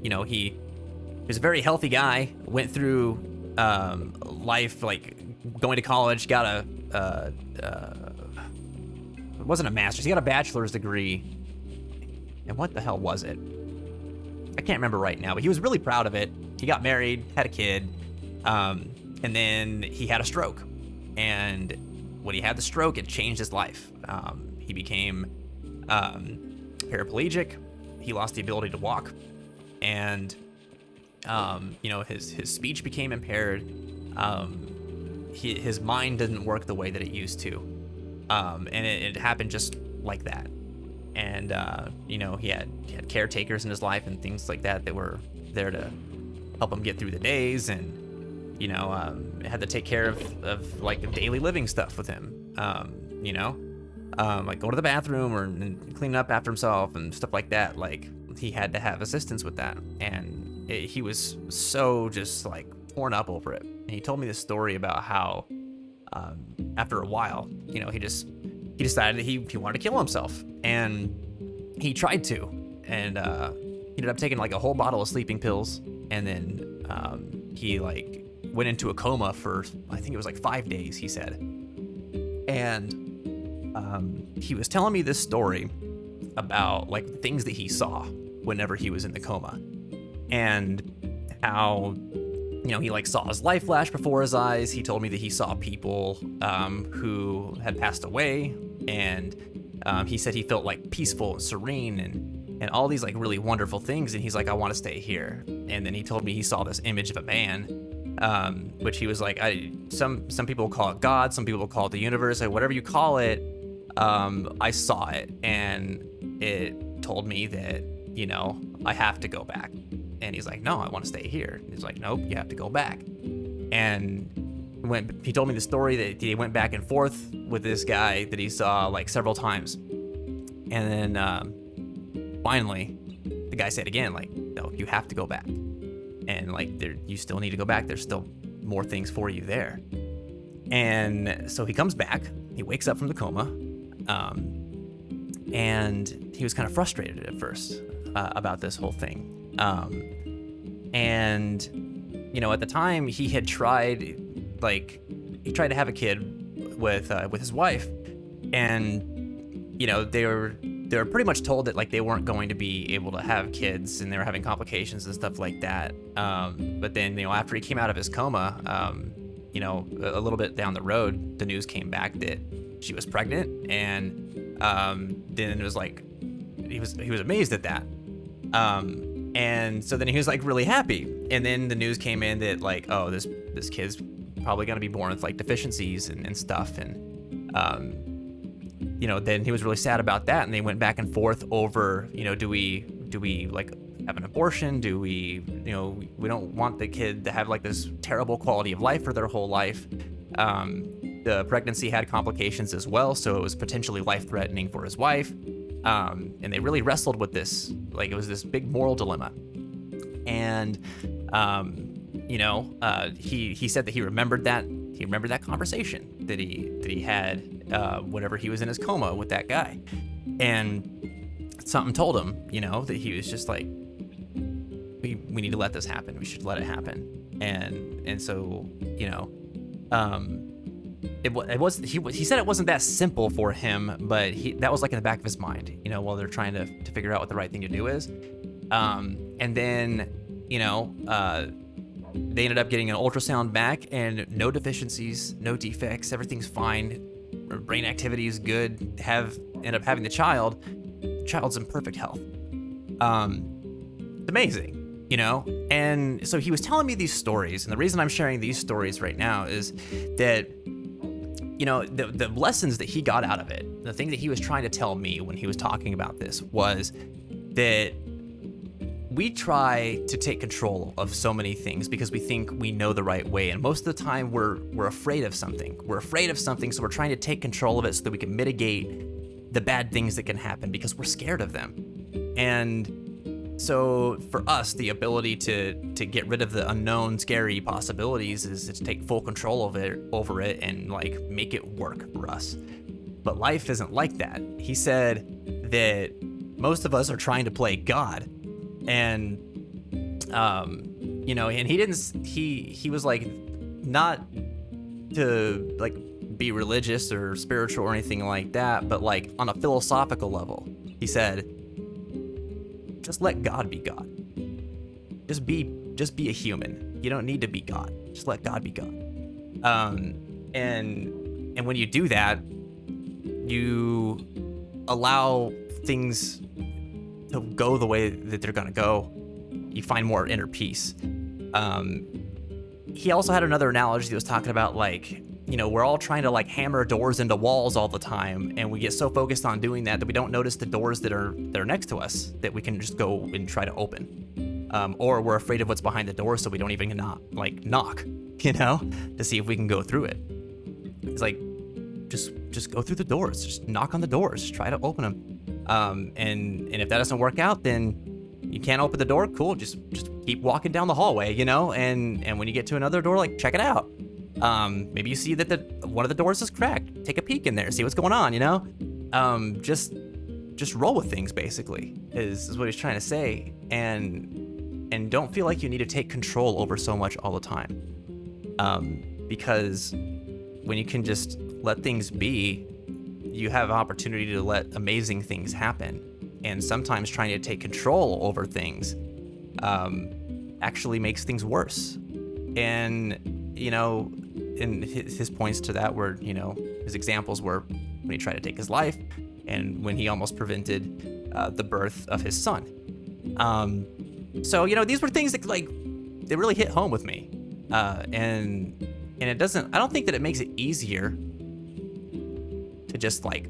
you know, he was a very healthy guy, went through life, like going to college, got it wasn't a master's, he got a bachelor's degree. And what the hell was it? I can't remember right now, but he was really proud of it. He got married, had a kid, and then he had a stroke. And when he had the stroke, it changed his life. He became paraplegic. He lost the ability to walk, and you know, his speech became impaired. His mind didn't work the way that it used to, and it happened just like that. And you know, he had caretakers in his life and things like that were there to help him get through the days, and you know, had to take care of like daily living stuff with him. You know, like go to the bathroom and clean up after himself and stuff like that. Like he had to have assistance with that, and he was so just like torn up over it. And he told me this story about how after a while, you know, he decided that he wanted to kill himself, and he tried to, and he ended up taking like a whole bottle of sleeping pills, and then he like went into a coma for, I think it was like 5 days, he said. And he was telling me this story about like things that he saw whenever he was in the coma, and how, you know, he like saw his life flash before his eyes. He told me that he saw people who had passed away, and he said he felt like peaceful and serene and all these like really wonderful things. And he's like, I want to stay here. And then he told me he saw this image of a man, which he was like, some people will call it God, some people will call it the universe, like whatever you call it. I saw it, and it told me that, you know, I have to go back. And he's like, no, I want to stay here. And he's like, nope, you have to go back. And he told me the story that he went back and forth with this guy that he saw like several times. And then finally, the guy said again, like, no, you have to go back. And like, you still need to go back. There's still more things for you there. And so he comes back, he wakes up from the coma, and he was kind of frustrated at first about this whole thing. And, you know, at the time he had tried, like, he tried to have a kid with his wife, and, you know, they were pretty much told that like they weren't going to be able to have kids, and they were having complications and stuff like that. But then, you know, after he came out of his coma, you know, a little bit down the road, the news came back that she was pregnant, and then it was like he was amazed at that. And so then he was like really happy, and then the news came in that like, oh, this kid's probably gonna be born with like deficiencies and stuff, and you know, then he was really sad about that, and they went back and forth over, you know, do we like have an abortion? Do we, you know, we don't want the kid to have like this terrible quality of life for their whole life. The pregnancy had complications as well, so it was potentially life-threatening for his wife. And they really wrestled with this, like it was this big moral dilemma. And you know, he said that he remembered that conversation that he had whenever he was in his coma with that guy, and something told him, you know, that he was just like, we need to let this happen. We should let it happen. And so, you know, he said it wasn't that simple for him, but that was like in the back of his mind, you know, while they're trying to figure out what the right thing to do is. And then, you know, they ended up getting an ultrasound back, and no deficiencies, no defects, everything's fine. Brain activity is good. End up having the child. The child's in perfect health. It's amazing, you know? And so he was telling me these stories, and the reason I'm sharing these stories right now is that, you know, the lessons that he got out of it, the thing that he was trying to tell me when he was talking about this was that we try to take control of so many things because we think we know the right way, and most of the time we're afraid of something. We're afraid of something, so we're trying to take control of it so that we can mitigate the bad things that can happen because we're scared of them. And so for us, the ability to get rid of the unknown, scary possibilities is to take full control of it, over it, and like make it work for us. But life isn't like that. He said that most of us are trying to play God. And, you know, and he was like, not to like be religious or spiritual or anything like that, but like on a philosophical level, he said, just let God be God. Just be a human. You don't need to be God. Just let God be God. And when you do that, you allow things to go the way that they're gonna go. You find more inner peace. He also had another analogy that was talking about like, you know, we're all trying to like hammer doors into walls all the time, and we get so focused on doing that we don't notice the doors that are next to us that we can just go and try to open. Or we're afraid of what's behind the door, so we don't even knock, you know, to see if we can go through it. It's like, just go through the doors, just knock on the doors, just try to open them. And if that doesn't work out, then you can't open the door, cool, just keep walking down the hallway, you know, and when you get to another door, like, check it out. Maybe you see that one of the doors is cracked, take a peek in there, see what's going on, you know. Just just roll with things, basically, is what he's trying to say. And don't feel like you need to take control over so much all the time. Because when you can just let things be, you have opportunity to let amazing things happen. And sometimes trying to take control over things actually makes things worse. And, you know, and his points to that were, you know, his examples were when he tried to take his life and when he almost prevented the birth of his son. So, you know, these were things that, like, they really hit home with me. And it doesn't, I don't think that it makes it easier to just, like,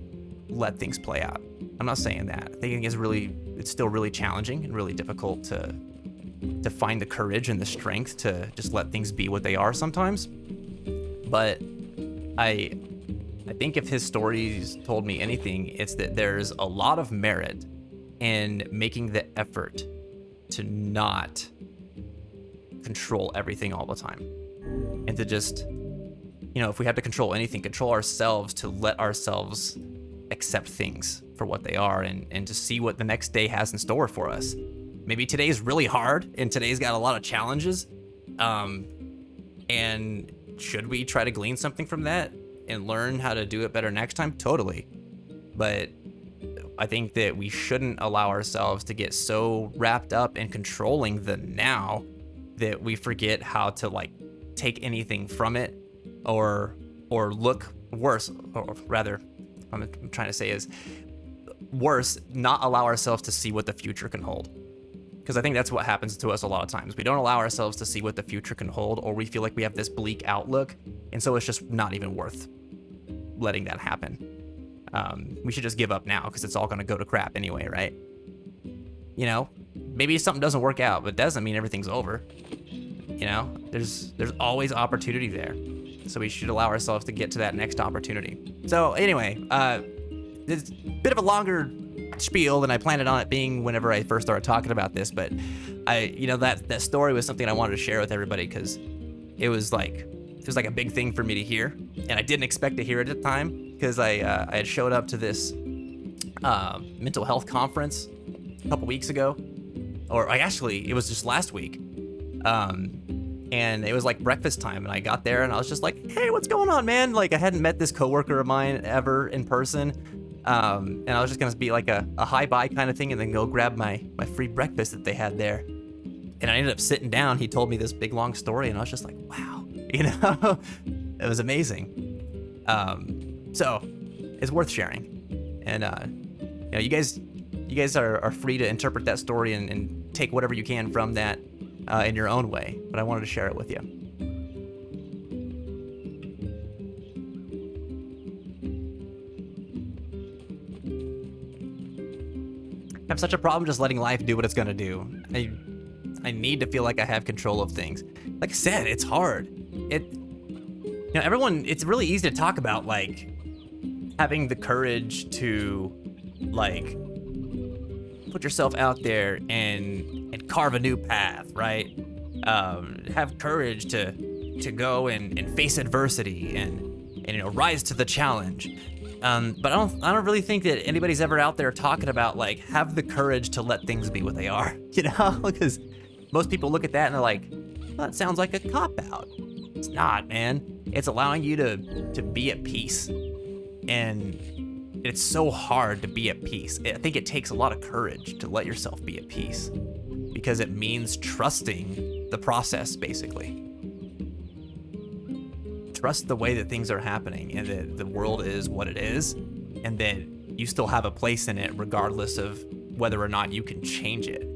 let things play out. I'm not saying that. I think it's still really challenging and really difficult to find the courage and the strength to just let things be what they are sometimes. But I think if his stories told me anything, it's that there's a lot of merit in making the effort to not control everything all the time. And to just, you know, if we have to control anything, control ourselves, to let ourselves accept things for what they are and to see what the next day has in store for us. Maybe today's really hard and today's got a lot of challenges. And should we try to glean something from that and learn how to do it better next time? Totally. But I think that we shouldn't allow ourselves to get so wrapped up in controlling the now that we forget how to, like, take anything from it or look worse, or rather, I'm trying to say is worse, not allow ourselves to see what the future can hold. Because I think that's what happens to us a lot of times. We don't allow ourselves to see what the future can hold, or we feel like we have this bleak outlook, and so it's just not even worth letting that happen. We should just give up now because it's all going to go to crap anyway, right? You know, maybe something doesn't work out, but it doesn't mean everything's over. You know, there's always opportunity there. So we should allow ourselves to get to that next opportunity. So anyway, it's a bit of a longer spiel than I planned on it being whenever I first started talking about this, but that story was something I wanted to share with everybody because it was like a big thing for me to hear, and I didn't expect to hear it at the time because I had showed up to this mental health conference a couple weeks ago, or it was just last week. And it was like breakfast time, and I got there and I was just like, hey, what's going on, man? Like, I hadn't met this coworker of mine ever in person. And I was just gonna be like a hi bye kind of thing and then go grab my free breakfast that they had there. And I ended up sitting down. He told me this big long story and I was just like, wow, you know, it was amazing. So it's worth sharing. And, you know, you guys are free to interpret that story and take whatever you can from that in your own way, but I wanted to share it with you. I have such a problem just letting life do what it's gonna do. I need to feel like I have control of things. Like I said, it's hard. It's really easy to talk about, like, having the courage to, like, put yourself out there and carve a new path, right? Have courage to go and face adversity and you know, rise to the challenge. But I don't really think that anybody's ever out there talking about, like, have the courage to let things be what they are, you know? Because most people look at that and they're like, well, that sounds like a cop-out. It's not, man. It's allowing you to be at peace. And it's so hard to be at peace. I think it takes a lot of courage to let yourself be at peace because it means trusting the process, basically. Trust the way that things are happening and that the world is what it is and that you still have a place in it regardless of whether or not you can change it.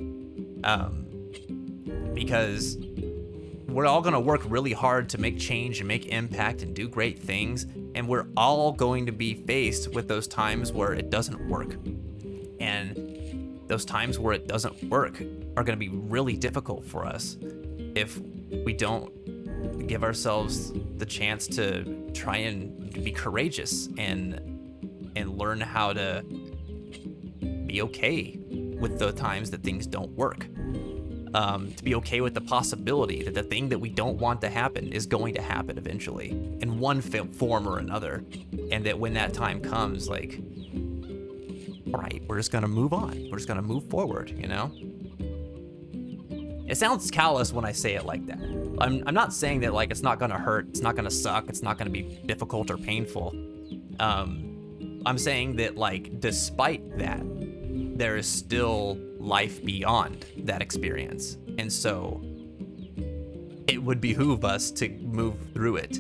Because we're all going to work really hard to make change and make impact and do great things, and we're all going to be faced with those times where it doesn't work. And those times where it doesn't work are going to be really difficult for us if we don't give ourselves the chance to try and be courageous and learn how to be okay with the times that things don't work. To be okay with the possibility that the thing that we don't want to happen is going to happen eventually in one form or another. And that when that time comes, like, all right, we're just gonna move on. We're just gonna move forward, you know? It sounds callous when I say it like that. I'm not saying that like it's not gonna hurt, it's not gonna suck, it's not gonna be difficult or painful. I'm saying that like despite that, there is still life beyond that experience. And so it would behoove us to move through it.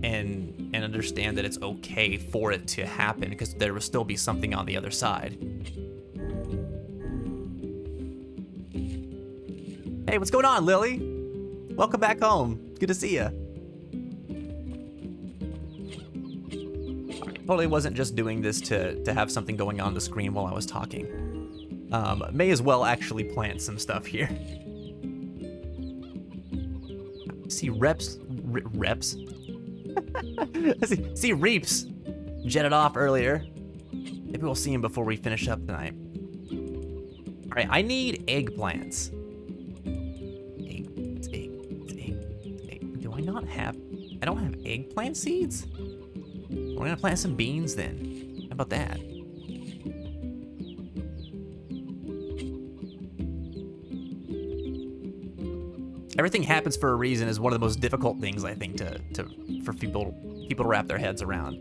And understand that it's okay for it to happen because there will still be something on the other side. Hey, what's going on, Lily? Welcome back home. Good to see you. Totally wasn't just doing this to have something going on the screen while I was talking. May as well actually plant some stuff here. See reps. see Reaps jetted off earlier. Maybe we'll see him before we finish up tonight. All right, I need eggplants. Egg. Do I not have? I don't have eggplant seeds. We're gonna plant some beans then. How about that? Everything happens for a reason is one of the most difficult things I think for people to wrap their heads around.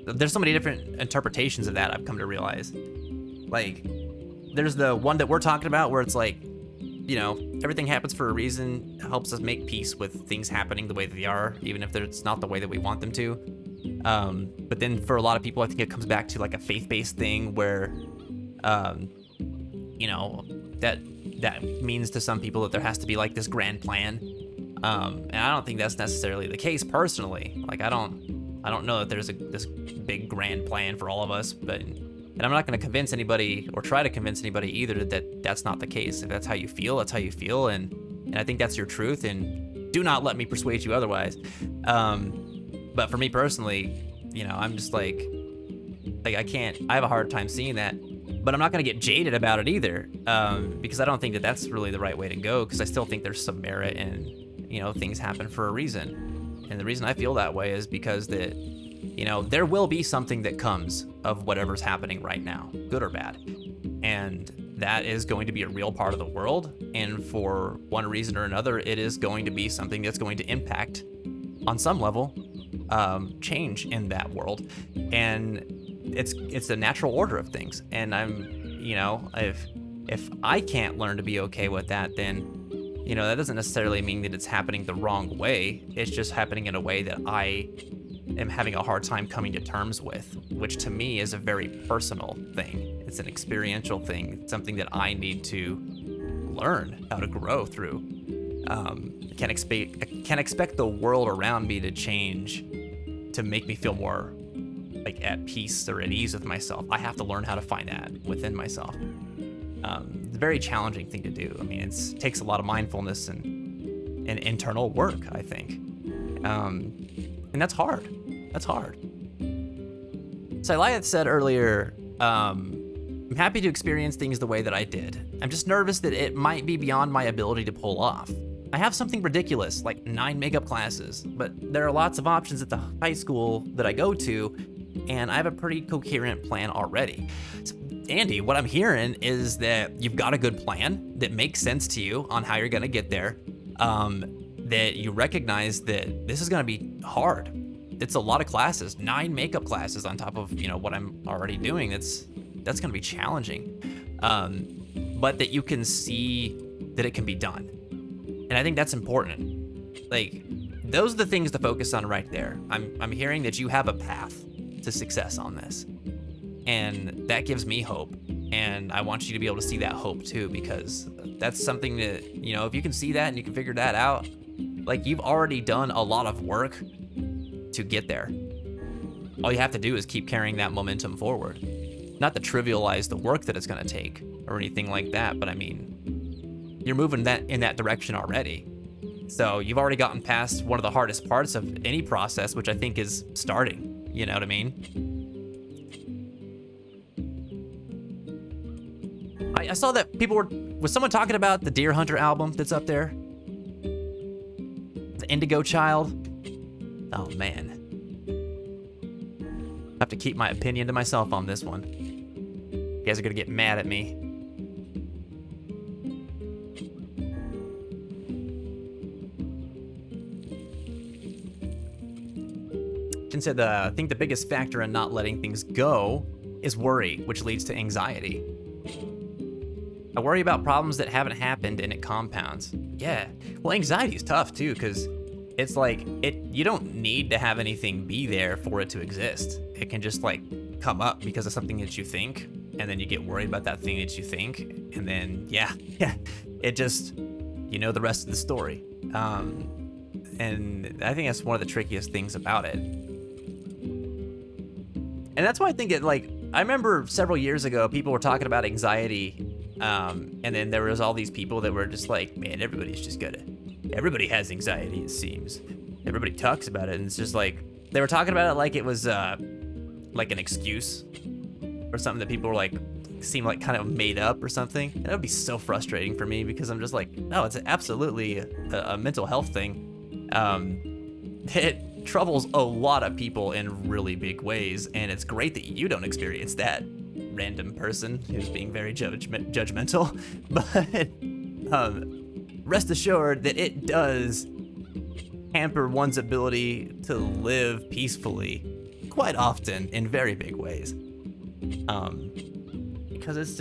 There's so many different interpretations of that I've come to realize. Like, there's the one that we're talking about where it's like, you know, everything happens for a reason, helps us make peace with things happening the way that they are, even if it's not the way that we want them to. But then for a lot of people, I think it comes back to like a faith-based thing where, you know, that means to some people that there has to be like this grand plan. And I don't think that's necessarily the case personally. Like I don't know that there's this big grand plan for all of us, and I'm not going to convince anybody or try to convince anybody either that that's not the case. If that's how you feel, that's how you feel, and I think that's your truth, and do not let me persuade you otherwise. But for me personally, you know, I'm just like I have a hard time seeing that. But I'm not going to get jaded about it either, because I don't think that that's really the right way to go, because I still think there's some merit in, you know, things happen for a reason. And the reason I feel that way is because that, you know, there will be something that comes of whatever's happening right now, good or bad. And that is going to be a real part of the world. And for one reason or another, it is going to be something that's going to impact, on some level, change in that world. And it's the natural order of things, and I'm, you know, if I can't learn to be okay with that, then, you know, that doesn't necessarily mean that it's happening the wrong way. It's just happening in a way that I am having a hard time coming to terms with, which to me is a very personal thing. It's an experiential thing, it's something that I need to learn how to grow through. I can't expect the world around me to change to make me feel more like at peace or at ease with myself. I have to learn how to find that within myself. It's a very challenging thing to do. I mean, it takes a lot of mindfulness and internal work, I think. And that's hard. That's hard. So like I said earlier, I'm happy to experience things the way that I did. I'm just nervous that it might be beyond my ability to pull off. I have something ridiculous, like 9 makeup classes, but there are lots of options at the high school that I go to, and I have a pretty coherent plan already. So, Andy, what I'm hearing is that you've got a good plan that makes sense to you on how you're gonna get there, that you recognize that this is gonna be hard. It's a lot of classes, 9 makeup classes on top of, you know, what I'm already doing. That's gonna be challenging, but that you can see that it can be done. And I think that's important. Like, those are the things to focus on right there. I'm hearing that you have a path to success on this. And that gives me hope. And I want you to be able to see that hope too, because that's something that, you know, if you can see that and you can figure that out, like, you've already done a lot of work to get there. All you have to do is keep carrying that momentum forward. Not to trivialize the work that it's gonna take or anything like that, but I mean, you're moving in that direction already. So you've already gotten past one of the hardest parts of any process, which I think is starting, you know what I mean? I saw that was someone talking about the Deer Hunter album that's up there? The Indigo Child? Oh man. have to keep my opinion to myself on this one. You guys are gonna get mad at me. Jin said, I think the biggest factor in not letting things go is worry, which leads to anxiety. I worry about problems that haven't happened and it compounds. Yeah, well, anxiety is tough too, because it's like, you don't need to have anything be there for it to exist. It can just like come up because of something that you think, and then you get worried about that thing that you think, and then yeah, it just, you know the rest of the story. And I think that's one of the trickiest things about it. And that's why I think I remember several years ago, people were talking about anxiety, and then there was all these people that were just like, man, everybody's just everybody has anxiety, it seems. Everybody talks about it, and it's just like, they were talking about it like it was, like an excuse, or something that people were like, seemed like kind of made up or something. And that would be so frustrating for me, because I'm just like, no, it's absolutely a mental health thing. It troubles a lot of people in really big ways, and it's great that you don't experience that, random person who's being very judgmental. But rest assured that it does hamper one's ability to live peacefully quite often in very big ways. Because it's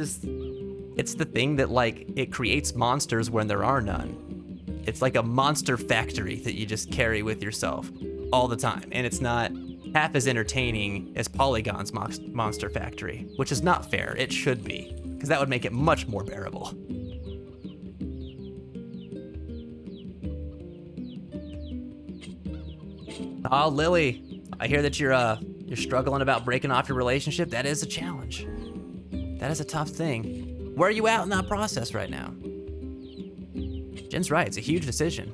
the thing that, like, it creates monsters when there are none. It's like a monster factory that you just carry with yourself all the time, and it's not half as entertaining as Polygon's Monster Factory, which is not fair. It should be, because that would make it much more bearable. Oh, Lily, I hear that you're struggling about breaking off your relationship. That is a challenge. That is a tough thing. Where are you at in that process right now? Jen's right, it's a huge decision.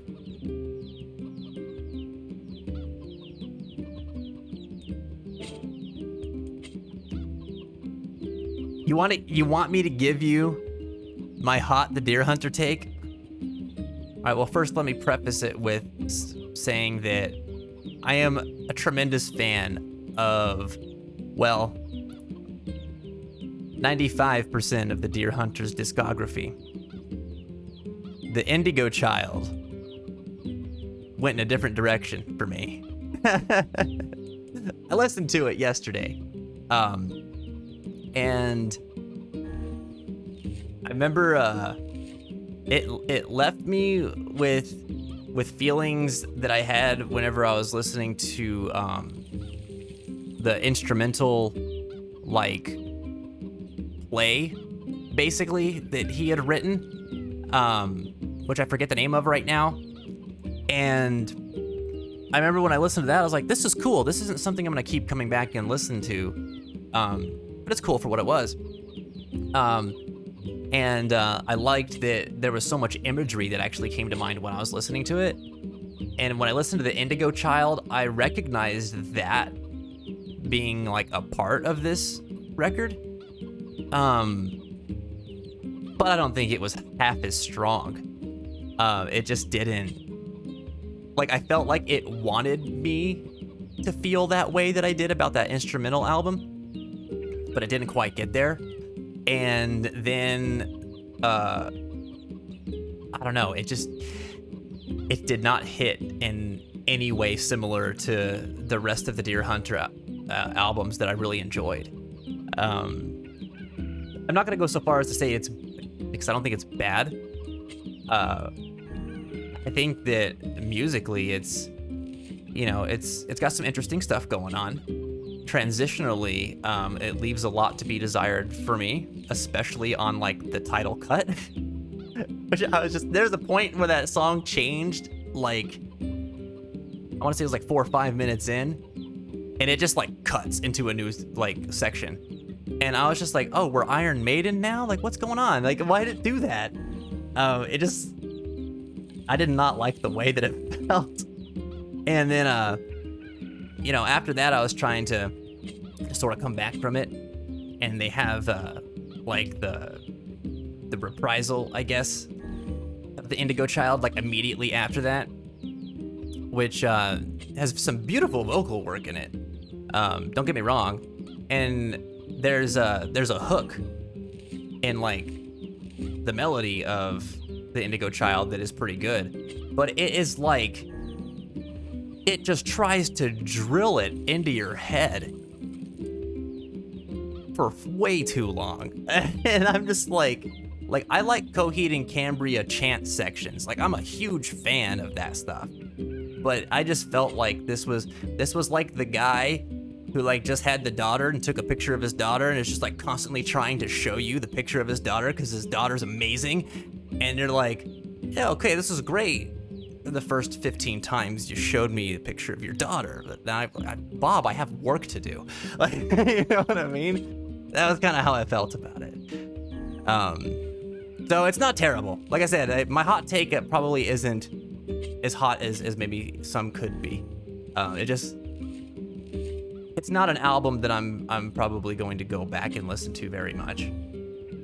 You want me to give you my hot the deer hunter take? All right, well, first let me preface it with saying that I am a tremendous fan of, well, 95% of the Deer Hunter's discography. The Indigo Child went in a different direction for me. I listened to it yesterday. And I remember it left me with feelings that I had whenever I was listening to the instrumental like play basically that he had written, which I forget the name of right now. And I remember when I listened to that, I was like, this is cool. This isn't something I'm gonna keep coming back and listen to. But it's cool for what it was. And I liked that there was so much imagery that actually came to mind when I was listening to it. And when I listened to the Indigo Child, I recognized that being like a part of this record. But I don't think it was half as strong. It just didn't, like, I felt like it wanted me to feel that way that I did about that instrumental album, but it didn't quite get there. And then, I don't know, it did not hit in any way similar to the rest of the Deer Hunter albums that I really enjoyed. I'm not gonna go so far as to say it's, because I don't think it's bad. I think that musically it's, you know, it's got some interesting stuff going on. Transitionally, it leaves a lot to be desired for me, especially on like the title cut. Which I was just, there's a point where that song changed, like, I want to say it was like 4 or 5 minutes in, and it just like cuts into a new like section. And I was just like, oh, we're Iron Maiden now? Like, what's going on? Like, why did it do that? It just, I did not like the way that it felt. And then, you know, after that, I was trying to sort of come back from it. And they have, like, the reprisal, I guess, of the Indigo Child, like, immediately after that, which has some beautiful vocal work in it. Don't get me wrong. And there's a hook in like the melody of the Indigo Child that is pretty good, but it is like it just tries to drill it into your head for way too long. And I'm just like I like Coheed and Cambria chant sections. Like, I'm a huge fan of that stuff. But I just felt like this was like the guy who like just had the daughter and took a picture of his daughter and is just like constantly trying to show you the picture of his daughter because his daughter's amazing. And you're like, yeah, okay, this is great. The first 15 times you showed me a picture of your daughter, but now Bob, I have work to do. Like, you know what I mean? That was kind of how I felt about it. So it's not terrible. Like I said, my hot take probably isn't as hot as maybe some could be. It's not an album that I'm probably going to go back and listen to very much.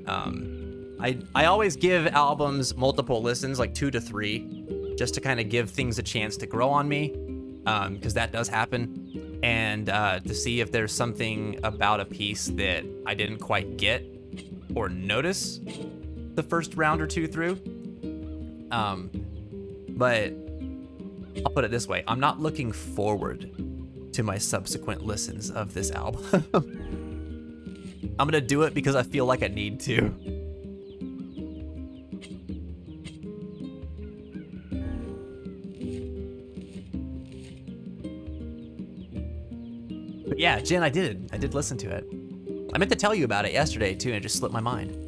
I always give albums multiple listens, like 2 to 3, just to kind of give things a chance to grow on me, because that does happen, and to see if there's something about a piece that I didn't quite get or notice the first round or 2 through. But I'll put it this way, I'm not looking forward to my subsequent listens of this album. I'm gonna do it because I feel like I need to. But yeah, Jen, I did listen to it. I meant to tell you about it yesterday too, and it just slipped my mind.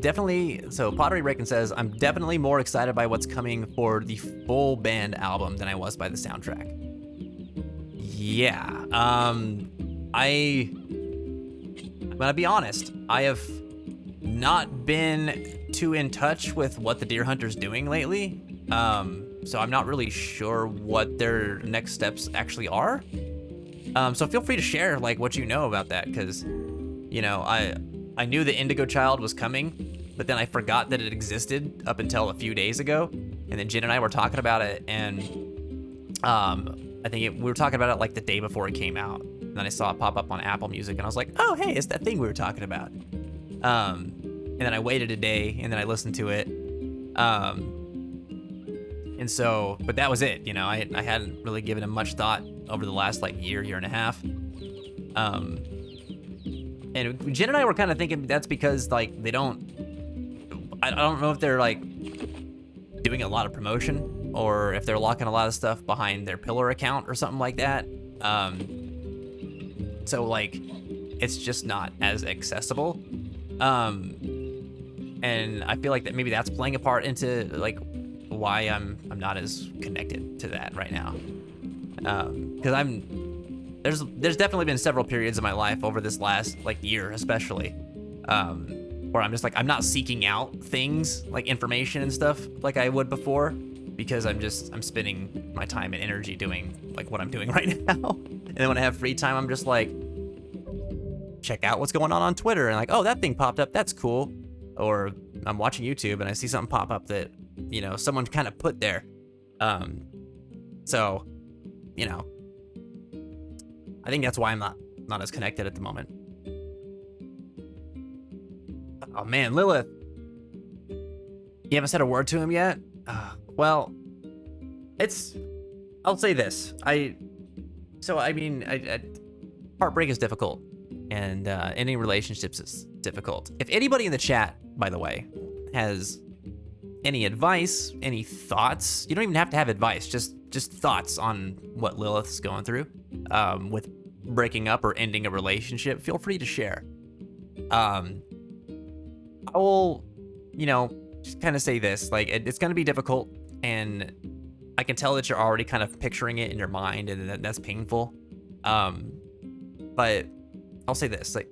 Definitely, so Pottery Reckon says, I'm definitely more excited by what's coming for the full band album than I was by the soundtrack. Yeah, I'm gonna be honest, I have not been too in touch with what the Deer Hunter's doing lately. So I'm not really sure what their next steps actually are. So feel free to share like what you know about that, because, you know, I knew the Indigo Child was coming, but then I forgot that it existed up until a few days ago. And then Jen and I were talking about it, and I think we were talking about it like the day before it came out. And then I saw it pop up on Apple Music, and I was like, oh, hey, it's that thing we were talking about. And then I waited a day, and then I listened to it. And so, but that was it, you know, I hadn't really given it much thought over the last like year and a half. And Jen and I were kind of thinking that's because like I don't know if they're like doing a lot of promotion or if they're locking a lot of stuff behind their Pillar account or something like that. So like, it's just not as accessible. And I feel like that maybe that's playing a part into like why I'm not as connected to that right now. Because there's definitely been several periods of my life over this last like year especially, where I'm just like, I'm not seeking out things like information and stuff like I would before, because I'm spending my time and energy doing like what I'm doing right now. And then when I have free time, I'm just like, check out what's going on Twitter, and like, oh, that thing popped up, that's cool. Or I'm watching YouTube and I see something pop up that, you know, someone kind of put there. So, you know, I think that's why I'm not as connected at the moment. Oh man, Lilith, you haven't said a word to him yet? Well, I'll say this. Heartbreak is difficult, and ending relationships is difficult. If anybody in the chat, by the way, has any advice, any thoughts, you don't even have to have advice, just thoughts on what Lilith's going through with breaking up or ending a relationship, feel free to share. I will, you know, just kind of say this, like, it's going to be difficult, and I can tell that you're already kind of picturing it in your mind, and that's painful. But I'll say this, like,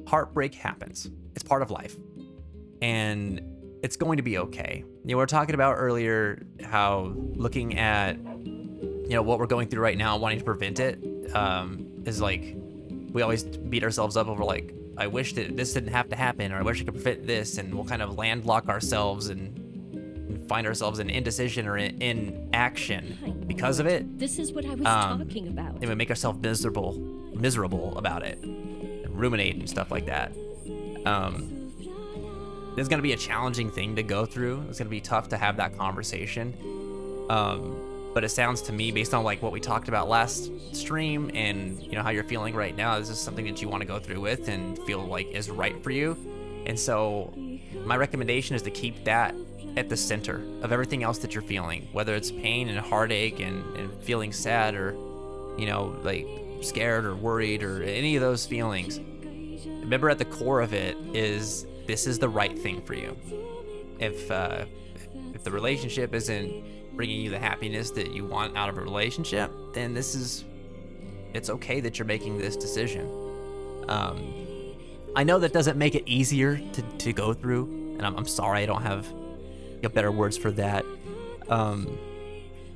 heartbreak happens. It's part of life, and it's going to be okay. You know, we were talking about earlier how looking at, you know, what we're going through right now, wanting to prevent it, is like, we always beat ourselves up over like, I wish that this didn't have to happen, or I wish I could prevent this, and we'll kind of landlock ourselves and find ourselves in indecision or in action because of it, This is what I was talking about. and we make ourselves miserable about it, and ruminate and stuff like that. It's gonna be a challenging thing to go through. It's gonna be tough to have that conversation. But it sounds to me, based on like what we talked about last stream and you know how you're feeling right now, this is something that you want to go through with and feel like is right for you. And so my recommendation is to keep that at the center of everything else that you're feeling, whether it's pain and heartache and feeling sad or, you know, like scared or worried or any of those feelings. Remember, at the core of it is this is the right thing for you. If the relationship isn't bringing you the happiness that you want out of a relationship, then it's okay that you're making this decision. I know that doesn't make it easier to go through, and I'm sorry I don't have better words for that.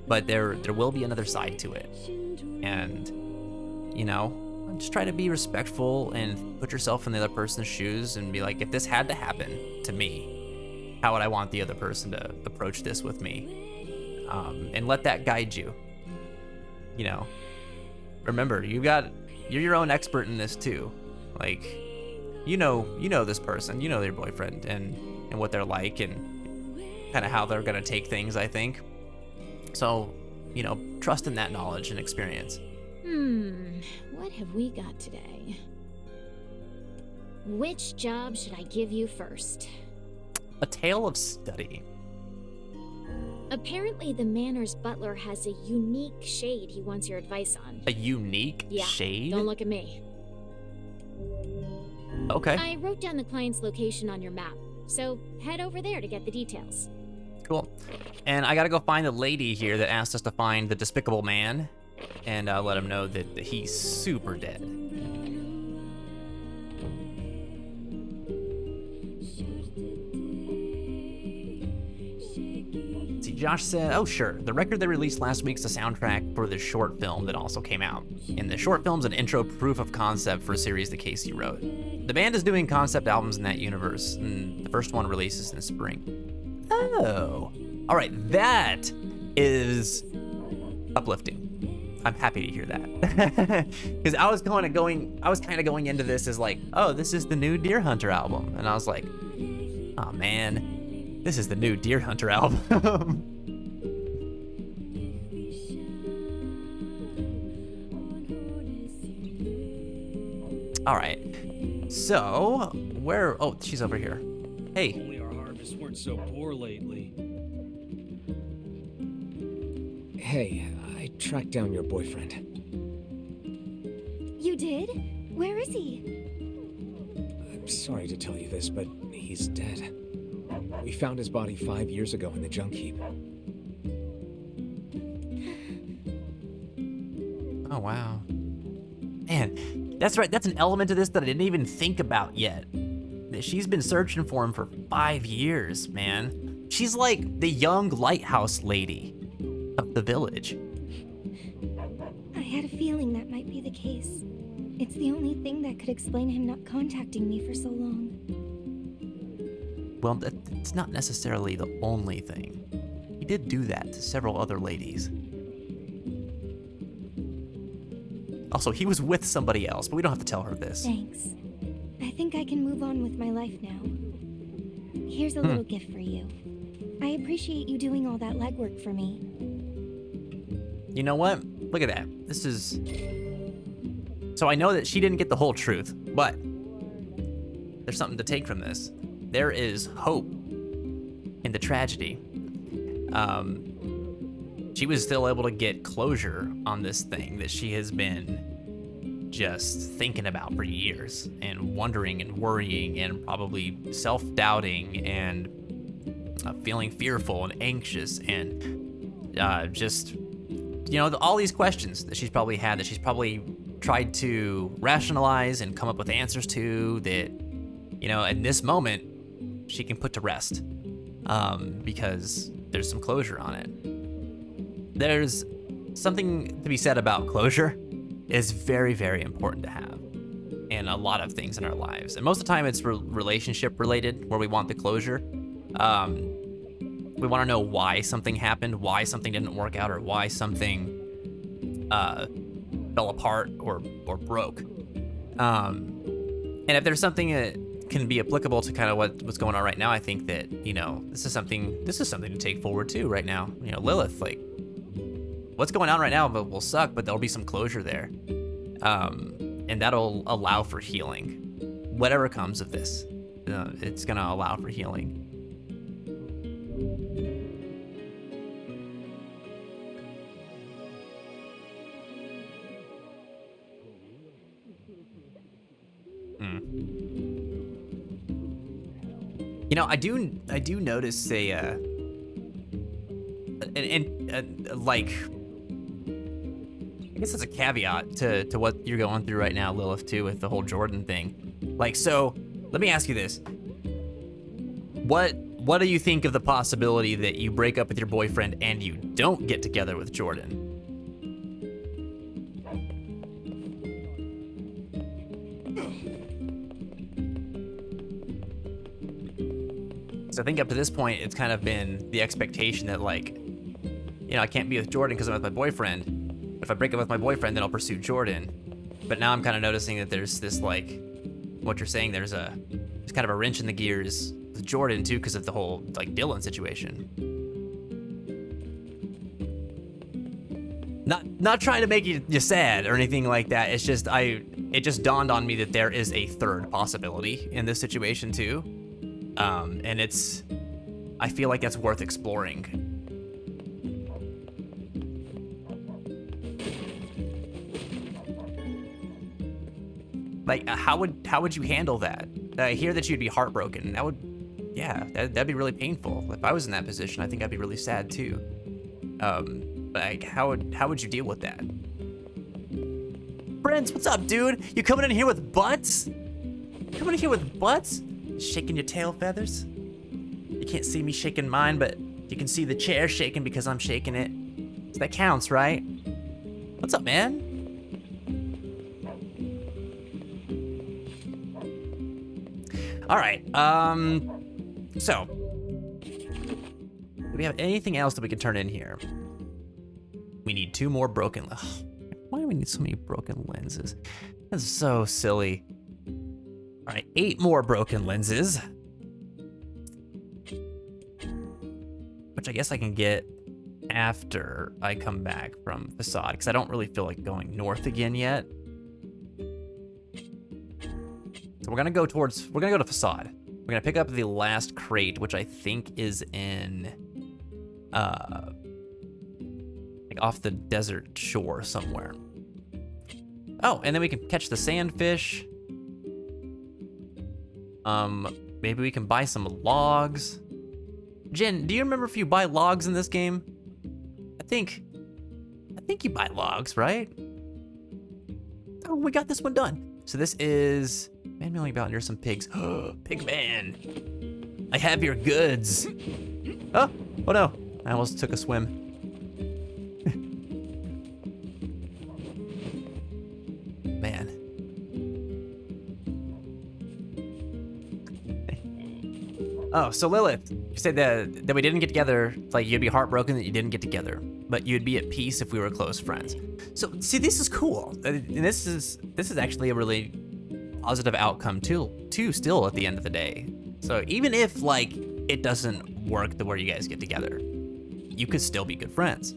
But there will be another side to it, and you know, just try to be respectful and put yourself in the other person's shoes and be like, if this had to happen to me, how would I want the other person to approach this with me? And let that guide you. You know, remember, you're your own expert in this too. Like, you know this person, you know their boyfriend and what they're like and kind of how they're gonna take things, I think. So, you know, trust in that knowledge and experience. What have we got today? Which job should I give you first? A tale of study. Apparently, the manor's butler has a unique shade he wants your advice on. A unique Yeah, shade? don't look at me. Okay, I wrote down the client's location on your map, so head over there to get the details. cool. And I gotta go find the lady here that asked us to find the despicable man and let him know that he's super dead. See, Josh said, oh sure, the record they released last week's the soundtrack for the short film that also came out. And the short film's an intro proof of concept for a series that Casey wrote. The band is doing concept albums in that universe, and the first one releases in spring. Oh, all right, that is uplifting. I'm happy to hear that. Because I was kind of going into this as like, oh, this is the new Deer Hunter album. And I was like, oh man, this is the new Deer Hunter album. All right, so oh, she's over here. Hey. Only our harvests weren't so poor lately. Hey, I tracked down your boyfriend. You did? Where is he? I'm sorry to tell you this, but he's dead. We found his body 5 years ago in the junk heap. Oh, wow. Man, that's right. That's an element to this that I didn't even think about yet. She's been searching for him for 5 years, man. She's like the young lighthouse lady of the village. I had a feeling that might be the case. It's the only thing that could explain him not contacting me for so long. Well, it's not necessarily the only thing. He did do that to several other ladies. Also, he was with somebody else, but we don't have to tell her this. Thanks. I think I can move on with my life now. Here's a little gift for you. I appreciate you doing all that legwork for me. You know what? Look at that. This is... So I know that she didn't get the whole truth, but there's something to take from this. There is hope in the tragedy. She was still able to get closure on this thing that she has been just thinking about for years and wondering and worrying and probably self-doubting and feeling fearful and anxious and just, you know, all these questions that she's probably had that she's probably tried to rationalize and come up with answers to that, you know, in this moment she can put to rest because there's some closure on it. There's something to be said about closure. It's very, very important to have in a lot of things in our lives. And most of the time it's relationship related where we want the closure. We want to know why something happened, why something didn't work out, or why something fell apart or broke. And if there's something that can be applicable to kind of what's going on right now, I think that, you know, this is something to take forward too right now. You know, Lilith, like, what's going on right now will suck, but there'll be some closure there. And that'll allow for healing. Whatever comes of this, it's gonna allow for healing. You know, I do notice like, I guess that's a caveat to what you're going through right now, Lilith, too, with the whole Jordan thing. Like, so let me ask you this: what do you think of the possibility that you break up with your boyfriend and you don't get together with Jordan? So I think up to this point, it's kind of been the expectation that, like, you know, I can't be with Jordan because I'm with my boyfriend. But if I break up with my boyfriend, then I'll pursue Jordan. But now I'm kind of noticing that there's this, like, what you're saying, there's kind of a wrench in the gears with Jordan too, because of the whole, like, Dylan situation. Not trying to make you sad or anything like that. It's just it just dawned on me that there is a third possibility in this situation too. And I feel like that's worth exploring. Like, how would you handle that? I hear that you'd be heartbroken. That'd be really painful. If I was in that position, I think I'd be really sad too. Like, how would you deal with that? Prince, what's up, dude? You coming in here with butts? Coming in here with butts? Shaking your tail feathers? You can't see me shaking mine, but you can see the chair shaking because I'm shaking it. So that counts, right? What's up, man? All right, so, do we have anything else that we can turn in here? We need 2 more broken, why do we need so many broken lenses? That's so silly. All right, 8 more broken lenses. Which I guess I can get after I come back from Facade, because I don't really feel like going north again yet. So we're gonna go to Facade. We're gonna pick up the last crate, which I think is in, like off the desert shore somewhere. Oh, and then we can catch the sandfish. Maybe we can buy some logs. Jen, do you remember if you buy logs in this game? I think you buy logs, right? Oh, we got this one done. So this is man milling about near some pigs. Pig man, I have your goods. Oh no, I almost took a swim. Man. Oh, so Lilith, you said that we didn't get together. Like, you'd be heartbroken that you didn't get together, but you'd be at peace if we were close friends. So, see, this is cool, and this is actually a really positive outcome too. Still at the end of the day. So even if, like, it doesn't work to where you guys get together, you could still be good friends.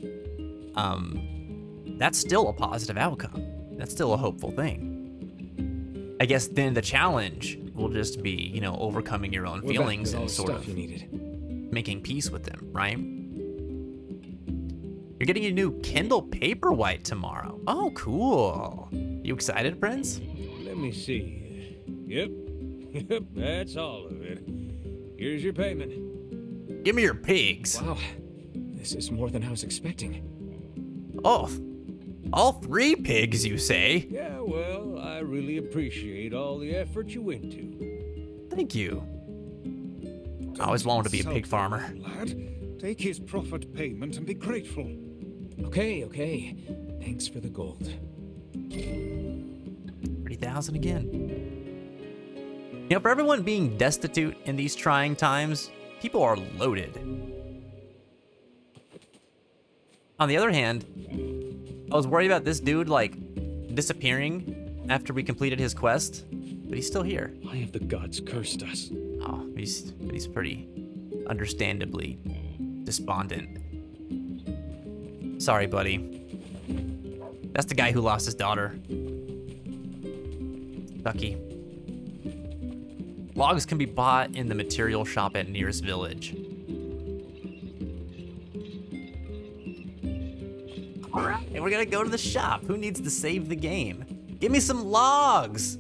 That's still a positive outcome. That's still a hopeful thing. I guess then the challenge will just be, you know, overcoming your own feelings and sort of making peace with them, right? You're getting a new Kindle Paperwhite tomorrow. Oh, cool. You excited, Prince? Let me see. Yep, that's all of it. Here's your payment. Give me your pigs. Wow, this is more than I was expecting. Oh, all 3 pigs, you say? Yeah, well, I really appreciate all the effort you went to. Thank you. I always wanted to be a pig farmer. Lad, take his proffered payment and be grateful. Okay. Thanks for the gold. 30,000 again. You know, for everyone being destitute in these trying times, people are loaded. On the other hand, I was worried about this dude, like, disappearing after we completed his quest, but he's still here. Why have the gods cursed us? Oh, he's pretty understandably despondent. Sorry, buddy. That's the guy who lost his daughter. Ducky. Logs can be bought in the material shop at nearest village. All right, we're gonna go to the shop. Who needs to save the game? Give me some logs.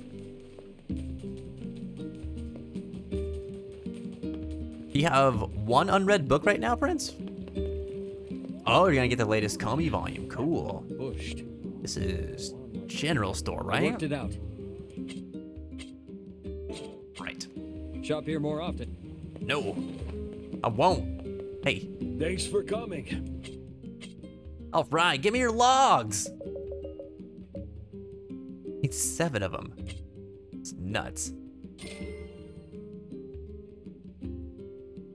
You have one unread book right now, Prince? Oh, you're gonna get the latest Comey volume. Cool. Pushed. This is general store, I right? worked it out. Right. Shop here more often. No, I won't. Hey, Thanks for coming. all right, give me your logs. Need 7 of them. It's nuts.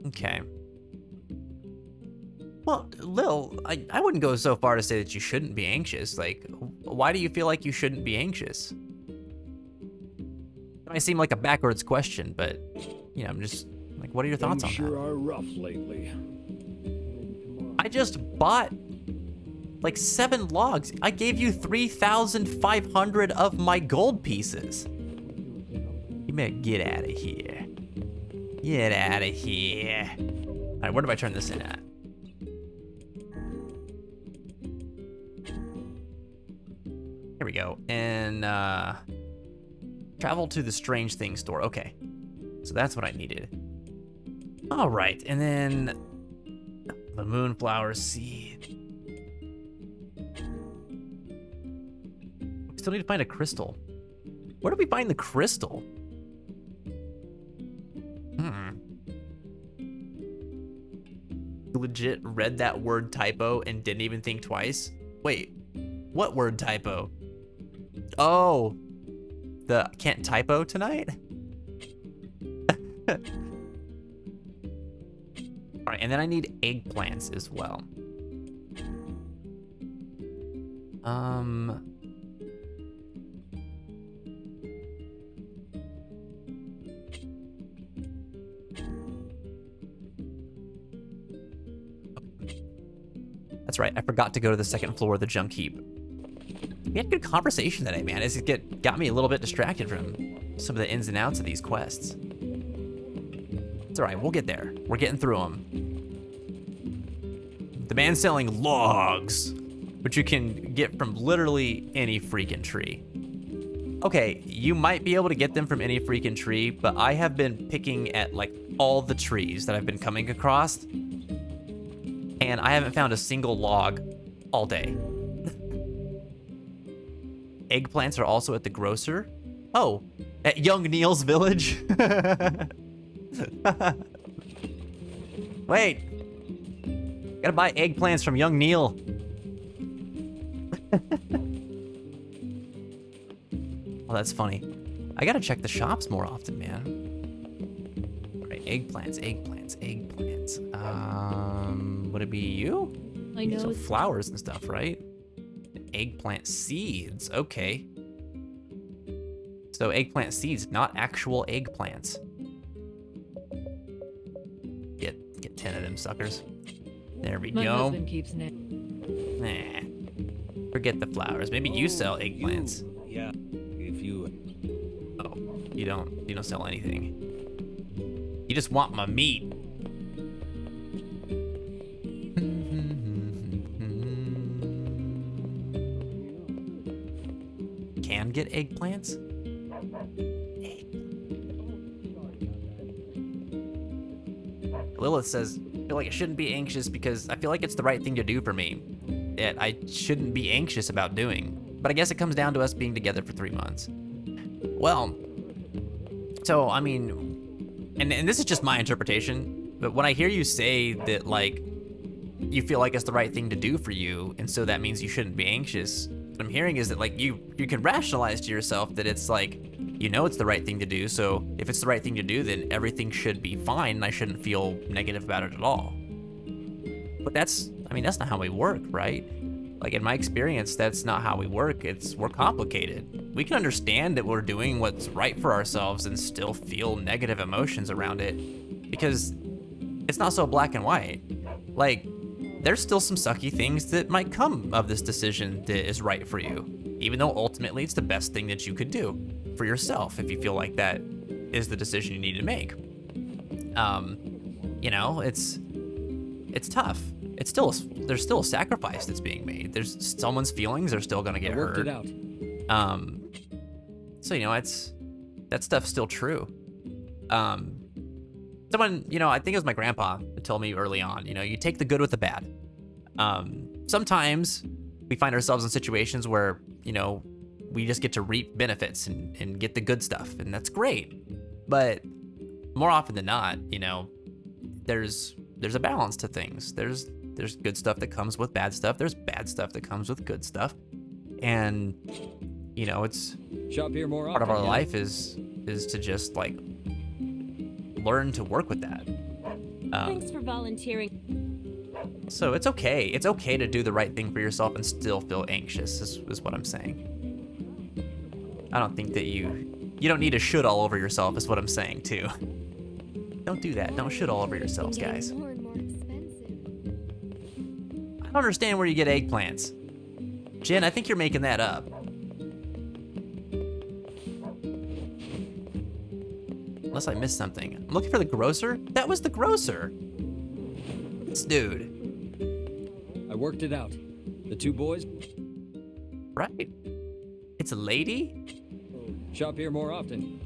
Okay. Well, Lil, I wouldn't go so far to say that you shouldn't be anxious. Like, why do you feel like you shouldn't be anxious? It might seem like a backwards question, but, you know, I'm just, like, what are your thoughts on Things sure that? are rough lately. I just bought, like, 7 logs. I gave you 3,500 of my gold pieces. You better get out of here. Get out of here. All right, where do I turn this in at? Here we go. And travel to the Strange Things store. Okay, so that's what I needed. All right, and then the Moonflower Seed. We still need to find a crystal. Where do we find the crystal? Legit read that word typo and didn't even think twice. Wait, what word typo? Oh, the can't typo tonight? All right, and then I need eggplants as well. That's right, I forgot to go to the second floor of the junk heap. We had good conversation today, man. It got me a little bit distracted from some of the ins and outs of these quests. It's all right, we'll get there. We're getting through them. The man's selling logs, which you can get from literally any freaking tree. Okay, you might be able to get them from any freaking tree, but I have been picking at like all the trees that I've been coming across, and I haven't found a single log all day. Eggplants are also at the grocer. Oh, at Young Neil's village. Wait, gotta buy eggplants from Young Neil. Oh, that's funny. I gotta check the shops more often, man. All right, eggplants. Would it be you? I know. So flowers and stuff, right? Eggplant seeds, okay. So eggplant seeds, not actual eggplants. Get 10 of them suckers. There we My go. husband keeps Nah. Forget the flowers. Maybe you sell eggplants. Yeah, if you... Oh, you don't sell anything. You just want my meat. Can get eggplants? Lilith says, I feel like I shouldn't be anxious because I feel like it's the right thing to do for me. That I shouldn't be anxious about doing. But I guess it comes down to us being together for 3 months. Well, so, I mean, and this is just my interpretation, but when I hear you say that, like, you feel like it's the right thing to do for you, and so that means you shouldn't be anxious, what I'm hearing is that, like, you can rationalize to yourself that it's like, you know it's the right thing to do, so if it's the right thing to do, then everything should be fine, and I shouldn't feel negative about it at all. But that's I mean, that's not how we work, right? Like, in my experience, that's not how we work. We're complicated. We can understand that we're doing what's right for ourselves and still feel negative emotions around it, because it's not so black and white. Like, there's still some sucky things that might come of this decision that is right for you, even though ultimately it's the best thing that you could do for yourself if you feel like that is the decision you need to make. You know, it's tough. There's still a sacrifice that's being made. There's someone's feelings are still gonna get hurt. Worked it out. So, you know, that stuff's still true. Someone, you know, I think it was my grandpa that told me early on, you know, you take the good with the bad. Sometimes we find ourselves in situations where, you know, we just get to reap benefits and get the good stuff, and that's great. But more often than not, you know, there's a balance to things. There's good stuff that comes with bad stuff. There's bad stuff that comes with good stuff. And, you know, it's Shop here more part of our often, yeah? life is to just like learn to work with that. Thanks for volunteering. So it's okay. It's okay to do the right thing for yourself and still feel anxious, is what I'm saying. I don't think that you don't need to should all over yourself, is what I'm saying too. Don't do that. Don't should all over yourselves, guys. More and more expensive. I don't understand where you get eggplants. Jen, I think you're making that up. Unless I missed something. I'm looking for the grocer? That was the grocer. This dude. I worked it out. The two boys Right. It's a lady? shop here more often.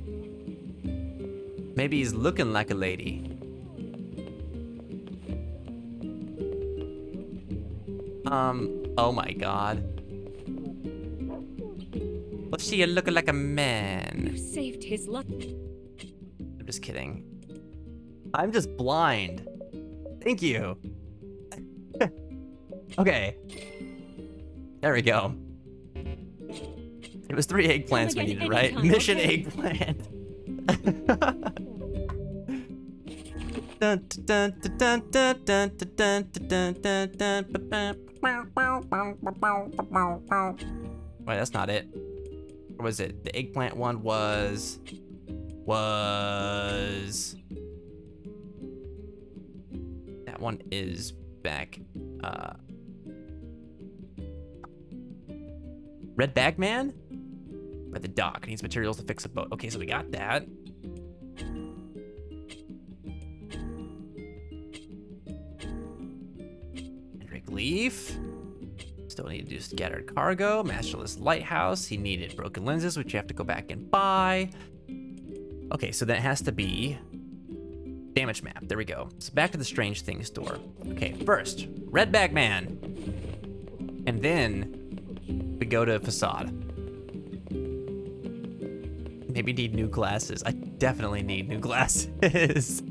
Maybe he's looking like a lady. Oh my god. What's she looking like a man? You saved his life. I'm just kidding. I'm just blind. Thank you. Okay. There we go. It was 3 eggplants we again needed, right? anytime, Mission okay? eggplant. Dun, dun, dun, dun, dun, dun, dun, dun, dun, dun, dun, Wait, that's not it. Or was it? The eggplant one was that one is back. Red Bag Man? By the dock. Needs materials to fix a boat. Okay, so we got that. Hendrik Leaf. Still need to do scattered cargo. Masterless lighthouse. He needed broken lenses, which you have to go back and buy. Okay, so that has to be damage map. There we go. So back to the Strange Things store. Okay, first, Red Bag Man. And then we go to Facade. Maybe need new glasses. I definitely need new glasses.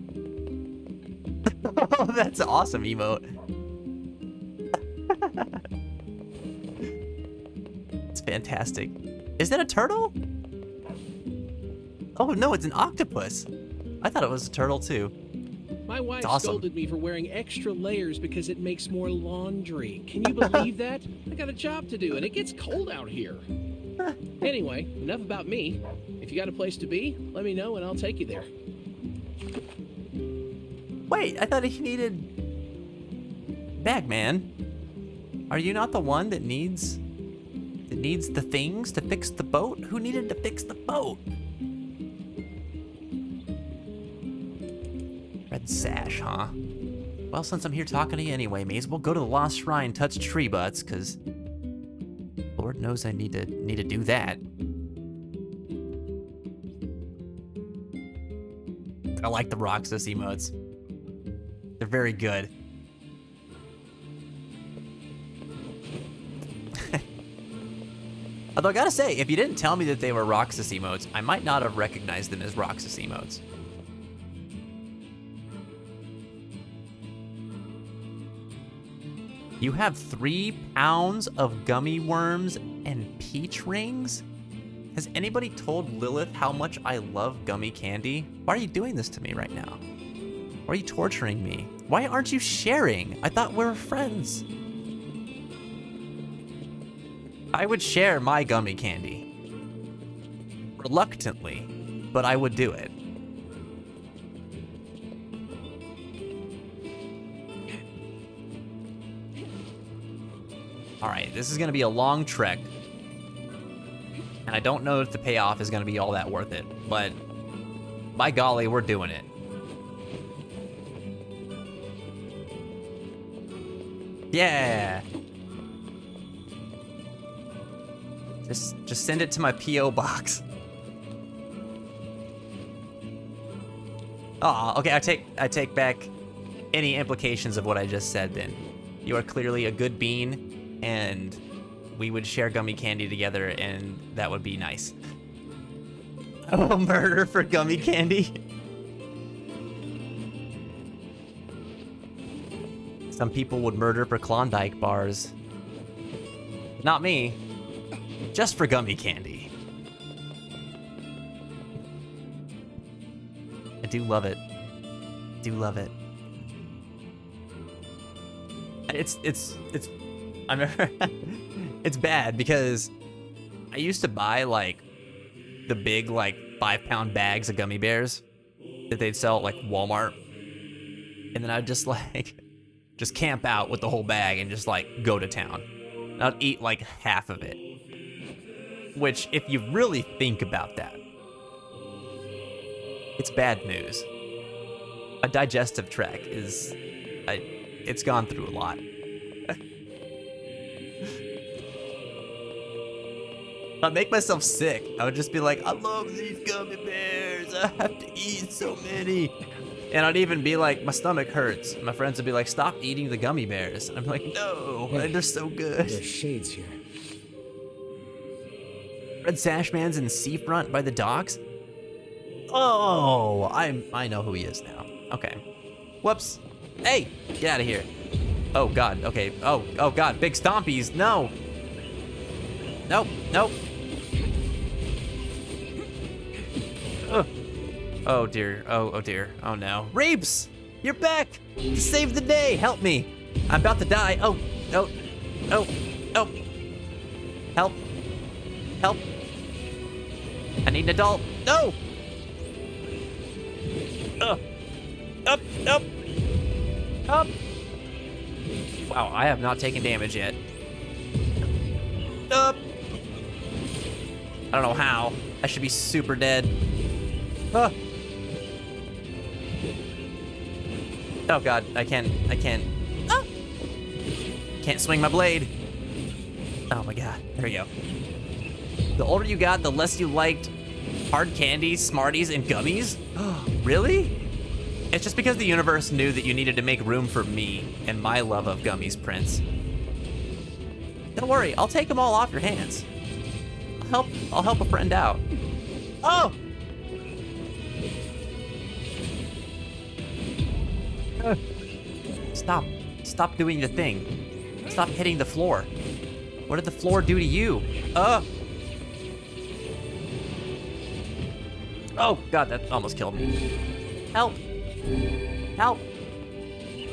Oh, that's awesome emote. It's fantastic. Is that a turtle? Oh no, it's an octopus. I thought it was a turtle too. My wife awesome. scolded me for wearing extra layers because it makes more laundry. Can you believe that? I got a job to do and it gets cold out here. Anyway, enough about me. If you got a place to be, let me know and I'll take you there. Wait, I thought he needed Bagman. Are you not the one that needs the things to fix the boat? Who needed to fix the boat? Red sash, huh? Well, since I'm here talking to you anyway, may as well go to the Lost Shrine, touch tree butts, cause Lord knows I need to do that. I like the Roxas emotes. They're very good. Although I gotta say, if you didn't tell me that they were Roxas emotes, I might not have recognized them as Roxas emotes. You have 3 pounds of gummy worms and peach rings? Has anybody told Lilith how much I love gummy candy? Why are you doing this to me right now? Why are you torturing me? Why aren't you sharing? I thought we were friends. I would share my gummy candy. Reluctantly, but I would do it. All right, this is gonna be a long trek. And I don't know if the payoff is gonna be all that worth it, but by golly, we're doing it. Yeah. Just send it to my P.O. box. Oh, okay, I take back any implications of what I just said then. You are clearly a good bean, and we would share gummy candy together, and that would be nice. Oh, murder for gummy candy. Some people would murder for Klondike bars. Not me. Just for gummy candy. I do love it. Do love it. I remember it's bad because I used to buy like the big like 5-pound bags of gummy bears that they'd sell at like Walmart. And then I'd just like just camp out with the whole bag and just like go to town. And I'd eat like half of it. Which, if you really think about that, it's bad news. A digestive tract is, it's gone through a lot. I'd make myself sick. I would just be like, I love these gummy bears. I have to eat so many. And I'd even be like, my stomach hurts. My friends would be like, stop eating the gummy bears. And I'm like, no, they're so good. There's shades here. Red Sashman's in Seafront by the docks? Oh, I know who he is now. Okay. Whoops. Hey, get out of here. Oh, God. Okay. Oh, God. Big Stompies. No. Nope. Nope. Ugh. Oh, dear. Oh, dear. Oh, no. Reeps! You're back to save the day. Help me. I'm about to die. Oh. Help. Help. I need an adult. No! Up. Wow, I have not taken damage yet. Up. I don't know how. I should be super dead. Oh God, I can't. Ah! Can't swing my blade. Oh my God, there we go. The older you got, the less you liked hard candy, Smarties, and gummies? Really? It's just because the universe knew that you needed to make room for me and my love of gummies, Prince. Don't worry, I'll take them all off your hands. I'll help a friend out. Oh! Stop doing the thing. Stop hitting the floor. What did the floor do to you? Oh, God, that almost killed me. Help.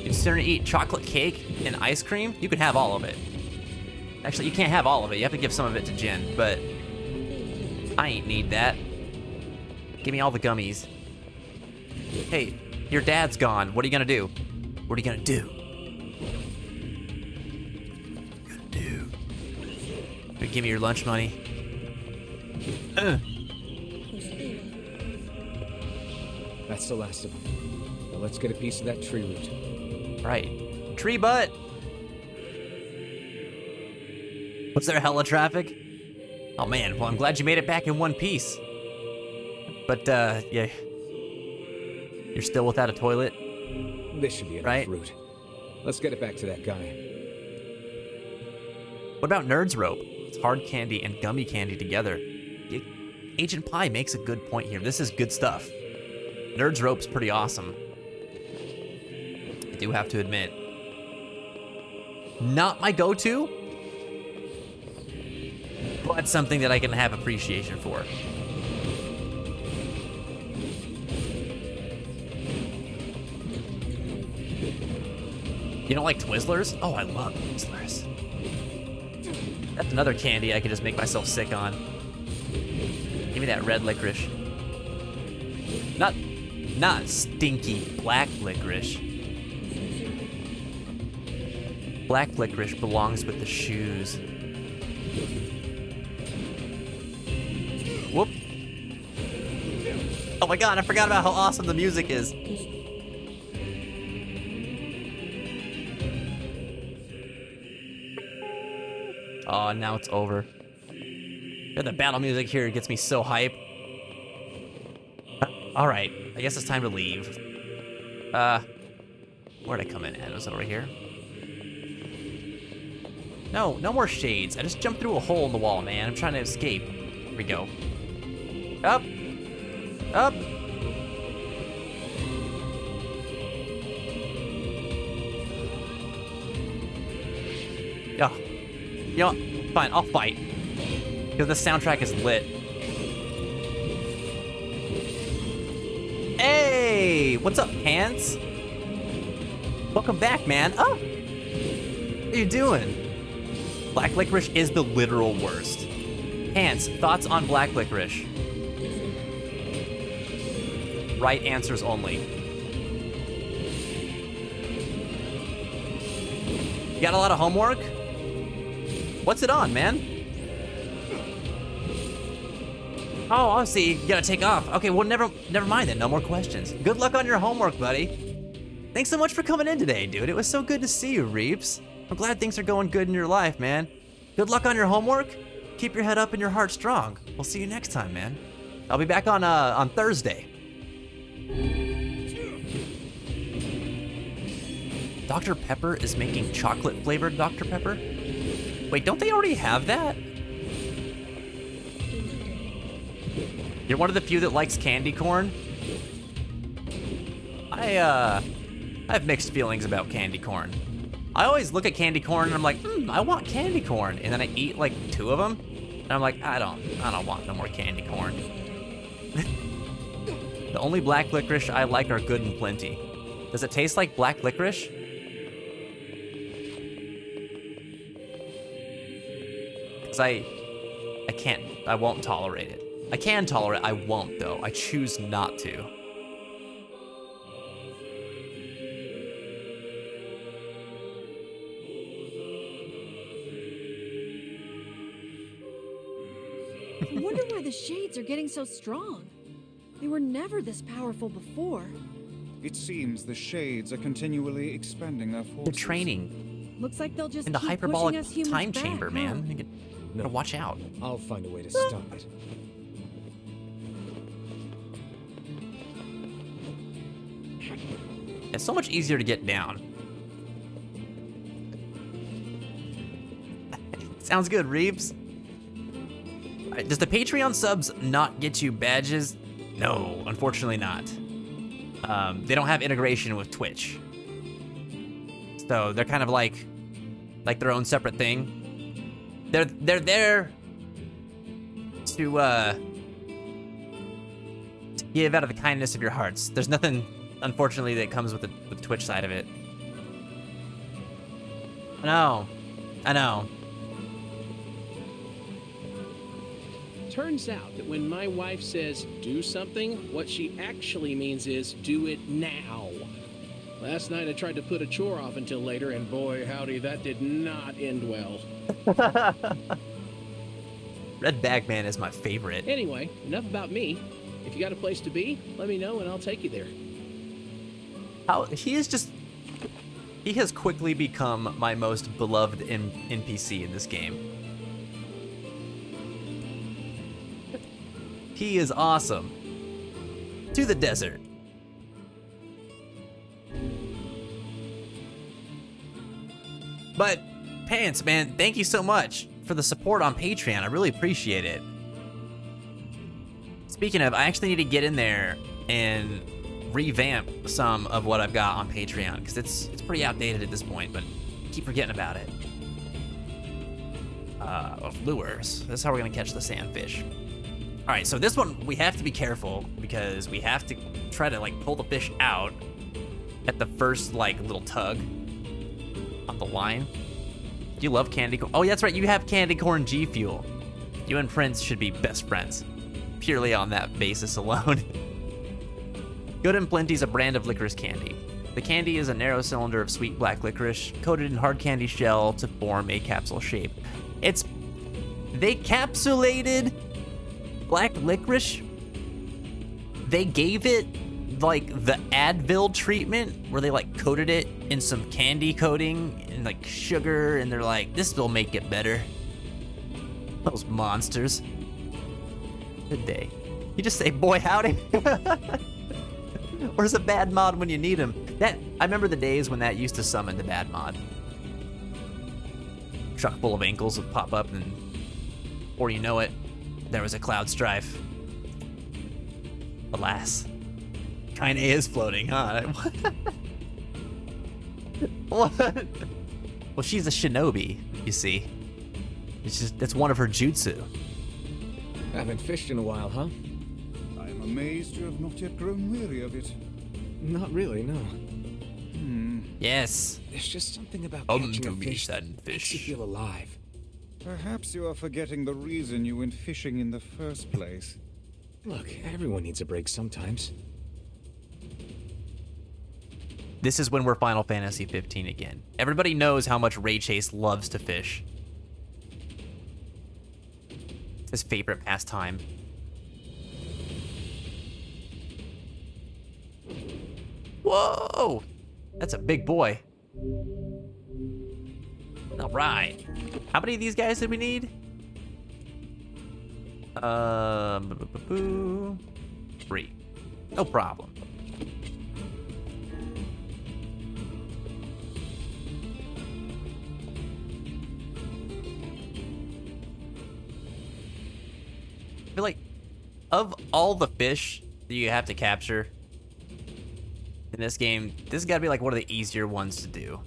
You'd sooner eat chocolate cake and ice cream? You can have all of it. Actually, you can't have all of it. You have to give some of it to Jen, but I ain't need that. Give me all the gummies. Hey, your dad's gone. What are you gonna do? What are you gonna do? Give me your lunch money. That's the last of them. Now let's get a piece of that tree root. Right. Tree butt! Was there hella traffic? Oh man, well I'm glad you made it back in one piece. But, yeah. You're still without a toilet? This should be enough right? root. Let's get it back to that guy. What about Nerd's Rope? It's hard candy and gummy candy together. Agent Pie makes a good point here. This is good stuff. Nerd's Rope's pretty awesome. I do have to admit. Not my go-to, but something that I can have appreciation for. You don't like Twizzlers? Oh, I love Twizzlers. That's another candy I could just make myself sick on. Give me that red licorice. Not stinky black licorice. Black licorice belongs with the shoes. Whoop. Oh my god, I forgot about how awesome the music is. Oh, now it's over. Yeah, the battle music here gets me so hype. Alright, I guess it's time to leave. Where'd I come in at? Was it over here? No, no more shades. I just jumped through a hole in the wall, man. I'm trying to escape. Here we go. Up! Up! Oh. You know what? Fine, I'll fight. Because the soundtrack is lit. Hey! What's up, Hans? Welcome back, man. Oh! What are you doing? Black licorice is the literal worst. Hans, thoughts on black licorice? Right answers only. You got a lot of homework? What's it on, man? Oh, I see. You gotta take off. Okay, well, never mind then. No more questions. Good luck on your homework, buddy. Thanks so much for coming in today, dude. It was so good to see you, Reeps. I'm glad things are going good in your life, man. Good luck on your homework. Keep your head up and your heart strong. We'll see you next time, man. I'll be back on Thursday. Dr. Pepper is making chocolate-flavored Dr. Pepper? Wait, don't they already have that? You're one of the few that likes candy corn? I have mixed feelings about candy corn. I always look at candy corn and I'm like, I want candy corn. And then I eat like 2 of them. And I'm like, I don't want no more candy corn. The only black licorice I like are Good and Plenty. Does it taste like black licorice? Because I won't tolerate it. I can tolerate it, I won't though. I choose not to. I wonder why the shades are getting so strong. They were never this powerful before. It seems the shades are continually expanding their forces. They're training. Looks like they'll just In the keep hyperbolic pushing us humans time back, chamber, huh? man. You gotta watch out. I'll find a way to stop it. It's so much easier to get down. Sounds good, Reeves. Alright, does the Patreon subs not get you badges? No, unfortunately not. They don't have integration with Twitch. So they're kind of like their own separate thing. They're there to give out of the kindness of your hearts. There's nothing, unfortunately, that comes with the Twitch side of it. I know. Turns out that when my wife says do something, what she actually means is do it now. Last night I tried to put a chore off until later, and boy howdy, that did not end well. Red Bagman is my favorite. Anyway, enough about me. If you got a place to be, let me know and I'll take you there. He has quickly become my most beloved NPC in this game. He is awesome. To the desert. But, Pants, man, thank you so much for the support on Patreon. I really appreciate it. Speaking of, I actually need to get in there and revamp some of what I've got on Patreon, because it's pretty outdated at this point, but I keep forgetting about it. Lures. This is how we're gonna catch the sandfish. All right, so this one, we have to be careful because we have to try to like pull the fish out at the first like little tug. on the line. Do you love candy corn? Oh, yeah, that's right. You have candy corn G Fuel. You and Prince should be best friends, purely on that basis alone. Good and Plenty's a brand of licorice candy. The candy is a narrow cylinder of sweet black licorice coated in hard candy shell to form a capsule shape. They capsulated black licorice. They gave it like the Advil treatment where they like coated it in some candy coating and like sugar, and they're like, this will make it better. Those monsters. Good day. You just say, boy howdy. Or is a bad mod when you need him? I remember the days when that used to summon the bad mod. Truck full of ankles would pop up, and or you know it, there was a cloud strife. Alas. Kinda is floating, huh? What? Well, she's a shinobi, you see. That's one of her jutsu. Haven't fished in a while, huh? I'm amazed you have not yet grown weary of it. Not really, no. Yes. There's just something about Come catching to a me, fish that son makes you fish. feel alive. Perhaps you are forgetting the reason you went fishing in the first place. Look, everyone needs a break sometimes. This is when we're Final Fantasy 15 again. Everybody knows how much Ray Chase loves to fish. It's his favorite pastime. Whoa! That's a big boy. All right. How many of these guys did we need? 3. No problem. I feel like of all the fish that you have to capture in this game, this has got to be like one of the easier ones to do.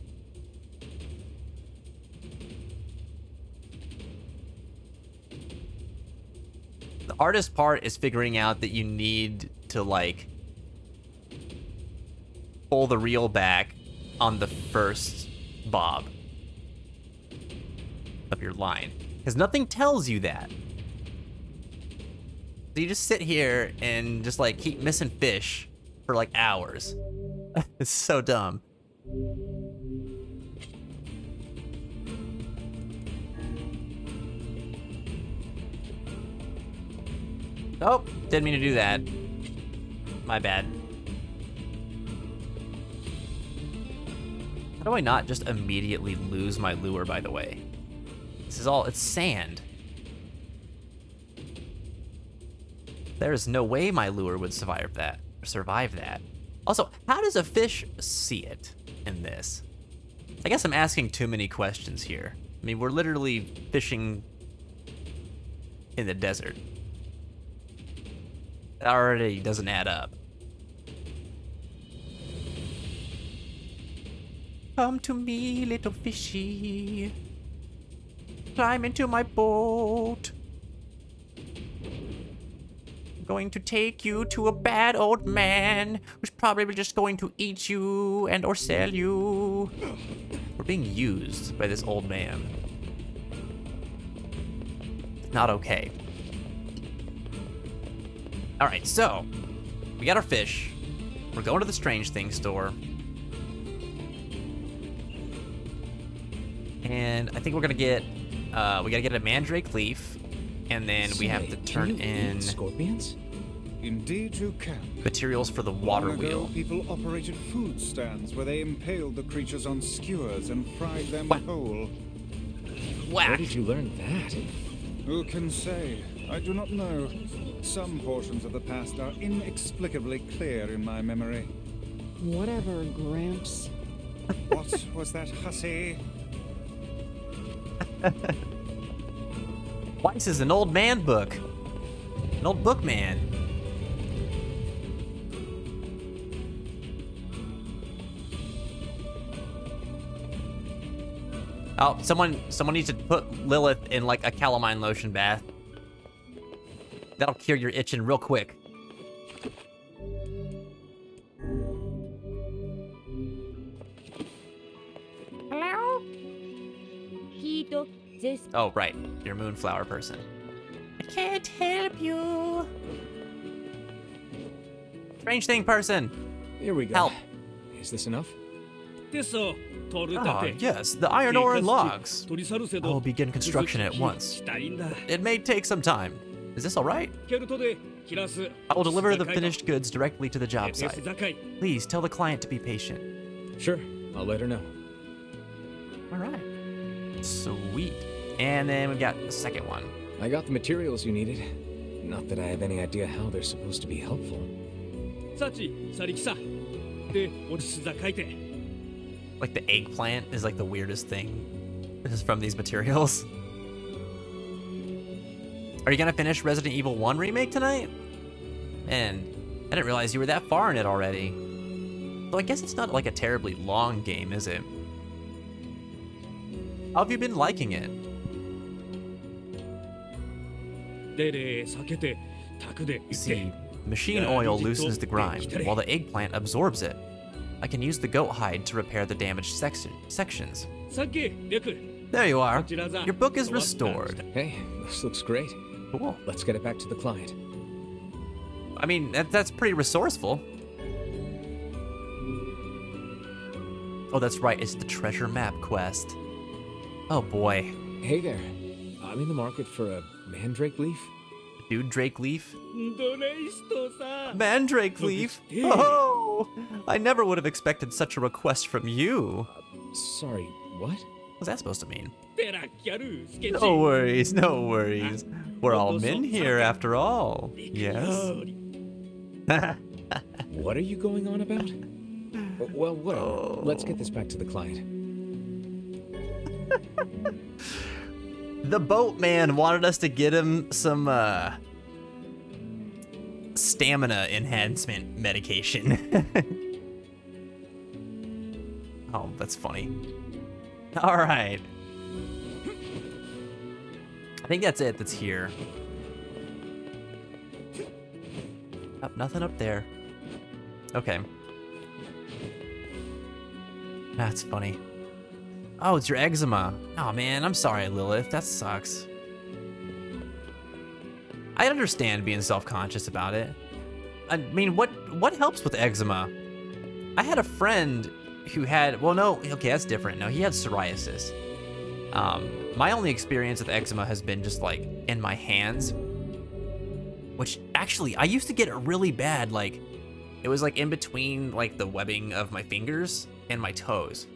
The hardest part is figuring out that you need to like pull the reel back on the first bob of your line, because nothing tells you that. So you just sit here and just like keep missing fish for like hours. It's so dumb. Oh, didn't mean to do that. My bad. How do I not just immediately lose my lure, by the way? This is all, it's sand. There is no way my lure would survive that. Also, how does a fish see it in this? I guess I'm asking too many questions here. I mean, we're literally fishing in the desert. That already doesn't add up. Come to me, little fishy. Climb into my boat. I'm going to take you to a bad old man who's probably just going to eat you and or sell you. We're being used by this old man. Not okay. All right, so we got our fish. We're going to the Strange Things store. And I think we're gonna get, we gotta get a mandrake leaf, and then we have to turn in scorpions. Indeed you can. materials for the water Long ago, wheel. people operated food stands where they impaled the creatures on skewers and fried them whole. Whack. Where did you learn that? Who can say? I do not know. Some portions of the past are inexplicably clear in my memory. Whatever, Gramps. What was that hussy? Weiss is an old man book. An old book man. Oh, someone needs to put Lilith in like a calamine lotion bath. That'll cure your itching real quick. Hello? Tito, this Oh, right. You're a moonflower person. I can't help you. Strange thing person. Here we go. Help. Is this enough? Ah, yes, the iron ore and logs. I will begin construction at once. It may take some time. Is this all right? I will deliver the finished goods directly to the job site. Please tell the client to be patient. Sure, I'll let her know. All right. Sweet. And then we got the second one. I got the materials you needed. Not that I have any idea how they're supposed to be helpful. Like the eggplant is like the weirdest thing. This is from these materials. Are you gonna finish Resident Evil 1 remake tonight? Man, I didn't realize you were that far in it already. Well, I guess it's not like a terribly long game, is it? How have you been liking it? See, machine oil loosens the grime, while the eggplant absorbs it. I can use the goat hide to repair the damaged sections. There you are. Your book is restored. Hey, this looks great. Cool. Let's get it back to the client. I mean, that's pretty resourceful. Oh, that's right. It's the treasure map quest. Oh boy. Hey there. I'm in the market for a mandrake leaf. Dude Drake Leaf? Mandrake Leaf? Oh! I never would have expected such a request from you. Sorry, what? What's that supposed to mean? No worries, no worries. We're all men here after all. Yes? What are you going on about? Well, whatever. Let's get this back to the client. The boatman wanted us to get him some stamina enhancement medication. Oh, that's funny. All right. I think that's it that's here. Oh, nothing up there. Okay. That's funny. Oh, it's your eczema. Oh man, I'm sorry, Lilith. That sucks. I understand being self-conscious about it. I mean, what helps with eczema? I had a friend who had, well, no, okay, that's different. No, he had psoriasis. My only experience with eczema has been just like in my hands, which actually I used to get it really bad. Like it was like in between like the webbing of my fingers and my toes.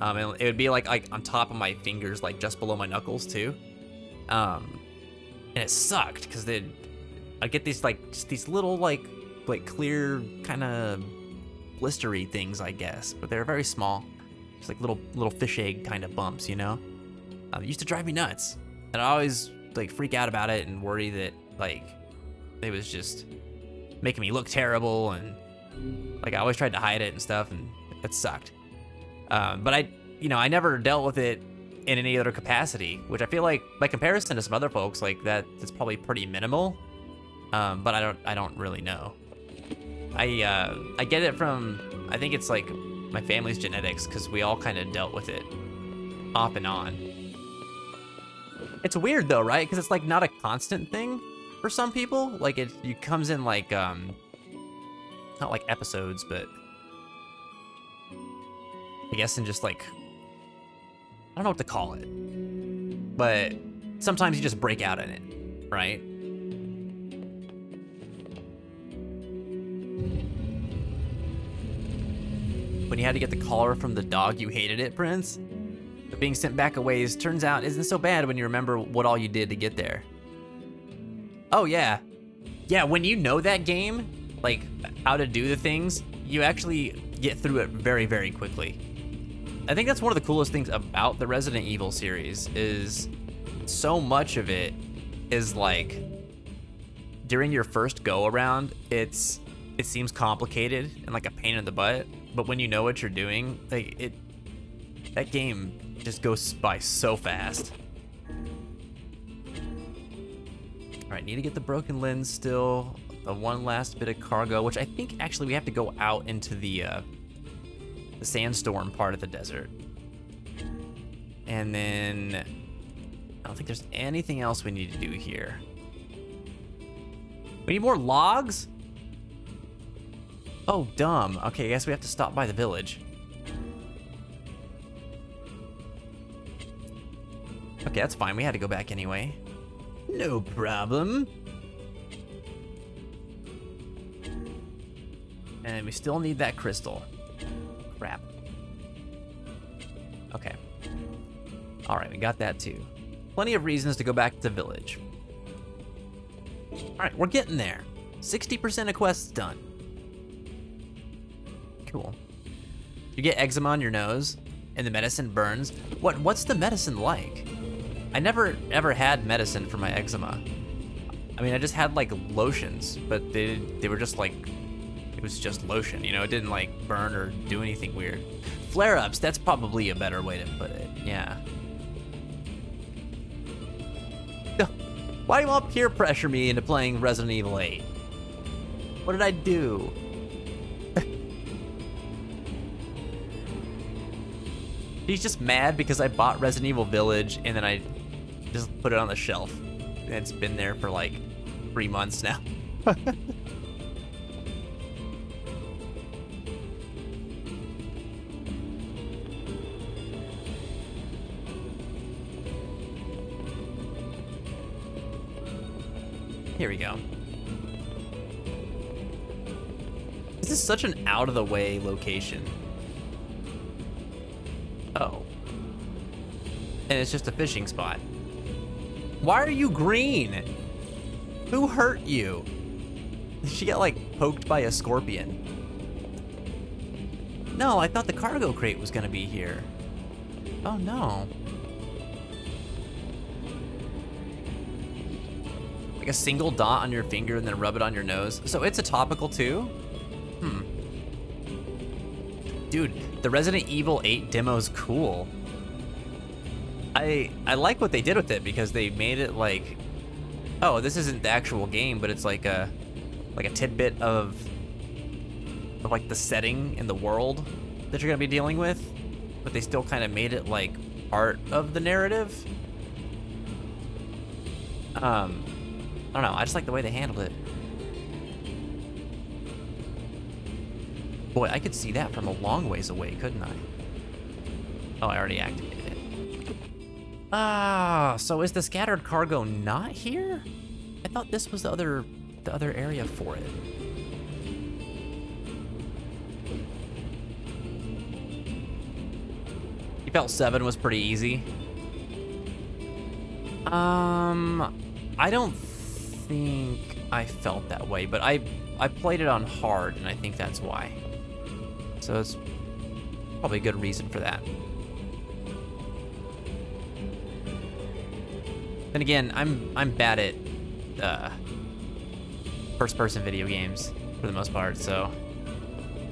And it would be like on top of my fingers, like just below my knuckles too. And it sucked because I'd get these like just these little like clear kind of blistery things, I guess, but they're very small. Just like little fish egg kind of bumps, you know? It used to drive me nuts. And I always like freak out about it and worry that like it was just making me look terrible, and like I always tried to hide it and stuff, and it sucked. But I never dealt with it in any other capacity, which I feel like by comparison to some other folks, like that's probably pretty minimal. But I don't really know. I get it from, I think it's like my family's genetics, because we all kind of dealt with it off and on. It's weird though, right? Because it's like not a constant thing for some people. Like it comes in like, not like episodes, but I guess in just like, I don't know what to call it, but sometimes you just break out in it, right? When you had to get the collar from the dog, you hated it, Prince? But being sent back a ways turns out isn't so bad when you remember what all you did to get there. Oh yeah. Yeah, when you know that game, like how to do the things, you actually get through it very, very quickly. I think that's one of the coolest things about the Resident Evil series is so much of it is like during your first go around, it seems complicated and like a pain in the butt, but when you know what you're doing, like that game just goes by so fast. All right, need to get the broken lens still, the one last bit of cargo, which I think actually we have to go out into the sandstorm part of the desert. And then don't think there's anything else we need to do here. We need more logs? Oh, dumb. Okay, I guess we have to stop by the village. Okay, that's fine. We had to go back anyway. No problem. And we still need that crystal. Crap. Okay. Alright, we got that too. Plenty of reasons to go back to the village. Alright, we're getting there. 60% of quests done. Cool. You get eczema on your nose, and the medicine burns. What's the medicine like? I never ever had medicine for my eczema. I mean, I just had like lotions, but they were just like, it was just lotion, you know? It didn't like burn or do anything weird. Flare-ups, that's probably a better way to put it, yeah. Why do you want to peer pressure me into playing Resident Evil 8? What did I do? He's just mad because I bought Resident Evil Village and then I just put it on the shelf. And it's been there for like 3 months now. Here we go. This is such an out-of-the-way location. Oh. And it's just a fishing spot. Why are you green? Who hurt you? Did she get like poked by a scorpion? No, I thought the cargo crate was gonna be here. Oh no. Like a single dot on your finger and then rub it on your nose. So it's a topical too? Dude, the Resident Evil 8 demo's cool. I like what they did with it because they made it like, oh, this isn't the actual game, but it's like a tidbit of like the setting and the world that you're gonna be dealing with, but they still kind of made it like part of the narrative. I don't know, I just like the way they handled it. Boy, I could see that from a long ways away, couldn't I? Oh, I already activated it. Ah, so is the scattered cargo not here? I thought this was the other area for it. You felt 7 was pretty easy. I don't think I felt that way, but I played it on hard, and I think that's why. So it's probably a good reason for that. Then again, I'm bad at first-person video games for the most part, so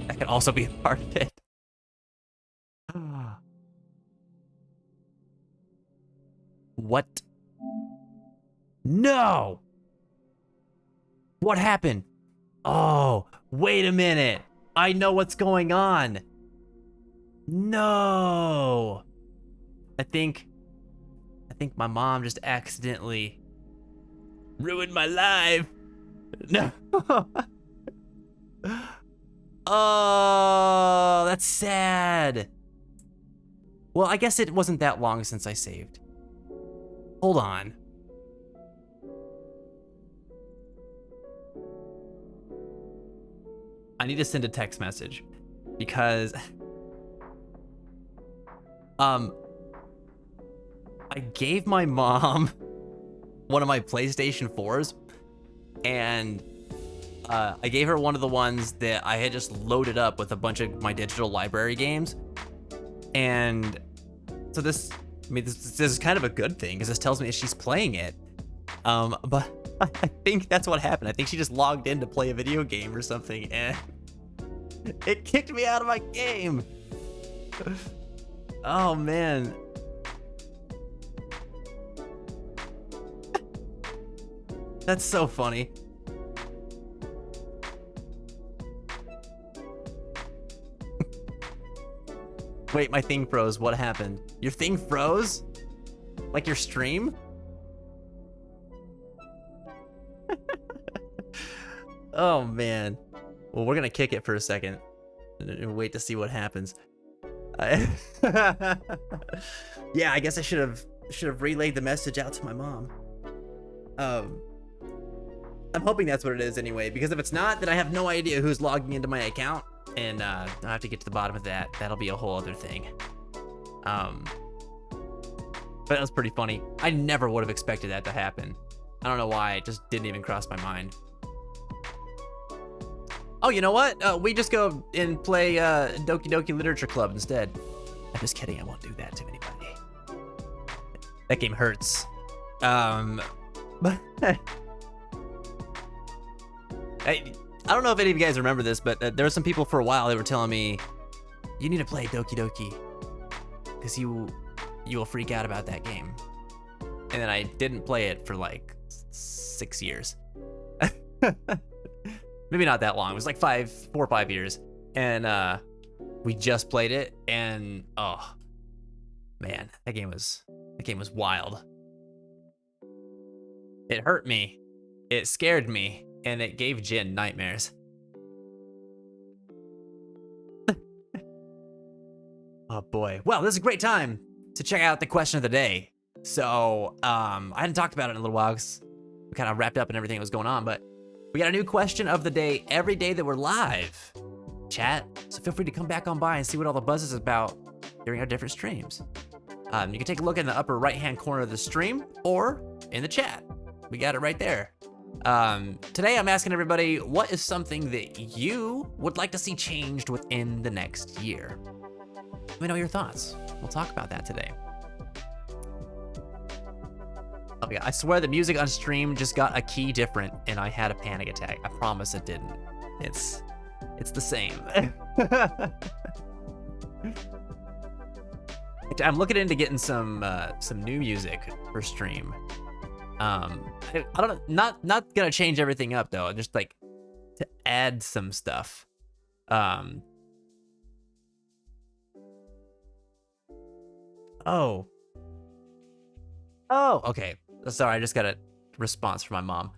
that could also be a part of it. What? No! What happened? Oh, wait a minute. I know what's going on. No. I think my mom just accidentally ruined my life. No. Oh, that's sad. Well, I guess it wasn't that long since I saved. Hold on. I need to send a text message because I gave my mom one of my PlayStation 4s and I gave her one of the ones that I had just loaded up with a bunch of my digital library games. And so this is kind of a good thing because this tells me she's playing it. But I think that's what happened. I think she just logged in to play a video game or something and it kicked me out of my game. Oh man. That's so funny. Wait, my thing froze. What happened? Your thing froze? Like your stream? Oh man. Well, we're gonna kick it for a second and wait to see what happens. Yeah, I guess I should have relayed the message out to my mom. I'm hoping that's what it is anyway, because if it's not, then I have no idea who's logging into my account, and I'll have to get to the bottom of that. That'll be a whole other thing. But that was pretty funny. I never would have expected that to happen. I don't know why, it just didn't even cross my mind. Oh, you know what? We just go and play Doki Doki Literature Club instead. I'm just kidding, I won't do that to anybody. That game hurts. But I don't know if any of you guys remember this, but there were some people for a while that were telling me, you need to play Doki Doki, because you will freak out about that game. And then I didn't play it for like 6 years. Maybe not that long. It was like 4 or 5 years. And we just played it, and oh man, that game was wild. It hurt me, it scared me, and it gave Jin nightmares. Oh boy. Well, this is a great time to check out the question of the day. So, I hadn't talked about it in a little while because we kind of wrapped up and everything that was going on, but we got a new question of the day every day that we're live, chat. So feel free to come back on by and see what all the buzz is about during our different streams. You can take a look in the upper right-hand corner of the stream or in the chat. We got it right there. Today I'm asking everybody, what is something that you would like to see changed within the next year? Let me know your thoughts. We'll talk about that today. Oh yeah, I swear the music on stream just got a key different and I had a panic attack. I promise it didn't. It's the same. I'm looking into getting some new music for stream. I don't know, not gonna change everything up though, just like to add some stuff. Oh, okay. Sorry, I just got a response from my mom.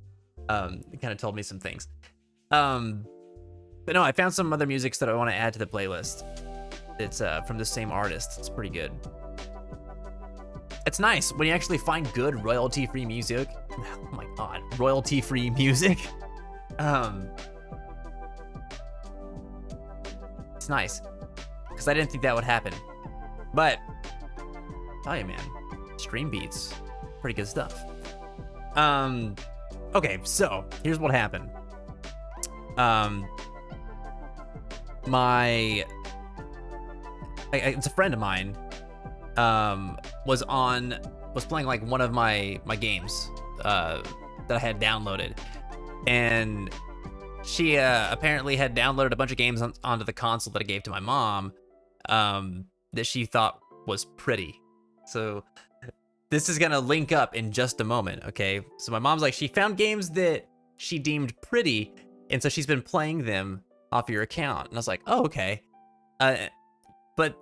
It kind of told me some things. But no, I found some other music that I want to add to the playlist. It's from the same artist. It's pretty good. It's nice when you actually find good royalty-free music. Oh my god, royalty-free music. It's nice because I didn't think that would happen. But tell you, man, stream beats, pretty good stuff. Okay, so here's what happened. It's a friend of mine. Was playing like one of my games that I had downloaded, and she apparently had downloaded a bunch of games onto the console that I gave to my mom that she thought was pretty. So this is gonna link up in just a moment, okay? So my mom's like, she found games that she deemed pretty, and so she's been playing them off your account. And I was like, oh, okay. But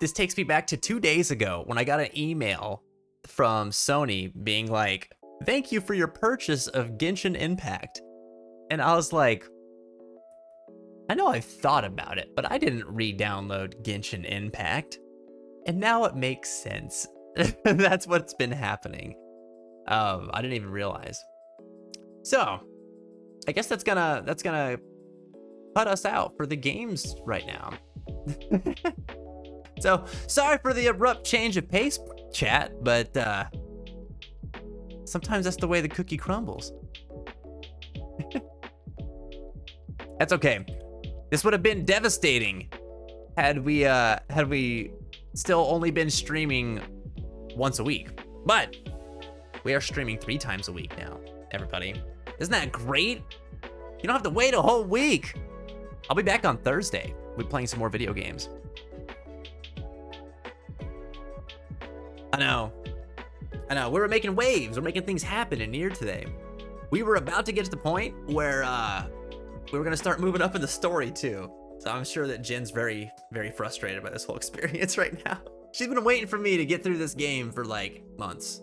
this takes me back to 2 days ago when I got an email from Sony being like, thank you for your purchase of Genshin Impact. And I was like, I know I've thought about it, but I didn't re-download Genshin Impact. And now it makes sense. That's what's been happening. I didn't even realize. So, I guess that's gonna cut us out for the games right now. So, sorry for the abrupt change of pace, chat, but sometimes that's the way the cookie crumbles. That's okay. This would have been devastating had we still only been streaming once a week. But we are streaming 3 times a week now, everybody. Isn't that great? You don't have to wait a whole week. I'll be back on Thursday. We'll be playing some more video games. I know. We were making waves. We're making things happen in Nier today. We were about to get to the point where we were gonna start moving up in the story too. So I'm sure that Jin's very, very frustrated by this whole experience right now. She's been waiting for me to get through this game for like months.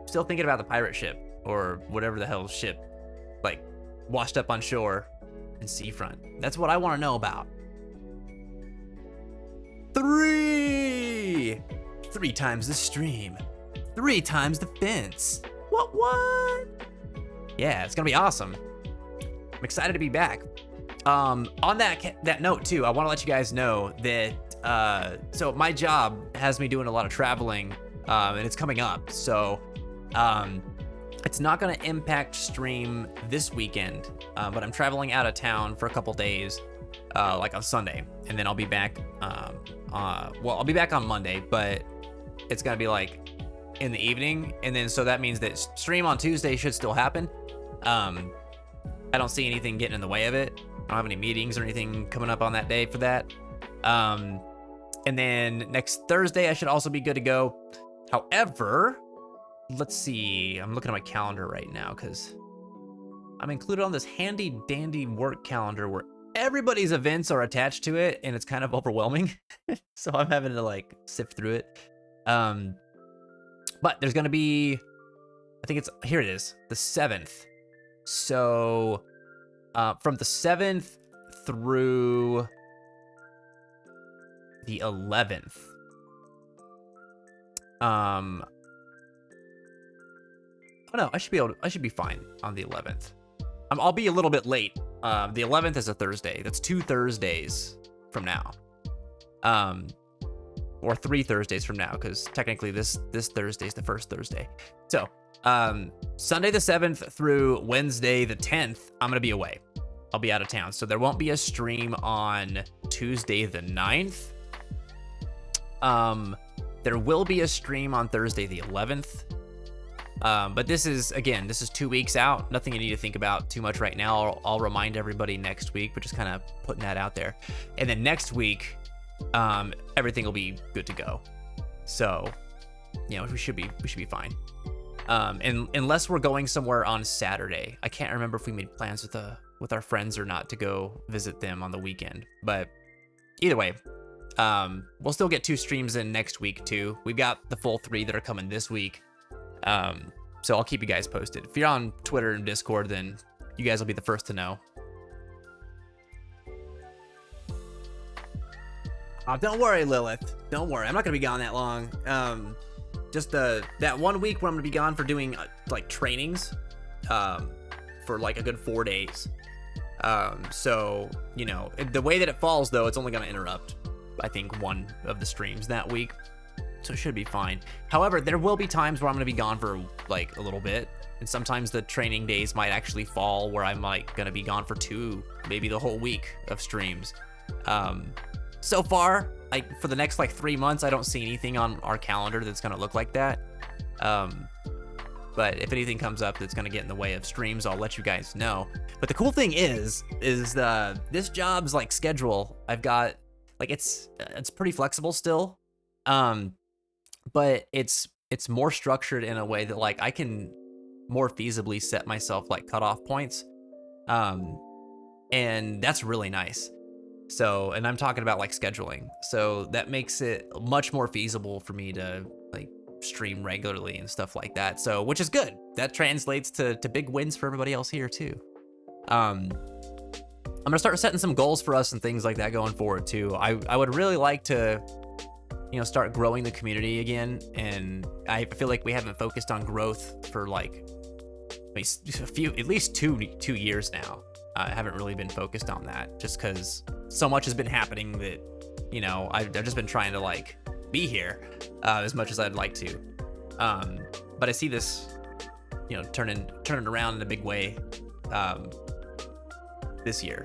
Still thinking about the pirate ship. or whatever the hell ship, like, washed up on shore in Seafront? That's what I want to know about. 3 times the stream, 3 times the fence. What? Yeah, it's gonna be awesome. I'm excited to be back. On that note too, I want to let you guys know that so my job has me doing a lot of traveling, and it's coming up. So it's not gonna impact stream this weekend, but I'm traveling out of town for a couple days, like on Sunday, and then I'll be back. I'll be back on Monday, but it's gonna be like in the evening, and then so that means that stream on Tuesday should still happen. I don't see anything getting in the way of it. I don't have any meetings or anything coming up on that day for that. And then next Thursday I should also be good to go. However, let's see, I'm looking at my calendar right now because I'm included on this handy dandy work calendar where everybody's events are attached to it, and it's kind of overwhelming. So I'm having to like sift through it. But there's gonna be, I think here it is, the 7th. So from the 7th through the 11th. Oh no, I should be fine on the 11th. I'll be a little bit late. The 11th is a Thursday. That's 2 Thursdays from now. Or 3 Thursdays from now, because technically this Thursday is the first Thursday. So Sunday the 7th through Wednesday the 10th, I'm gonna be away. I'll be out of town, so there won't be a stream on Tuesday the 9th. There will be a stream on Thursday the 11th. But this is 2 weeks out. Nothing you need to think about too much right now. I'll remind everybody next week, but just kind of putting that out there. And then next week, everything will be good to go. So, we should be fine. And unless we're going somewhere on Saturday. I can't remember if we made plans with our friends or not to go visit them on the weekend. But either way, we'll still get 2 streams in next week too. We've got the full 3 that are coming this week. So I'll keep you guys posted. If you're on Twitter and Discord, then you guys will be the first to know. Oh, don't worry, Lilith. Don't worry. I'm not gonna be gone that long. Just that 1 week where I'm gonna be gone for doing like trainings, for like a good 4 days. So the way that it falls though, it's only gonna interrupt, I think, 1 of the streams that week. So it should be fine. However, there will be times where I'm gonna be gone for like a little bit, and sometimes the training days might actually fall where I'm like gonna be gone for 2, maybe the whole week of streams. So far, like for the next like 3 months, I don't see anything on our calendar that's gonna look like that. But if anything comes up that's gonna get in the way of streams, I'll let you guys know. But the cool thing is this job's like schedule, I've got like it's pretty flexible still. But it's more structured in a way that like I can more feasibly set myself like cutoff points. And that's really nice. So, and I'm talking about like scheduling. So that makes it much more feasible for me to like stream regularly and stuff like that. So, which is good. That translates to big wins for everybody else here too. I'm gonna start setting some goals for us and things like that going forward too. I would really like to start growing the community again, and I feel like we haven't focused on growth for like at least two years now. I haven't really been focused on that just because so much has been happening that I've just been trying to like be here as much as I'd like to. But I see this turning around in a big way this year,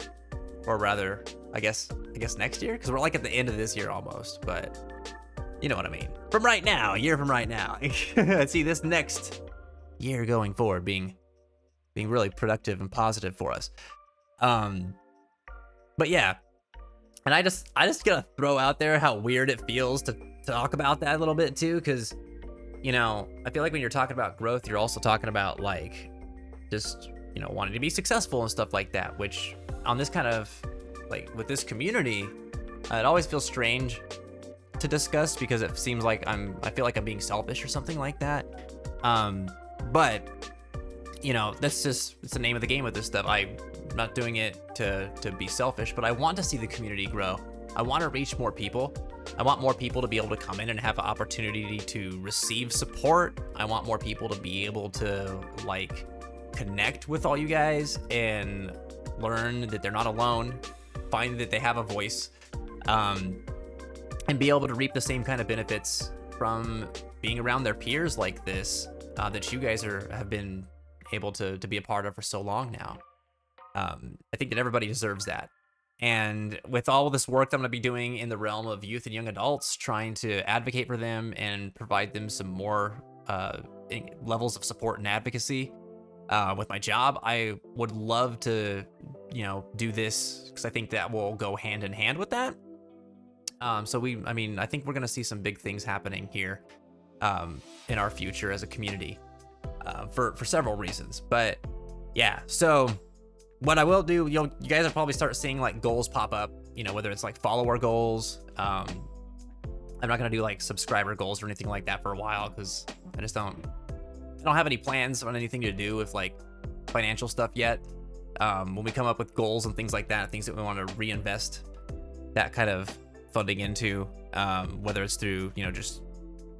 or rather I guess next year, because we're like at the end of this year almost, but you know what I mean. From right now, a year from right now. I see this next year going forward being really productive and positive for us. But yeah, and I just gotta throw out there how weird it feels to talk about that a little bit too, because I feel like when you're talking about growth, you're also talking about like just wanting to be successful and stuff like that, which on this kind of like with this community, it always feels strange to discuss because it seems like I feel like I'm being selfish or something like that. But you know, that's just, it's the name of the game with this stuff. I'm not doing it to be selfish, but I want to see the community grow. I want to reach more people. I want more people to be able to come in and have an opportunity to receive support. I want more people to be able to like connect with all you guys and learn that they're not alone, find that they have a voice, and be able to reap the same kind of benefits from being around their peers like this, that you guys have been able to be a part of for so long now. I think that everybody deserves that. And with all of this work that I'm going to be doing in the realm of youth and young adults, trying to advocate for them and provide them some more levels of support and advocacy with my job, I would love to, you know, do this because I think that will go hand in hand with that. I think we're going to see some big things happening here in our future as a community for several reasons. But yeah, so what I will do, you guys will probably start seeing like goals pop up, you know, whether it's like follower goals. I'm not going to do like subscriber goals or anything like that for a while because I don't have any plans on anything to do with like financial stuff yet. When we come up with goals and things like that, things that we want to reinvest that kind of funding into, whether it's through, you know, just,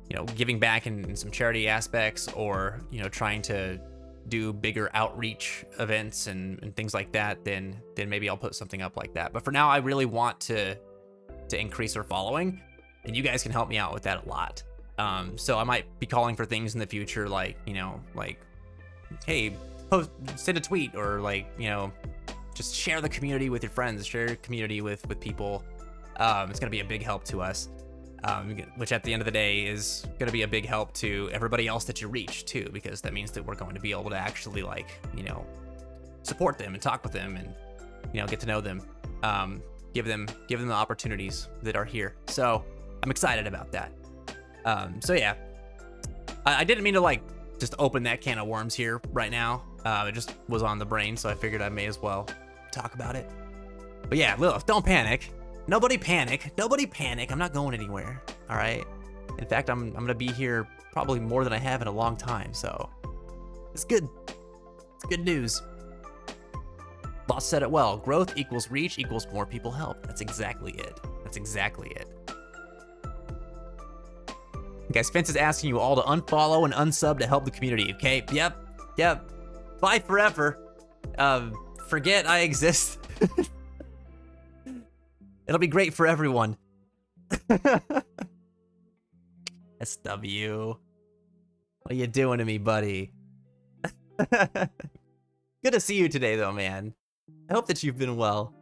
you know, giving back in some charity aspects, or, you know, trying to do bigger outreach events and things like that, then maybe I'll put something up like that. But for now, I really want to increase our following, and you guys can help me out with that a lot. So I might be calling for things in the future, like, you know, like, hey, send a tweet, or like, you know, just share the community with your friends, share your community with people. It's going to be a big help to us, which at the end of the day is going to be a big help to everybody else that you reach too, because that means that we're going to be able to actually, like, you know, support them and talk with them and, you know, get to know them, give them the opportunities that are here. So I'm excited about that. So yeah, I didn't mean to like just open that can of worms here right now. It just was on the brain, so I figured I may as well talk about it. But yeah, Lilith, don't panic. Nobody panic. Nobody panic. I'm not going anywhere. All right. In fact, I'm gonna be here probably more than I have in a long time. So it's good. It's good news. Boss said it well. Growth equals reach equals more people help. That's exactly it. That's exactly it. Guys, Fence is asking you all to unfollow and unsub to help the community. Okay. Yep. Bye forever. Forget I exist. It'll be great for everyone. SW. What are you doing to me, buddy? Good to see you today, though, man. I hope that you've been well.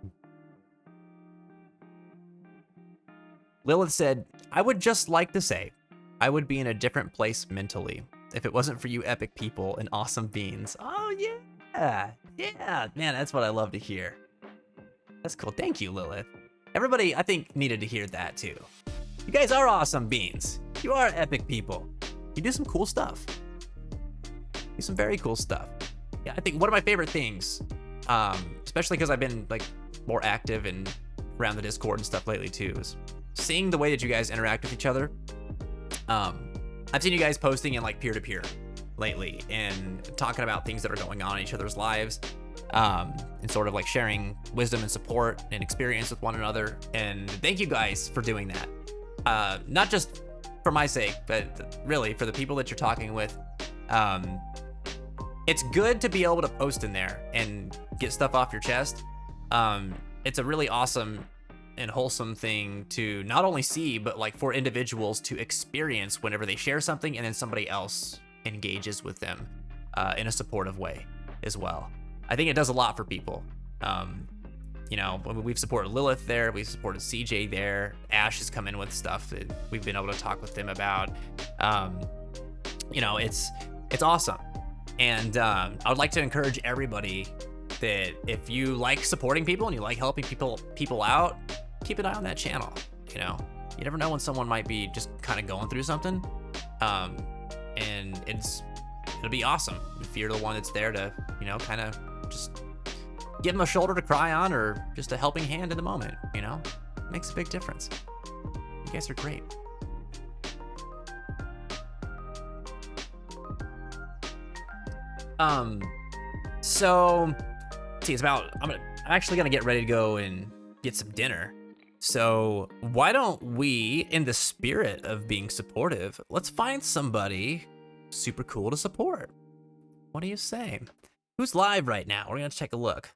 Lilith said, I would just like to say, I would be in a different place mentally if it wasn't for you epic people and awesome beans. Oh, yeah. Yeah, man, that's what I love to hear. That's cool. Thank you, Lilith. Everybody, I think, needed to hear that, too. You guys are awesome beans. You are epic people. You do some cool stuff. Do some very cool stuff. Yeah, I think one of my favorite things, especially because I've been like more active and around the Discord and stuff lately, too, is seeing the way that you guys interact with each other. I've seen you guys posting in like peer-to-peer lately and talking about things that are going on in each other's lives. And sort of like sharing wisdom and support and experience with one another. And thank you guys for doing that. Not just for my sake, but really for the people that you're talking with. It's good to be able to post in there and get stuff off your chest. It's a really awesome and wholesome thing to not only see, but like for individuals to experience whenever they share something and then somebody else engages with them in a supportive way as well. I think it does a lot for people. You know, we've supported Lilith there, we've supported CJ there, Ash has come in with stuff that we've been able to talk with them about. You know, it's awesome. And I would like to encourage everybody that if you like supporting people and you like helping people out, keep an eye on that channel. You know, you never know when someone might be just kind of going through something. And it'll be awesome if you're the one that's there to, you know, kind of just give them a shoulder to cry on or just a helping hand in the moment, you know? It makes a big difference. You guys are great. So, see, it's about, I'm actually gonna get ready to go and get some dinner. So why don't we, in the spirit of being supportive, let's find somebody super cool to support. What do you say? Who's live right now? We're gonna take a look.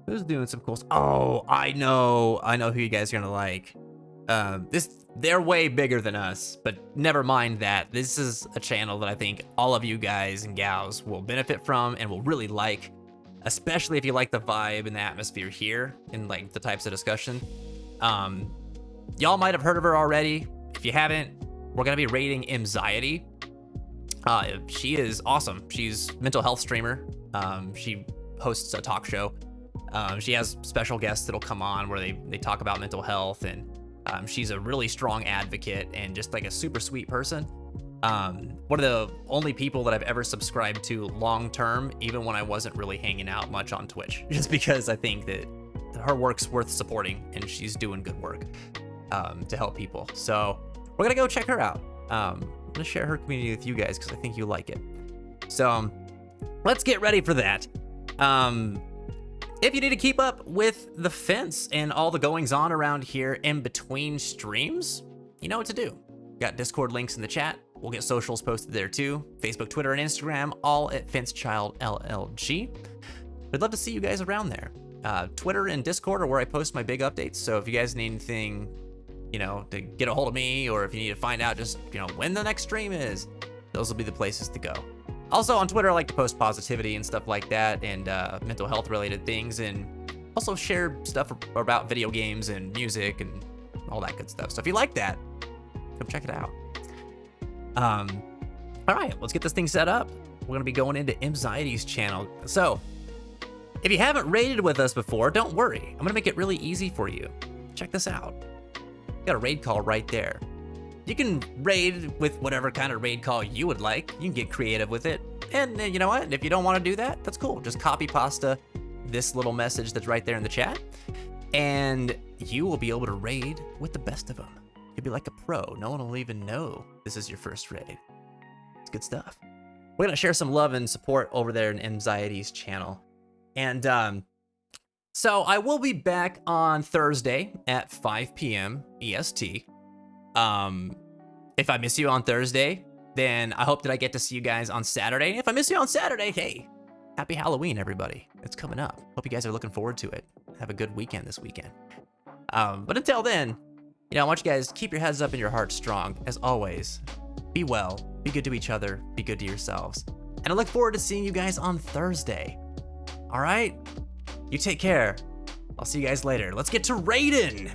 Who's doing some cool stuff? Oh, I know who you guys are gonna like. They're way bigger than us, but never mind that. This is a channel that I think all of you guys and gals will benefit from and will really like, especially if you like the vibe and the atmosphere here and like the types of discussion. Y'all might have heard of her already. If you haven't, we're gonna be rating Imxiety. She is awesome. She's a mental health streamer. She hosts a talk show. She has special guests that'll come on where they talk about mental health, and she's a really strong advocate and just like a super sweet person. One of the only people that I've ever subscribed to long term, even when I wasn't really hanging out much on Twitch, just because I think that her work's worth supporting and she's doing good work to help people. So we're gonna go check her out. I'm gonna share her community with you guys because I think you like it. So let's get ready for that. If you need to keep up with the fence and all the goings on around here in between streams, you know what to do. Got Discord links in the chat. We'll get socials posted there too. Facebook, Twitter, and Instagram, all at FenceChild LLG. We'd love to see you guys around there. Twitter and Discord are where I post my big updates. So if you guys need anything, you know, to get a hold of me, or if you need to find out just, you know, when the next stream is, those will be the places to go. Also on Twitter, I like to post positivity and stuff like that, and mental health related things, and also share stuff about video games and music and all that good stuff. So if you like that, come check it out. All right, let's get this thing set up. We're gonna be going into Imxiety's channel. So if you haven't raided with us before, don't worry. I'm gonna make it really easy for you. Check this out. Got a raid call right there. You can raid with whatever kind of raid call you would like. You can get creative with it. And you know what? If you don't want to do that, that's cool. Just copy pasta this little message that's right there in the chat, and you will be able to raid with the best of them. You'll be like a pro. No one will even know this is your first raid. It's good stuff. We're gonna share some love and support over there in Imxiety's channel. And so I will be back on Thursday at 5 p.m. EST. If I miss you on Thursday, then I hope that I get to see you guys on Saturday. If I miss you on Saturday, hey, happy Halloween, everybody. It's coming up. Hope you guys are looking forward to it. Have a good weekend this weekend. But until then, you know, I want you guys to keep your heads up and your hearts strong. As always, be well, be good to each other, be good to yourselves. And I look forward to seeing you guys on Thursday. All right? You take care. I'll see you guys later. Let's get to raiding.